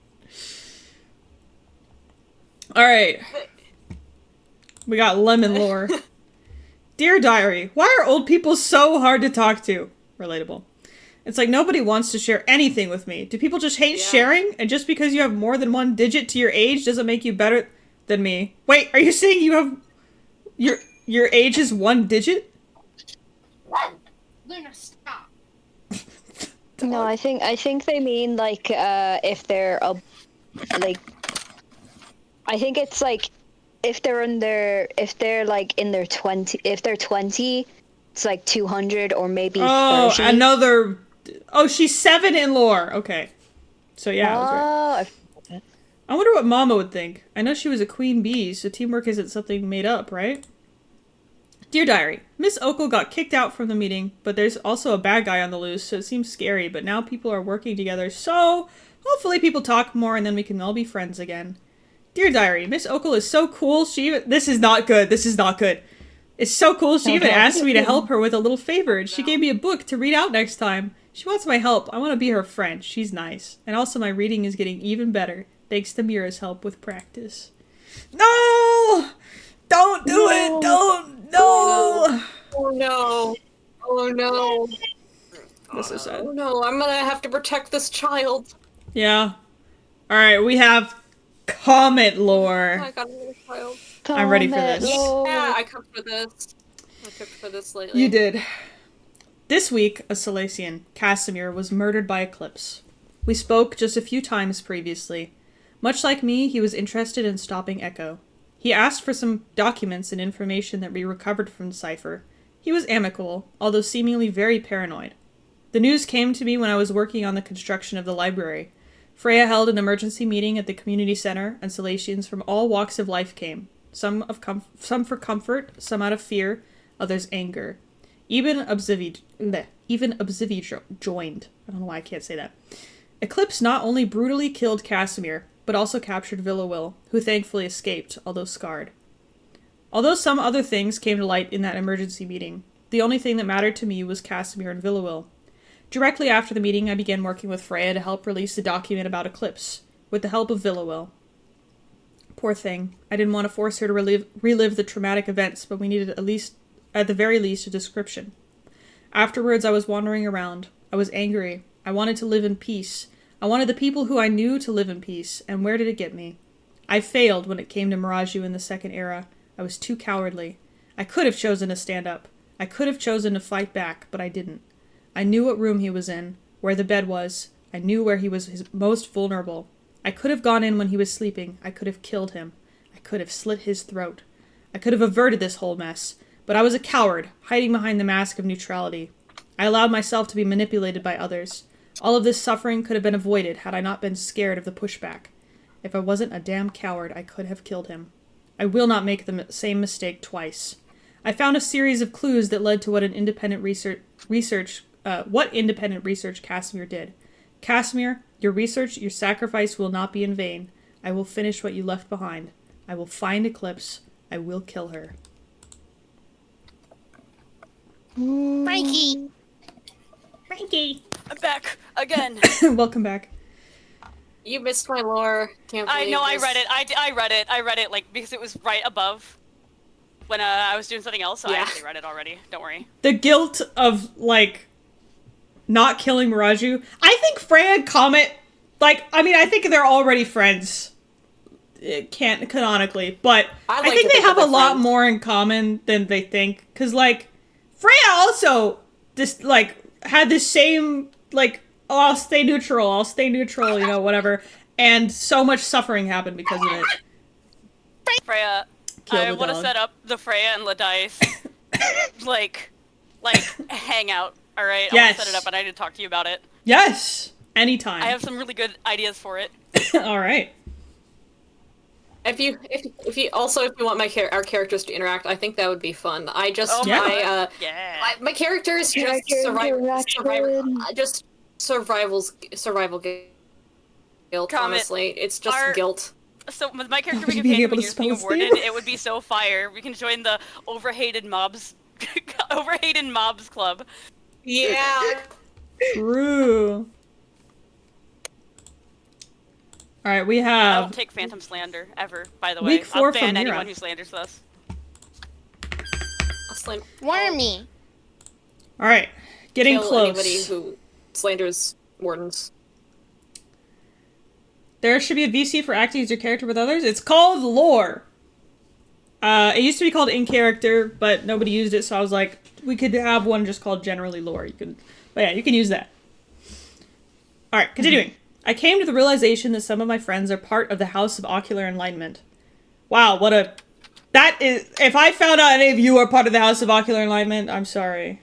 Alright. We got lemon lore. Dear Diary, why are old people so hard to talk to? Relatable. It's like nobody wants to share anything with me. Do people just hate sharing? And just because you have more than one digit to your age doesn't make you better than me? Wait, are you saying you have... Your age is one digit? Luna, stop. No, I think they mean like if they're like I think it's like if they're like in their 20, if they're 20, it's like 200 or maybe 30. Another. Oh, she's 7 in lore. Okay, so yeah, I was right. I wonder what Mama would think. I know she was a queen bee, so teamwork isn't something made up, right? Dear Diary, Miss Okel got kicked out from the meeting, but there's also a bad guy on the loose, so it seems scary, but now people are working together, so hopefully people talk more and then we can all be friends again. Dear Diary, Miss Okel is so cool, this is not good, It's so cool, she even asked me to help her with a little favor, and she gave me a book to read out next time. She wants my help, I want to be her friend, she's nice. And also my reading is getting even better, thanks to Mira's help with practice. No! Don't do it! Don't! No! Oh no! Oh no! That's so sad. Oh no! I'm gonna have to protect this child. Yeah. Alright, we have comment lore. I got another child. I'm ready for this. Yeah, I cooked for this. I cooked for this lately. You did. This week, a Silesian, Casimir, was murdered by Eclipse. We spoke just a few times previously. Much like me, he was interested in stopping Echo. He asked for some documents and information that we recovered from the cipher. He was amicable, although seemingly very paranoid. The news came to me when I was working on the construction of the library. Freya held an emergency meeting at the community center, and Silesians from all walks of life came. Some for comfort, some out of fear, others anger. Even Obsivi joined. I don't know why I can't say that. Eclipse not only brutally killed Casimir, but also captured Villowill, who thankfully escaped, although scarred. Although some other things came to light in that emergency meeting, the only thing that mattered to me was Casimir and Villowill. Directly after the meeting, I began working with Freya to help release the document about Eclipse, with the help of Villowill. Poor thing. I didn't want to force her to relive the traumatic events, but we needed at the very least, a description. Afterwards, I was wandering around. I was angry. I wanted to live in peace. I wanted the people who I knew to live in peace, and where did it get me? I failed when it came to Miraju in the Second Era. I was too cowardly. I could have chosen to stand up. I could have chosen to fight back, but I didn't. I knew what room he was in, where the bed was. I knew where he was most vulnerable. I could have gone in when he was sleeping. I could have killed him. I could have slit his throat. I could have averted this whole mess. But I was a coward, hiding behind the mask of neutrality. I allowed myself to be manipulated by others. All of this suffering could have been avoided had I not been scared of the pushback. If I wasn't a damn coward, I could have killed him. I will not make the same mistake twice. I found a series of clues that led to what independent research Casimir did. Casimir, your research, your sacrifice will not be in vain. I will finish what you left behind. I will find Eclipse. I will kill her. Frankie! Frankie! I'm back again. Welcome back. You missed my lore. Can't I believe know. I this. read it. I read it. I read it like because it was right above when I was doing something else. So I actually read it already. Don't worry. The guilt of, like, not killing Miraju. I think Freya and Comet, like, I mean, I think they're already friends. It can't canonically, but I like think to they think have a they're lot friends. more in common than they think. Cause, like, Freya also just, like, had the same, like, oh, I'll stay neutral, you know, whatever. And so much suffering happened because of it. Freya, Kill I the want to dog. set up the Freya and Ladice like hangout. All right, I want Yes. Mm. to set it up, and I need to talk to you about it. Yes! Anytime. I have some really good ideas for it. Alright. If you want our characters to interact, I think that would be fun. I just Oh my my character is just Character survival guilt. Comet, Honestly, it's just our- guilt. So with my character Would being you a be pagan able when to you're spell being a his warden, name? it would be so fire. We can join the overhated mobs club. Yeah. True. Alright, we I have... won't take phantom slander ever. By the way, Week 4 I'll ban from anyone Mira. who slanders us. Wormy. Alright, getting Kill close. anybody who slanders wardens. There should be a VC for acting as your character with others. It's called lore. It used to be called in character, but nobody used it, so I was like, we could have one just called generally lore. But yeah, you can use that. Alright, continuing. I came to the realization that some of my friends are part of the House of Ocular Enlightenment. Wow, what a... That is... If I found out any of you are part of the House of Ocular Enlightenment, I'm sorry.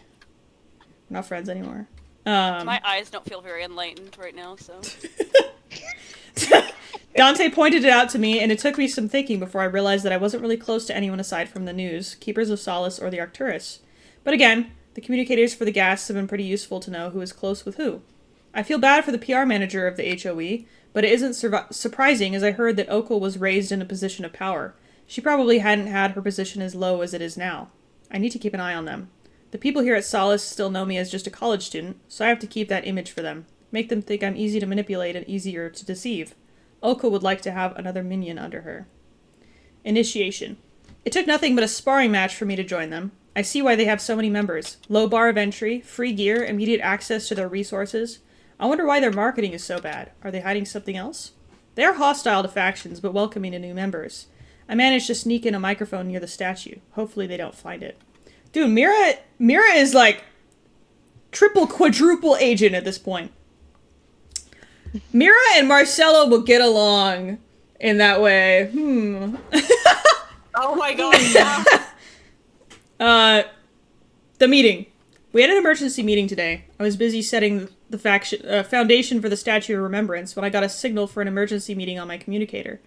We're not friends anymore. My eyes don't feel very enlightened right now, so. Dante pointed it out to me, and it took me some thinking before I realized that I wasn't really close to anyone aside from the News, Keepers of Solace, or the Arcturus. But again, the communicators for the Ghasts have been pretty useful to know who is close with who. I feel bad for the PR manager of the HOE, but it isn't surprising as I heard that Okul was raised in a position of power. She probably hadn't had her position as low as it is now. I need to keep an eye on them. The people here at Solace still know me as just a college student, so I have to keep that image for them. Make them think I'm easy to manipulate and easier to deceive. Okul would like to have another minion under her. Initiation. It took nothing but a sparring match for me to join them. I see why they have so many members. Low bar of entry, free gear, immediate access to their resources. I wonder why their marketing is so bad. Are they hiding something else? They are hostile to factions, but welcoming to new members. I managed to sneak in a microphone near the statue. Hopefully they don't find it. Dude, Mira is like triple, quadruple agent at this point. Mira and Marcelo will get along in that way. Oh my god, yeah. The meeting. We had an emergency meeting today. I was busy setting the foundation for the Statue of Remembrance when I got a signal for an emergency meeting on my communicator.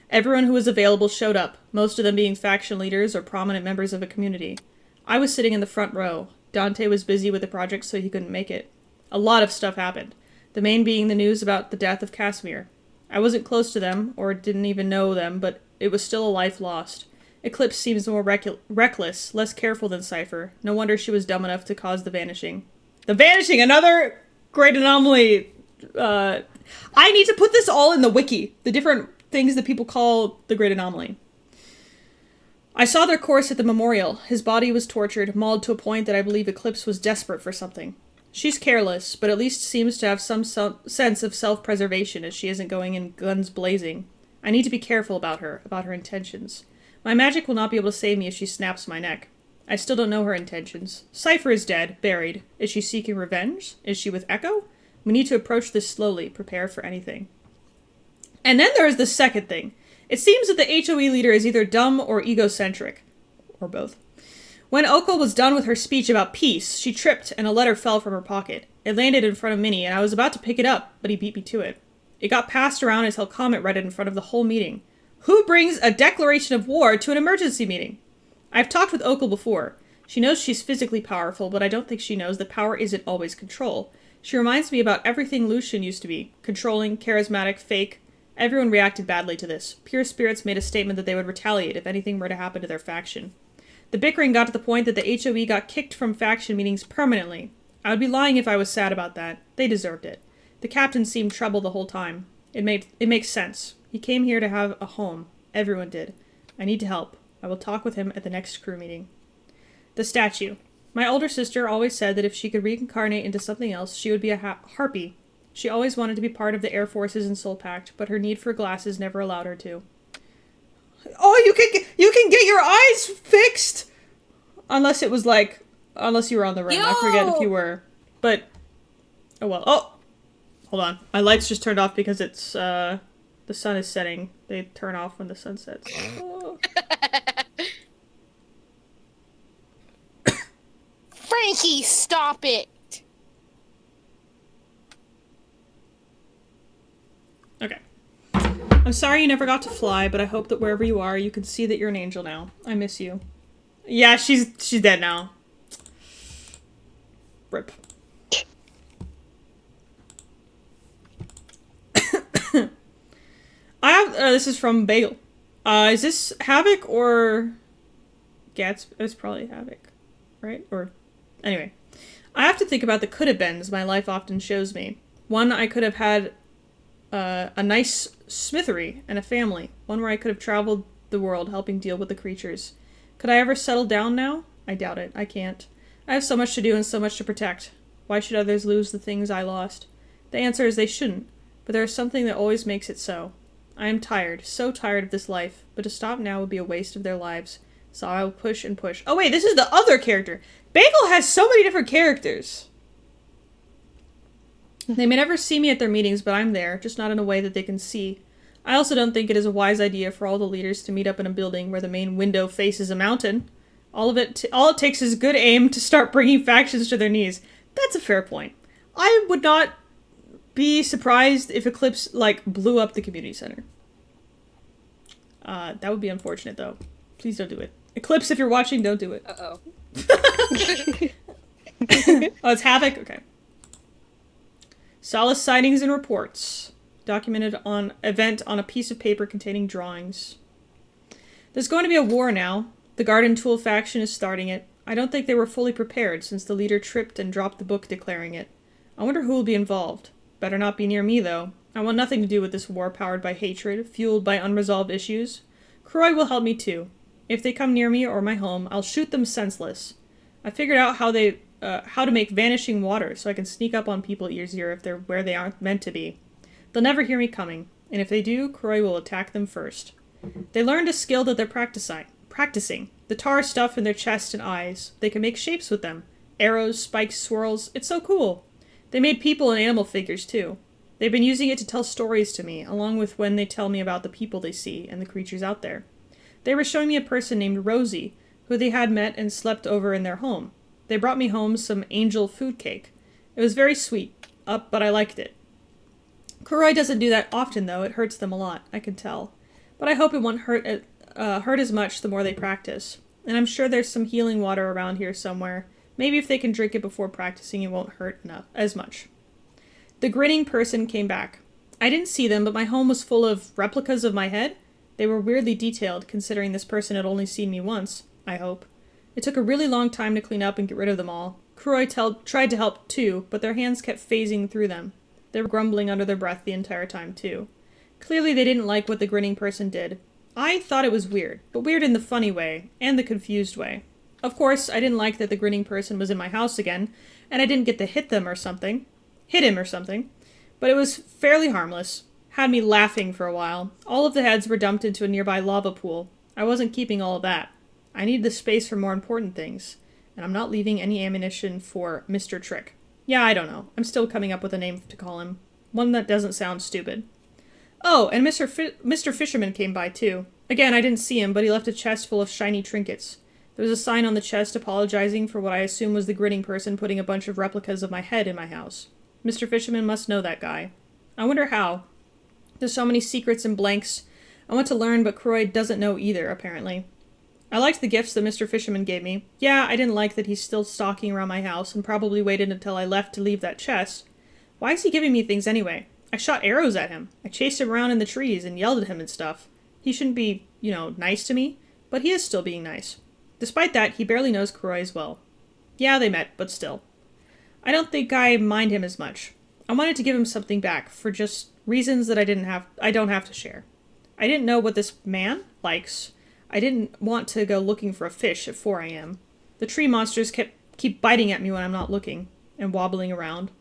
Everyone who was available showed up, most of them being faction leaders or prominent members of a community. I was sitting in the front row. Dante was busy with the project, so he couldn't make it. A lot of stuff happened. The main being the news about the death of Casimir. I wasn't close to them, or didn't even know them, but it was still a life lost. Eclipse seems more reckless, less careful than Cypher. No wonder she was dumb enough to cause the Vanishing. The Vanishing! Another great anomaly! I need to put this all in the wiki. The different things that people call the Great Anomaly. I saw their course at the memorial. His body was tortured, mauled to a point that I believe Eclipse was desperate for something. She's careless, but at least seems to have some sense of self-preservation as she isn't going in guns blazing. I need to be careful about her intentions. My magic will not be able to save me if she snaps my neck. I still don't know her intentions. Cypher is dead, buried. Is she seeking revenge? Is she with Echo? We need to approach this slowly, prepare for anything. And then there is the second thing. It seems that the HOE leader is either dumb or egocentric. Or both. When Okul was done with her speech about peace, she tripped and a letter fell from her pocket. It landed in front of Minnie, and I was about to pick it up, but he beat me to it. It got passed around until Comet read it in front of the whole meeting. Who brings a declaration of war to an emergency meeting? I've talked with Okul before. She knows she's physically powerful, but I don't think she knows that power isn't always control. She reminds me about everything Lucian used to be. Controlling, charismatic, fake. Everyone reacted badly to this. Pure Spirits made a statement that they would retaliate if anything were to happen to their faction. The bickering got to the point that the HOE got kicked from faction meetings permanently. I would be lying if I was sad about that. They deserved it. The captain seemed troubled the whole time. It makes sense. He came here to have a home. Everyone did. I need to help. I will talk with him at the next crew meeting. The statue. My older sister always said that if she could reincarnate into something else, she would be a harpy. She always wanted to be part of the Air Forces and Soul Pact, but her need for glasses never allowed her to. Oh, you can get your eyes fixed! Unless it was like, unless you were on the rim. I forget if you were. But, oh well. Oh! Hold on. My lights just turned off because it's, the sun is setting. They turn off when the sun sets. Oh. Frankie, stop it! Okay. I'm sorry you never got to fly, but I hope that wherever you are, you can see that you're an angel now. I miss you. Yeah, she's dead now. Rip. I have, this is from Bagel. Is this Havoc or Gatsby? It's probably Havoc, right? Or, anyway. I have to think about the could-have-beens my life often shows me. One, I could have had a nice smithery and a family. One where I could have traveled the world helping deal with the creatures. Could I ever settle down now? I doubt it. I can't. I have so much to do and so much to protect. Why should others lose the things I lost? The answer is they shouldn't, but there is something that always makes it so. I am tired, so tired of this life, but to stop now would be a waste of their lives. So I will push and push. Oh wait, this is the other character! Bagel has so many different characters! They may never see me at their meetings, but I'm there, just not in a way that they can see. I also don't think it is a wise idea for all the leaders to meet up in a building where the main window faces a mountain. All it takes is good aim to start bringing factions to their knees. That's a fair point. I would not be surprised if Eclipse, like, blew up the community center. That would be unfortunate, though. Please don't do it. Eclipse, if you're watching, don't do it. Uh-oh. Oh, it's Havoc? Okay. Solace sightings and reports. Documented on event on a piece of paper containing drawings. There's going to be a war now. The Garden Tool faction is starting it. I don't think they were fully prepared since the leader tripped and dropped the book declaring it. I wonder who will be involved. Better not be near me, though. I want nothing to do with this war powered by hatred, fueled by unresolved issues. Croy will help me too. If they come near me or my home, I'll shoot them senseless. I figured out how to make vanishing water so I can sneak up on people easier if they're where they aren't meant to be. They'll never hear me coming, and if they do, Croy will attack them first. They learned a skill that they're practicing. The tar stuff in their chest and eyes. They can make shapes with them. Arrows, spikes, swirls. It's so cool. They made people and animal figures, too. They've been using it to tell stories to me, along with when they tell me about the people they see and the creatures out there. They were showing me a person named Rosie, who they had met and slept over in their home. They brought me home some angel food cake. It was very sweet, but I liked it. Kuroi doesn't do that often, though. It hurts them a lot, I can tell. But I hope it won't hurt as much the more they practice. And I'm sure there's some healing water around here somewhere. Maybe if they can drink it before practicing, it won't hurt as much. The grinning person came back. I didn't see them, but my home was full of replicas of my head. They were weirdly detailed, considering this person had only seen me once, I hope. It took a really long time to clean up and get rid of them all. Kuroi tried to help too, but their hands kept phasing through them. They were grumbling under their breath the entire time too. Clearly they didn't like what the grinning person did. I thought it was weird, but weird in the funny way, and the confused way. Of course, I didn't like that the grinning person was in my house again, and I didn't get to hit him or something, but it was fairly harmless. Had me laughing for a while. All of the heads were dumped into a nearby lava pool. I wasn't keeping all of that. I needed the space for more important things, and I'm not leaving any ammunition for Mr. Trick. Yeah, I don't know. I'm still coming up with a name to call him. One that doesn't sound stupid. Oh, and Mr. Fisherman came by, too. Again, I didn't see him, but he left a chest full of shiny trinkets. There was a sign on the chest apologizing for what I assume was the grinning person putting a bunch of replicas of my head in my house. Mr. Fisherman must know that guy. I wonder how. There's so many secrets and blanks. I want to learn, but Croy doesn't know either, apparently. I liked the gifts that Mr. Fisherman gave me. Yeah, I didn't like that he's still stalking around my house and probably waited until I left to leave that chest. Why is he giving me things anyway? I shot arrows at him. I chased him around in the trees and yelled at him and stuff. He shouldn't be, nice to me, but he is still being nice. Despite that, he barely knows Kuroi as well. Yeah, they met, but still. I don't think I mind him as much. I wanted to give him something back for just reasons that I don't have to share. I didn't know what this man likes. I didn't want to go looking for a fish at 4 a.m. The tree monsters keep biting at me when I'm not looking and wobbling around.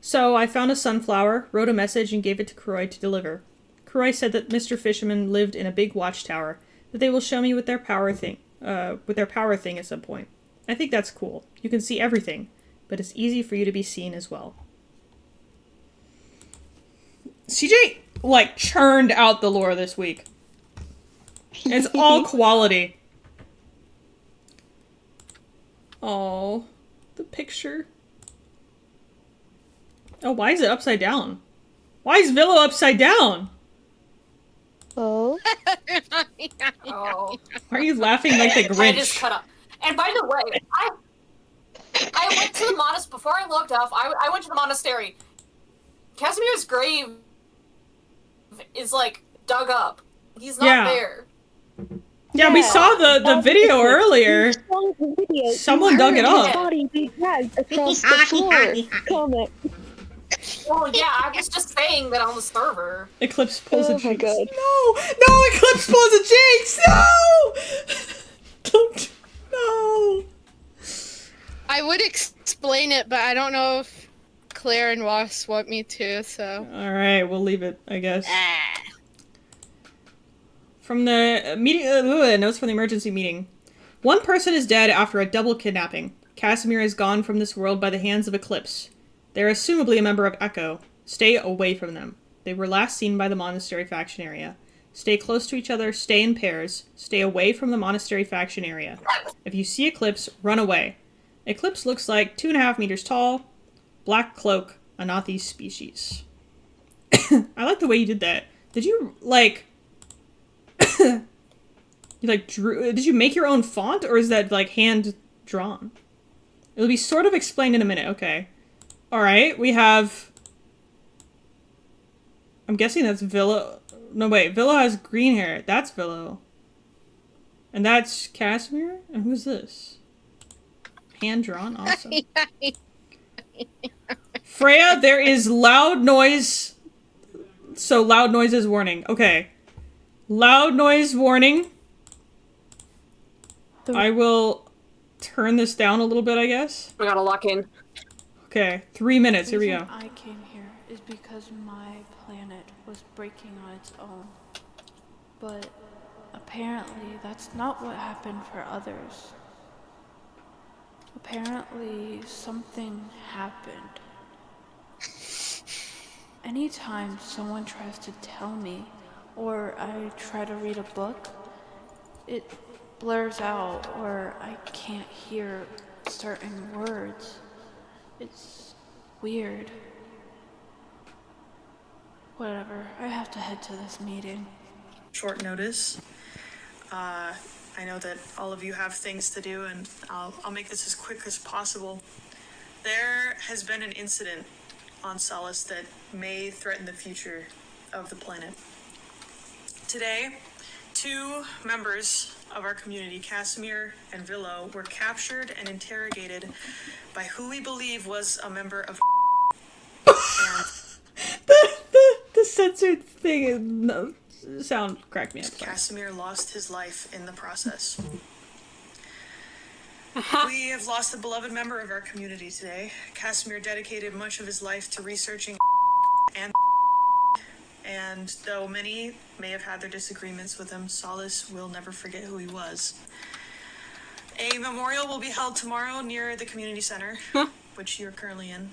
So I found a sunflower, wrote a message, and gave it to Kuroi to deliver. Kuroi said that Mr. Fisherman lived in a big watchtower, that they will show me with their power thing at some point. I think that's cool. You can see everything, but it's easy for you to be seen as well. CJ, churned out the lore this week. It's all quality. Oh, the picture. Oh, why is it upside down? Why is Villo upside down? Oh. Oh. Why are you laughing like the Grinch? I just cut up. And by the way, I went to the monastery before I logged off. I went to the monastery. Casimir's grave is dug up. He's not there. Yeah, we saw the video earlier. Someone dug it up. Across the floor. Comment. Well, yeah, I was just saying that on the server. Eclipse pulls a Oh my jinx. god. No, Eclipse pulls a jinx. No, don't. No. I would explain it, but I don't know if Claire and Ross want me to, so. All right, we'll leave it, I guess. From the meeting, notes from the emergency meeting. One person is dead after a double kidnapping. Casimir is gone from this world by the hands of Eclipse. They are assumably a member of Echo. Stay away from them. They were last seen by the monastery faction area. Stay close to each other, stay in pairs, stay away from the monastery faction area. If you see Eclipse, run away. Eclipse looks like 2.5 meters tall, black cloak, Anathi species. I like the way you did that. Did you, did you make your own font, or is that, hand drawn? It'll be sort of explained in a minute, okay. Alright, we have... I'm guessing that's Villo. No, wait, Villo has green hair. That's Villo. And that's Casimir? And who's this? Hand-drawn? Awesome. Freya, there is loud noise. So, loud noises warning. Okay. Loud noise warning. I will turn this down a little bit, I guess. We gotta lock in. Okay, 3 minutes. Here we go. I came here is because my planet was breaking on its own. But apparently that's not what happened for others. Apparently something happened. Anytime someone tries to tell me, or I try to read a book, it blurs out, or I can't hear certain words. It's weird. Whatever, I have to head to this meeting. Short notice. I know that all of you have things to do, and I'll make this as quick as possible. There has been an incident on Solace that may threaten the future of the planet. Today, 2 members of our community, Casimir and Villo, were captured and interrogated by who we believe was a member of The censored thing sound cracked me up. Casimir lost his life in the process. We have lost a beloved member of our community today. Casimir dedicated much of his life to researching and though many may have had their disagreements with him, Solace will never forget who he was. A memorial will be held tomorrow near the community center, which you're currently in,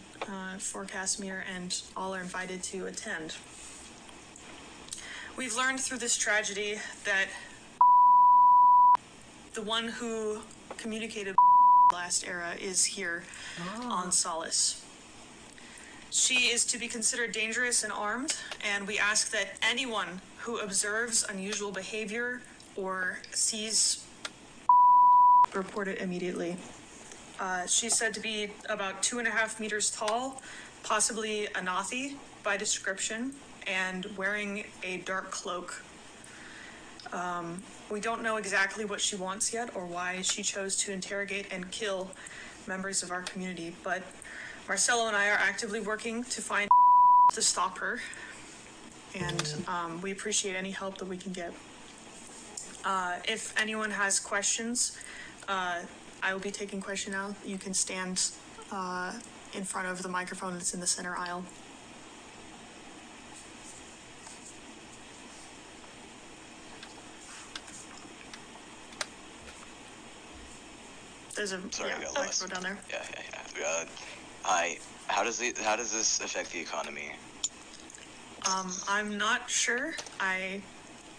for Casimir, and all are invited to attend. We've learned through this tragedy that the one who communicated last era is here on Solace. She is to be considered dangerous and armed, and we ask that anyone who observes unusual behavior or sees report it immediately. She's said to be about 2.5 meters tall, possibly Anathi, by description and wearing a dark cloak. We don't know exactly what she wants yet or why she chose to interrogate and kill members of our community, but Marcelo and I are actively working to find to stop her, and we appreciate any help that we can get. If anyone has questions, I will be taking question now. You can stand in front of the microphone that's in the center aisle. There's a microphone down there. Yeah. Hi. How does this affect the economy? I'm not sure. I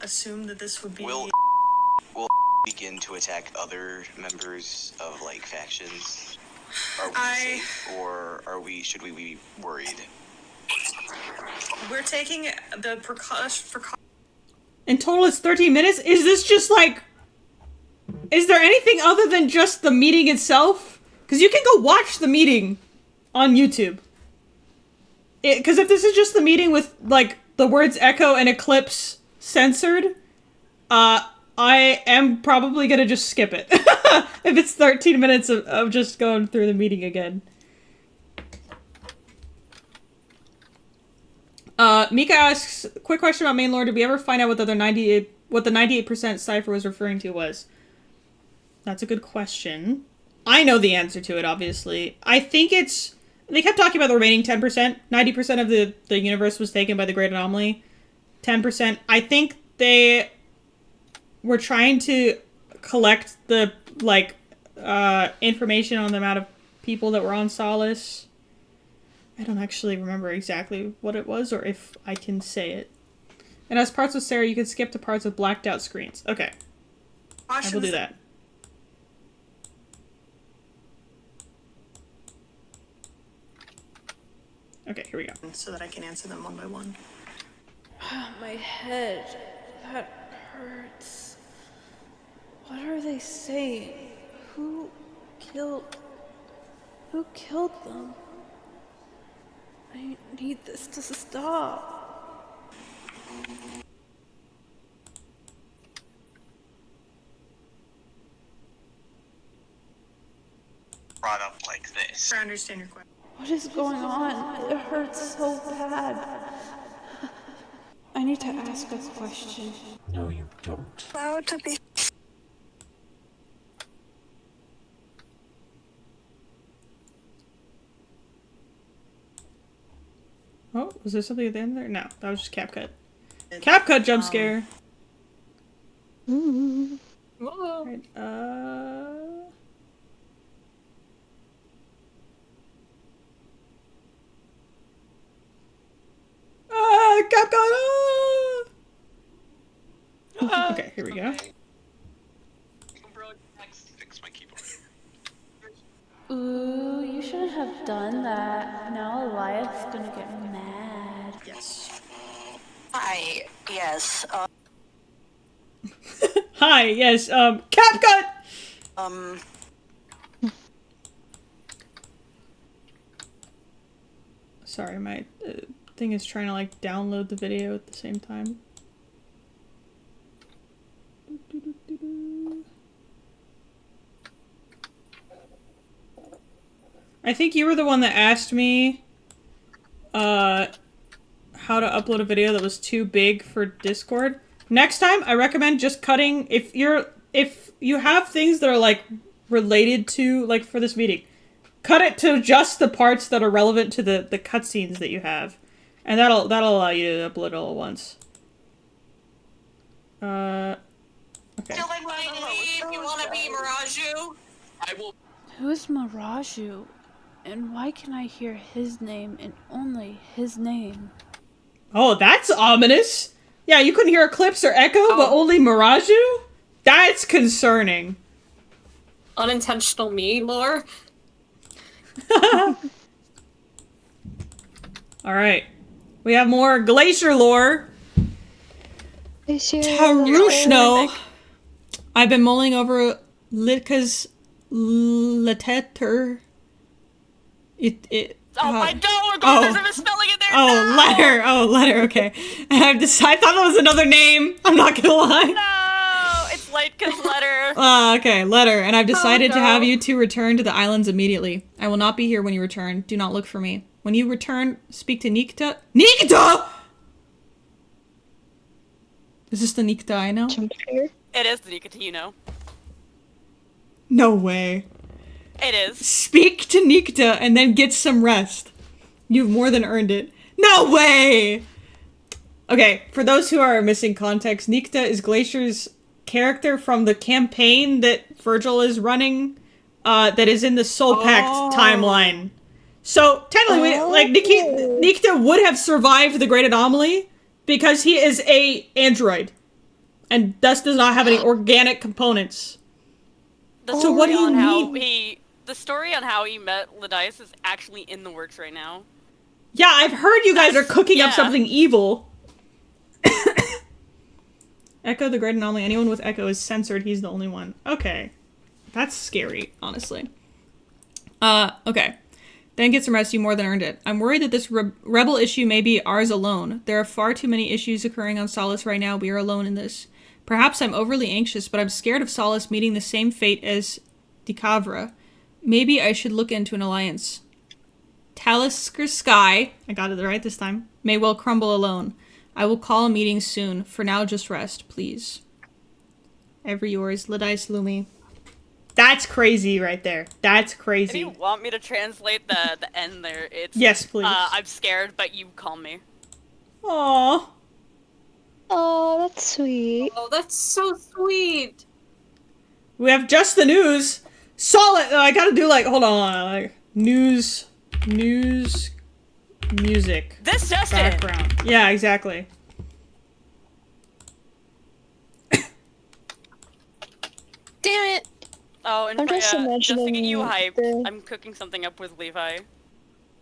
assume that this would be. Will begin to attack other members of like factions? Are we safe, or should we be worried? We're taking the precaution. In total, it's 13 minutes. Is this just like? Is there anything other than just the meeting itself? Because you can go watch the meeting on YouTube. Because if this is just the meeting with like the words Echo and Eclipse censored, I am probably gonna just skip it. If it's 13 minutes of just going through the meeting again. Mika asks, quick question about Main Lore. Did we ever find out what the 98% cipher was referring to was? That's a good question. I know the answer to it, obviously. I think it's... They kept talking about the remaining 10%. 90% of the universe was taken by the Great Anomaly. 10%. I think they were trying to collect the, like, information on the amount of people that were on Solace. I don't actually remember exactly what it was or if I can say it. And as parts with Sarah, you can skip to parts with blacked out screens. Okay. I will do that. Okay, here we go. So that I can answer them one by one. My head. That hurts. What are they saying? Who killed them? I need this to stop. Brought up like this. I understand your question. What is going on? It hurts so bad. I need to ask a question. No, you don't. Allowed to be. Oh, was there something at the end there? No, that was just CapCut. CapCut jump scare. Right, CapCut! Okay, here we go. Ooh, you shouldn't have done that. Now Elias gonna get mad. Yes. Hi. Yes. Hi, yes, CapCut! Sorry, my thing is trying to, like, download the video at the same time. I think you were the one that asked me, how to upload a video that was too big for Discord. Next time, I recommend just cutting, if you have things that are, like, related to, like, for this meeting, cut it to just the parts that are relevant to the cutscenes that you have. And that'll allow you to upload it all at once. Okay. You wanna be Miraju? I will. Who is Miraju? And why can I hear his name and only his name? Oh, that's ominous. Yeah, you couldn't hear Eclipse or Echo, but only Miraju? That's concerning. Unintentional me lore. Alright. We have more Glacier lore. Tarushno. I've been mulling over Litka's letter. Oh, I don't. There's a misspelling in there. Oh, letter. Oh, letter. Okay. And I thought that was another name. I'm not gonna lie. No, it's Lightka's letter. Okay, letter. And I've decided to no. have you two return to the islands immediately. I will not be here when you return. Do not look for me. When you return, speak to Nikita. Nikita! Is this the Nikita I know? It is the Nikita you know. No way. It is. Speak to Nikita and then get some rest. You've more than earned it. No way! Okay, for those who are missing context, Nikita is Glacier's character from the campaign that Virgil is running, that is in the Soul Pact timeline. So, technically, Nikita would have survived the Great Anomaly because he is a android. And thus does not have any organic components. So what do you need? The story on how he met Ladice is actually in the works right now. Yeah, I've heard you guys are cooking up something evil. Echo the Great Anomaly. Anyone with Echo is censored. He's the only one. Okay. That's scary, honestly. Okay. Then get some rest. You more than earned it. I'm worried that this rebel issue may be ours alone. There are far too many issues occurring on Solace right now. We are alone in this. Perhaps I'm overly anxious, but I'm scared of Solace meeting the same fate as Decavra. Maybe I should look into an alliance. Talisker Sky, I got it right this time, may well crumble alone. I will call a meeting soon. For now, just rest, please. Ever yours, Ladice Lumi. That's crazy right there. That's crazy. If you want me to translate the end there, it's... Yes, please. I'm scared, but you call me. Aww. Oh, that's sweet. Oh, that's so sweet. We have just the news. Solid. I gotta do hold on. News, music. This just background. Yeah, exactly. Damn it. Oh, and just to get you hyped, I'm cooking something up with Levi.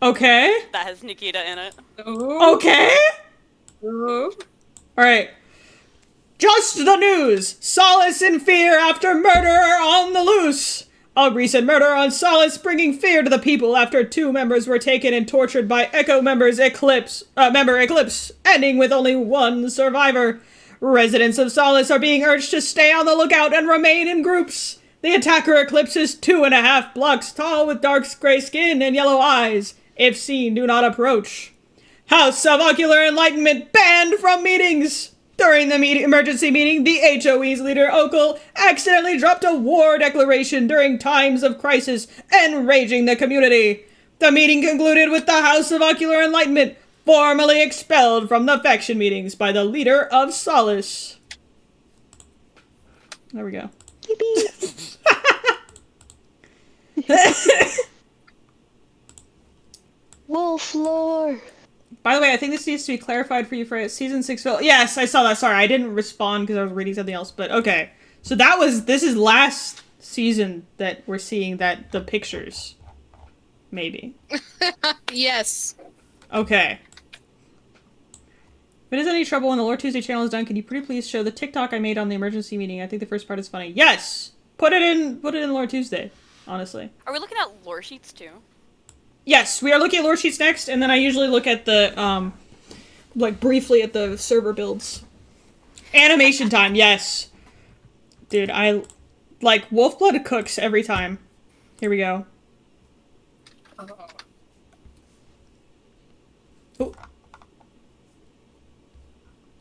Okay. That has Nikita in it. Okay. Alright. Just the news! Solace in fear after murder on the loose! A recent murder on Solace bringing fear to the people after 2 members were taken and tortured by Echo members member Eclipse, ending with only 1 survivor. Residents of Solace are being urged to stay on the lookout and remain in groups. The attacker Eclipse is 2.5 blocks tall with dark gray skin and yellow eyes. If seen, do not approach. House of Ocular Enlightenment banned from meetings! During the emergency meeting, the HOE's leader, Okul, accidentally dropped a war declaration during times of crisis, enraging the community. The meeting concluded with the House of Ocular Enlightenment formally expelled from the faction meetings by the leader of Solace. There we go. Wolf lore. By the way, I think this needs to be clarified for you for season 6 film. Yes, I saw that. Sorry, I didn't respond because I was reading something else, but okay. So this is last season that we're seeing the pictures. Maybe. Yes. Okay. If it is any trouble when the Lore Tuesday channel is done, can you pretty please show the TikTok I made on the emergency meeting? I think the first part is funny. Yes! Put it in Lore Tuesday, honestly. Are we looking at lore sheets too? Yes, we are looking at lore sheets next, and then I usually look at the, briefly at the server builds. Animation time, yes. Dude, Wolfblood cooks every time. Here we go. Oh.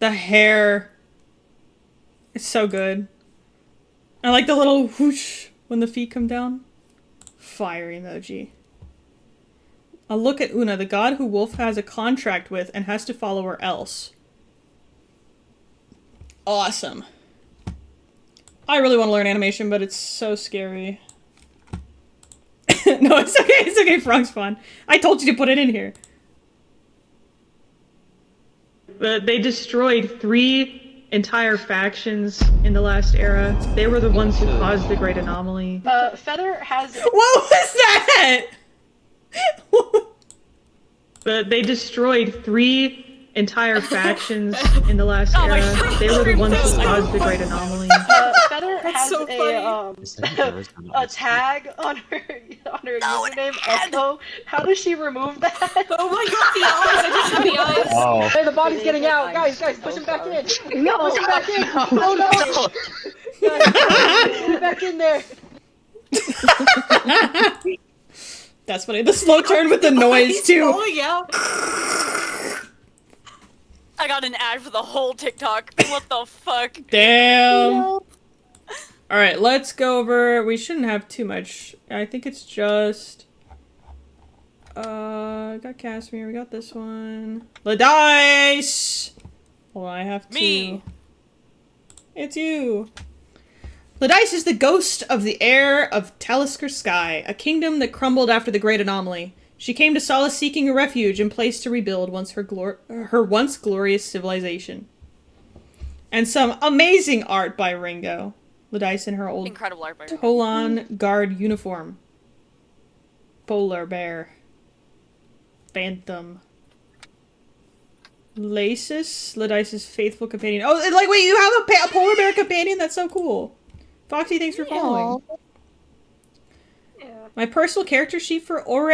The hair. It's so good. I like the little whoosh when the feet come down. Fire emoji. A look at Una, the god who Wolf has a contract with and has to follow or else. Awesome. I really want to learn animation, but it's so scary. No, it's okay. It's okay. Frog's fun. I told you to put it in here. But they destroyed 3 entire factions in the last era. They were the ones who caused the Great Anomaly. Feather has... What was that? But they destroyed 3 entire factions in the last era. They were the ones who caused the Great Anomaly. Feather That's has so a tag on her username, Echo. How does she remove that? Oh my god, the eyes! I just saw the eyes! Oh. Hey, the body's getting out! Guys, push him back in! No. Push him back in! Oh no! Guys, get it back in there! That's funny. The slow turn with the noise too. Oh yeah. I got an ad for the whole TikTok. What the fuck? Damn. All right, let's go over. We shouldn't have too much. I think it's just. Got Casimir. We got this one. The dice. Well, I have to. Me. It's you. Ladice is the ghost of the heir of Talisker Sky, a kingdom that crumbled after the Great Anomaly. She came to Solace seeking a refuge and place to rebuild her once glorious civilization. And some amazing art by Ringo. Ladice in her old Incredible art by Ringo. Tolan Guard uniform. Polar bear. Phantom. Lasis, Ladice's faithful companion. Oh, like, wait, you have a polar bear companion? That's so cool. Foxy, thanks for following. Yeah. My personal character sheet for Ore.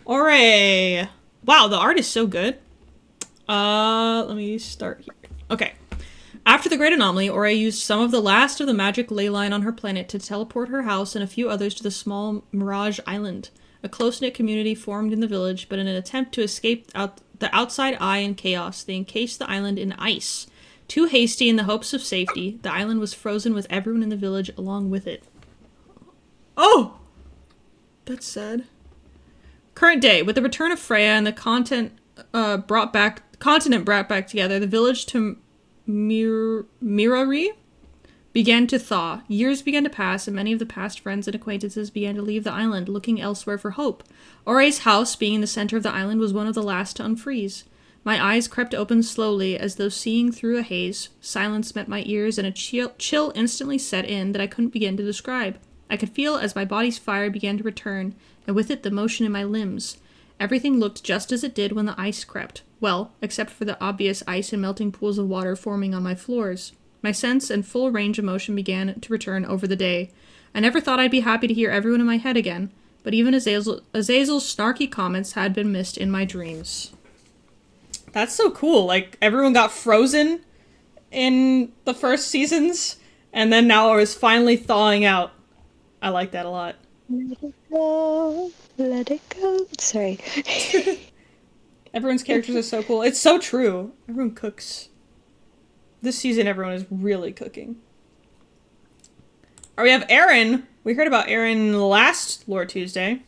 Ore. Wow, the art is so good. Let me start here. Okay. After the Great Anomaly, Ore used some of the last of the magic ley line on her planet to teleport her house and a few others to the small Mirage Island. A close-knit community formed in the village, but in an attempt to escape the outside eye and chaos, they encased the island in ice. Too hasty in the hopes of safety, the island was frozen with everyone in the village along with it. Oh! That's sad. Current day. With the return of Freya and the continent brought back together, the village to Mirari began to thaw. Years began to pass, and many of the past friends and acquaintances began to leave the island, looking elsewhere for hope. Ore's house, being in the center of the island, was one of the last to unfreeze. My eyes crept open slowly, as though seeing through a haze. Silence met my ears, and a chill instantly set in that I couldn't begin to describe. I could feel as my body's fire began to return, and with it the motion in my limbs. Everything looked just as it did when the ice crept. Well, except for the obvious ice and melting pools of water forming on my floors. My sense and full range of motion began to return over the day. I never thought I'd be happy to hear everyone in my head again, but even Azazel's snarky comments had been missed in my dreams. That's so cool. Like, everyone got frozen in the first seasons, and then now it was finally thawing out. I like that a lot. Let it go. Let it go. Sorry. Everyone's characters are so cool. It's so true. Everyone cooks. This season, everyone is really cooking. We have Aaron. We heard about Aaron last Lore Tuesday.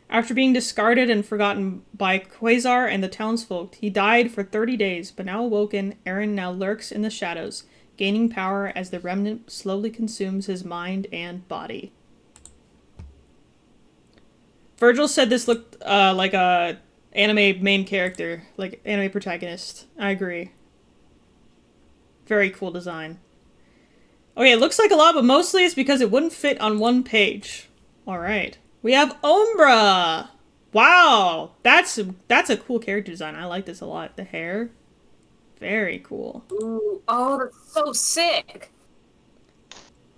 After being discarded and forgotten by Quasar and the townsfolk, he died for 30 days, but now awoken, Aaron now lurks in the shadows, gaining power as the remnant slowly consumes his mind and body. Virgil said this looked like a anime main character, like anime protagonist. I agree. Very cool design. Okay, it looks like a lot, but mostly it's because it wouldn't fit on one page. Alright. We have Umbra! Wow! That's a cool character design. I like this a lot. The hair. Very cool. Ooh, oh, that's so sick!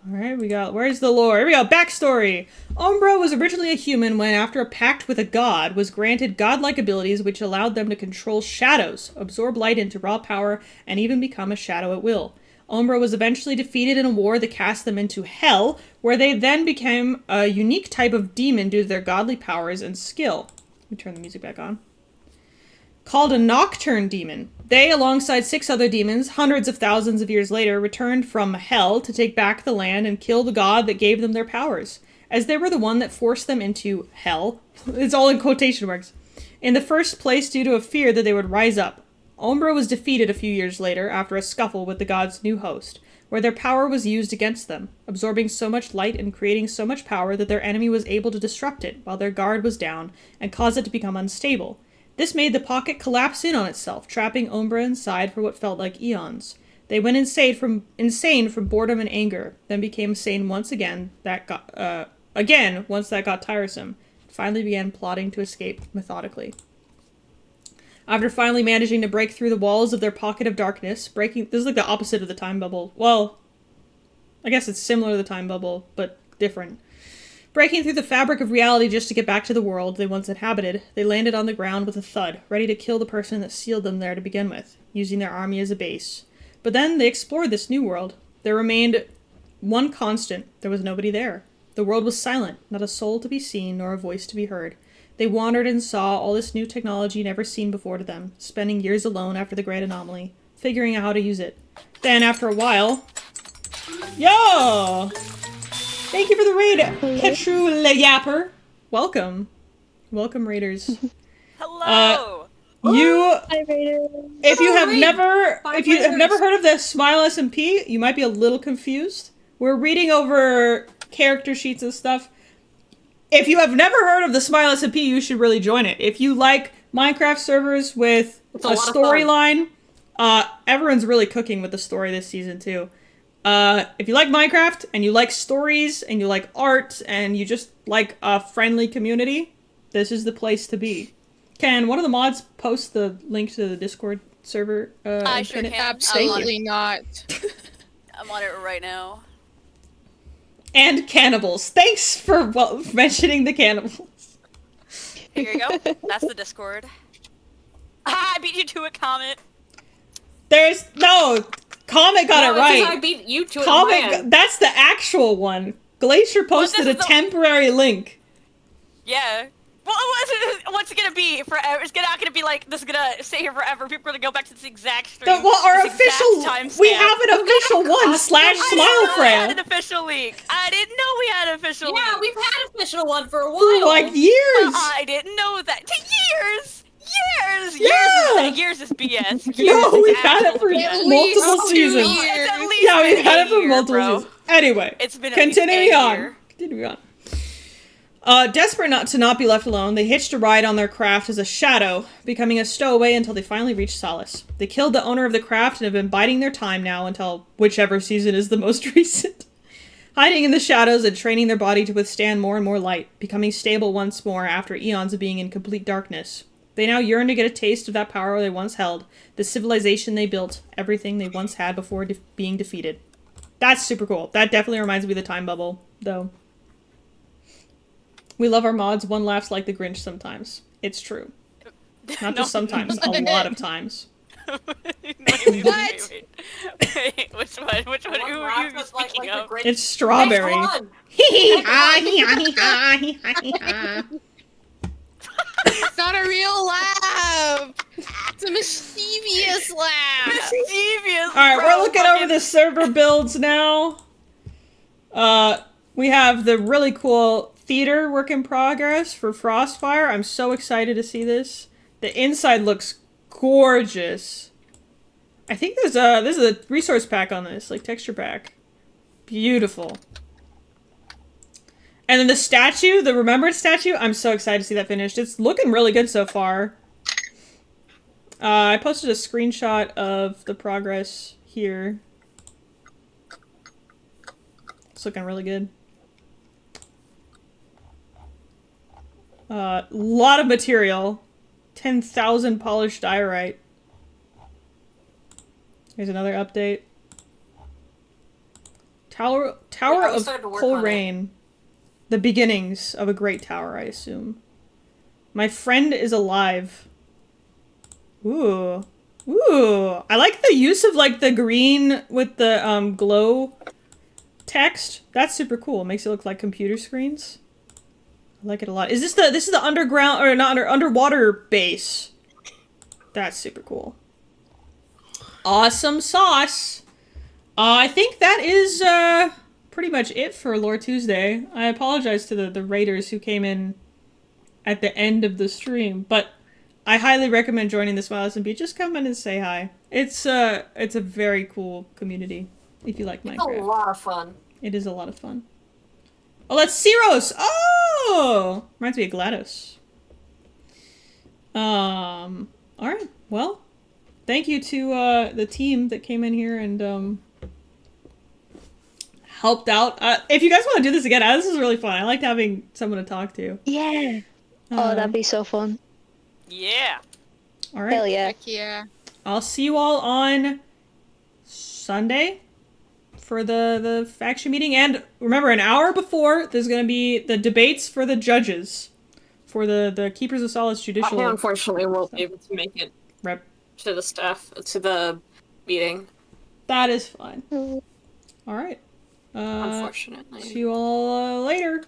Alright, we got... Where's the lore? Here we go! Backstory! Umbra was originally a human when, after a pact with a god, was granted godlike abilities which allowed them to control shadows, absorb light into raw power, and even become a shadow at will. Umbra was eventually defeated in a war that cast them into Hell, where they then became a unique type of demon due to their godly powers and skill. Let me turn the music back on. Called a Nocturne Demon. They, alongside 6 other demons, hundreds of thousands of years later, returned from Hell to take back the land and kill the god that gave them their powers. As they were the one that forced them into Hell, it's all in quotation marks, in the first place due to a fear that they would rise up. Umbra was defeated a few years later after a scuffle with the god's new host, where their power was used against them, absorbing so much light and creating so much power that their enemy was able to disrupt it while their guard was down and cause it to become unstable. This made the pocket collapse in on itself, trapping Umbra inside for what felt like eons. They went insane from boredom and anger, then became sane once again. Once that got tiresome, finally began plotting to escape methodically. After finally managing to break through the walls of their pocket of darkness, this is like the opposite of the time bubble. Well, I guess it's similar to the time bubble, but different. Breaking through the fabric of reality just to get back to the world they once inhabited, they landed on the ground with a thud, ready to kill the person that sealed them there to begin with, using their army as a base. But then they explored this new world. There remained one constant. There was nobody there. The world was silent, not a soul to be seen, nor a voice to be heard. They wandered and saw all this new technology never seen before to them, spending years alone after the Great Anomaly, figuring out how to use it. Then, after a while... Yo! Thank you for the raid, Petru Le Yapper. Welcome. Welcome, raiders. Hello! If you have never heard of the Smile SMP, you might be a little confused. We're reading over character sheets and stuff. If you have never heard of the Smile SMP, you should really join it. If you like Minecraft servers with a storyline, everyone's really cooking with the story this season too. If you like Minecraft and you like stories and you like art and you just like a friendly community, this is the place to be. Can one of the mods post the link to the Discord server? I sure can. Absolutely not. I'm on it right now. And cannibals. Thanks for mentioning the cannibals. Here you go. That's the Discord. I beat you to it, Comet. Comet got it right. I beat you to it. That's the actual one. Glacier posted a temporary link. Yeah. Well, what's it gonna be forever? It's not gonna be like this is gonna stay here forever. People are gonna go back to this exact stream. Our official. We have an official one / SmileFran. We had an official leak. I didn't know we had an official. Yeah, leak. we've had an official one for a while. For like years. I didn't know that. Years. Yeah. Years is BS. No, we've had it for multiple seasons. Yeah, we've had it for multiple seasons. Anyway, it's been continuing on. Desperate to not be left alone, they hitched a ride on their craft as a shadow, becoming a stowaway until they finally reached Solace. They killed the owner of the craft and have been biding their time now until whichever season is the most recent. Hiding in the shadows and training their body to withstand more and more light, becoming stable once more after eons of being in complete darkness. They now yearn to get a taste of that power they once held, the civilization they built, everything they once had before being defeated. That's super cool. That definitely reminds me of the time bubble, though. We love our mods. One laughs like the Grinch sometimes. It's true. Not just sometimes, a lot of times. Wait, which one? Who are you speaking of? It's Strawberry. It's not a real laugh. It's a mischievous laugh. Mischievous. Alright, we're looking over the server builds now. We have the really cool theater work in progress for Frostfire. I'm so excited to see this. The inside looks gorgeous. I think there's a resource pack on this, like texture pack. Beautiful. And then the statue, the Remembrance statue, I'm so excited to see that finished. It's looking really good so far. I posted a screenshot of the progress here. It's looking really good. Lot of material. 10,000 polished diorite. Here's another update. Tower of Coleraine. The beginnings of a great tower, I assume. My friend is alive. Ooh. Ooh. I like the use of, like, the green with the, glow text. That's super cool. It makes it look like computer screens. I like it a lot. Is this the underground, or not underwater base? That's super cool. Awesome sauce. I think that is, pretty much it for Lore Tuesday. I apologize to the raiders who came in at the end of the stream, but I highly recommend joining the Smile SMP. Just come in and say hi. It's a very cool community if you like Minecraft. It's a lot of fun. It is a lot of fun. Oh, that's Ceros! Oh! Reminds me of GLaDOS. Alright, well, thank you to the team that came in here and helped out. If you guys want to do this again, this is really fun. I liked having someone to talk to. Yeah. Oh, that'd be so fun. Yeah. All right. Hell yeah. Heck yeah. I'll see you all on Sunday for the faction meeting. And remember, an hour before, there's going to be the debates for the judges. For the Keepers of Solace judicial... I unfortunately won't be able to make it to the meeting. That is fine. All right. Unfortunately. See you all later.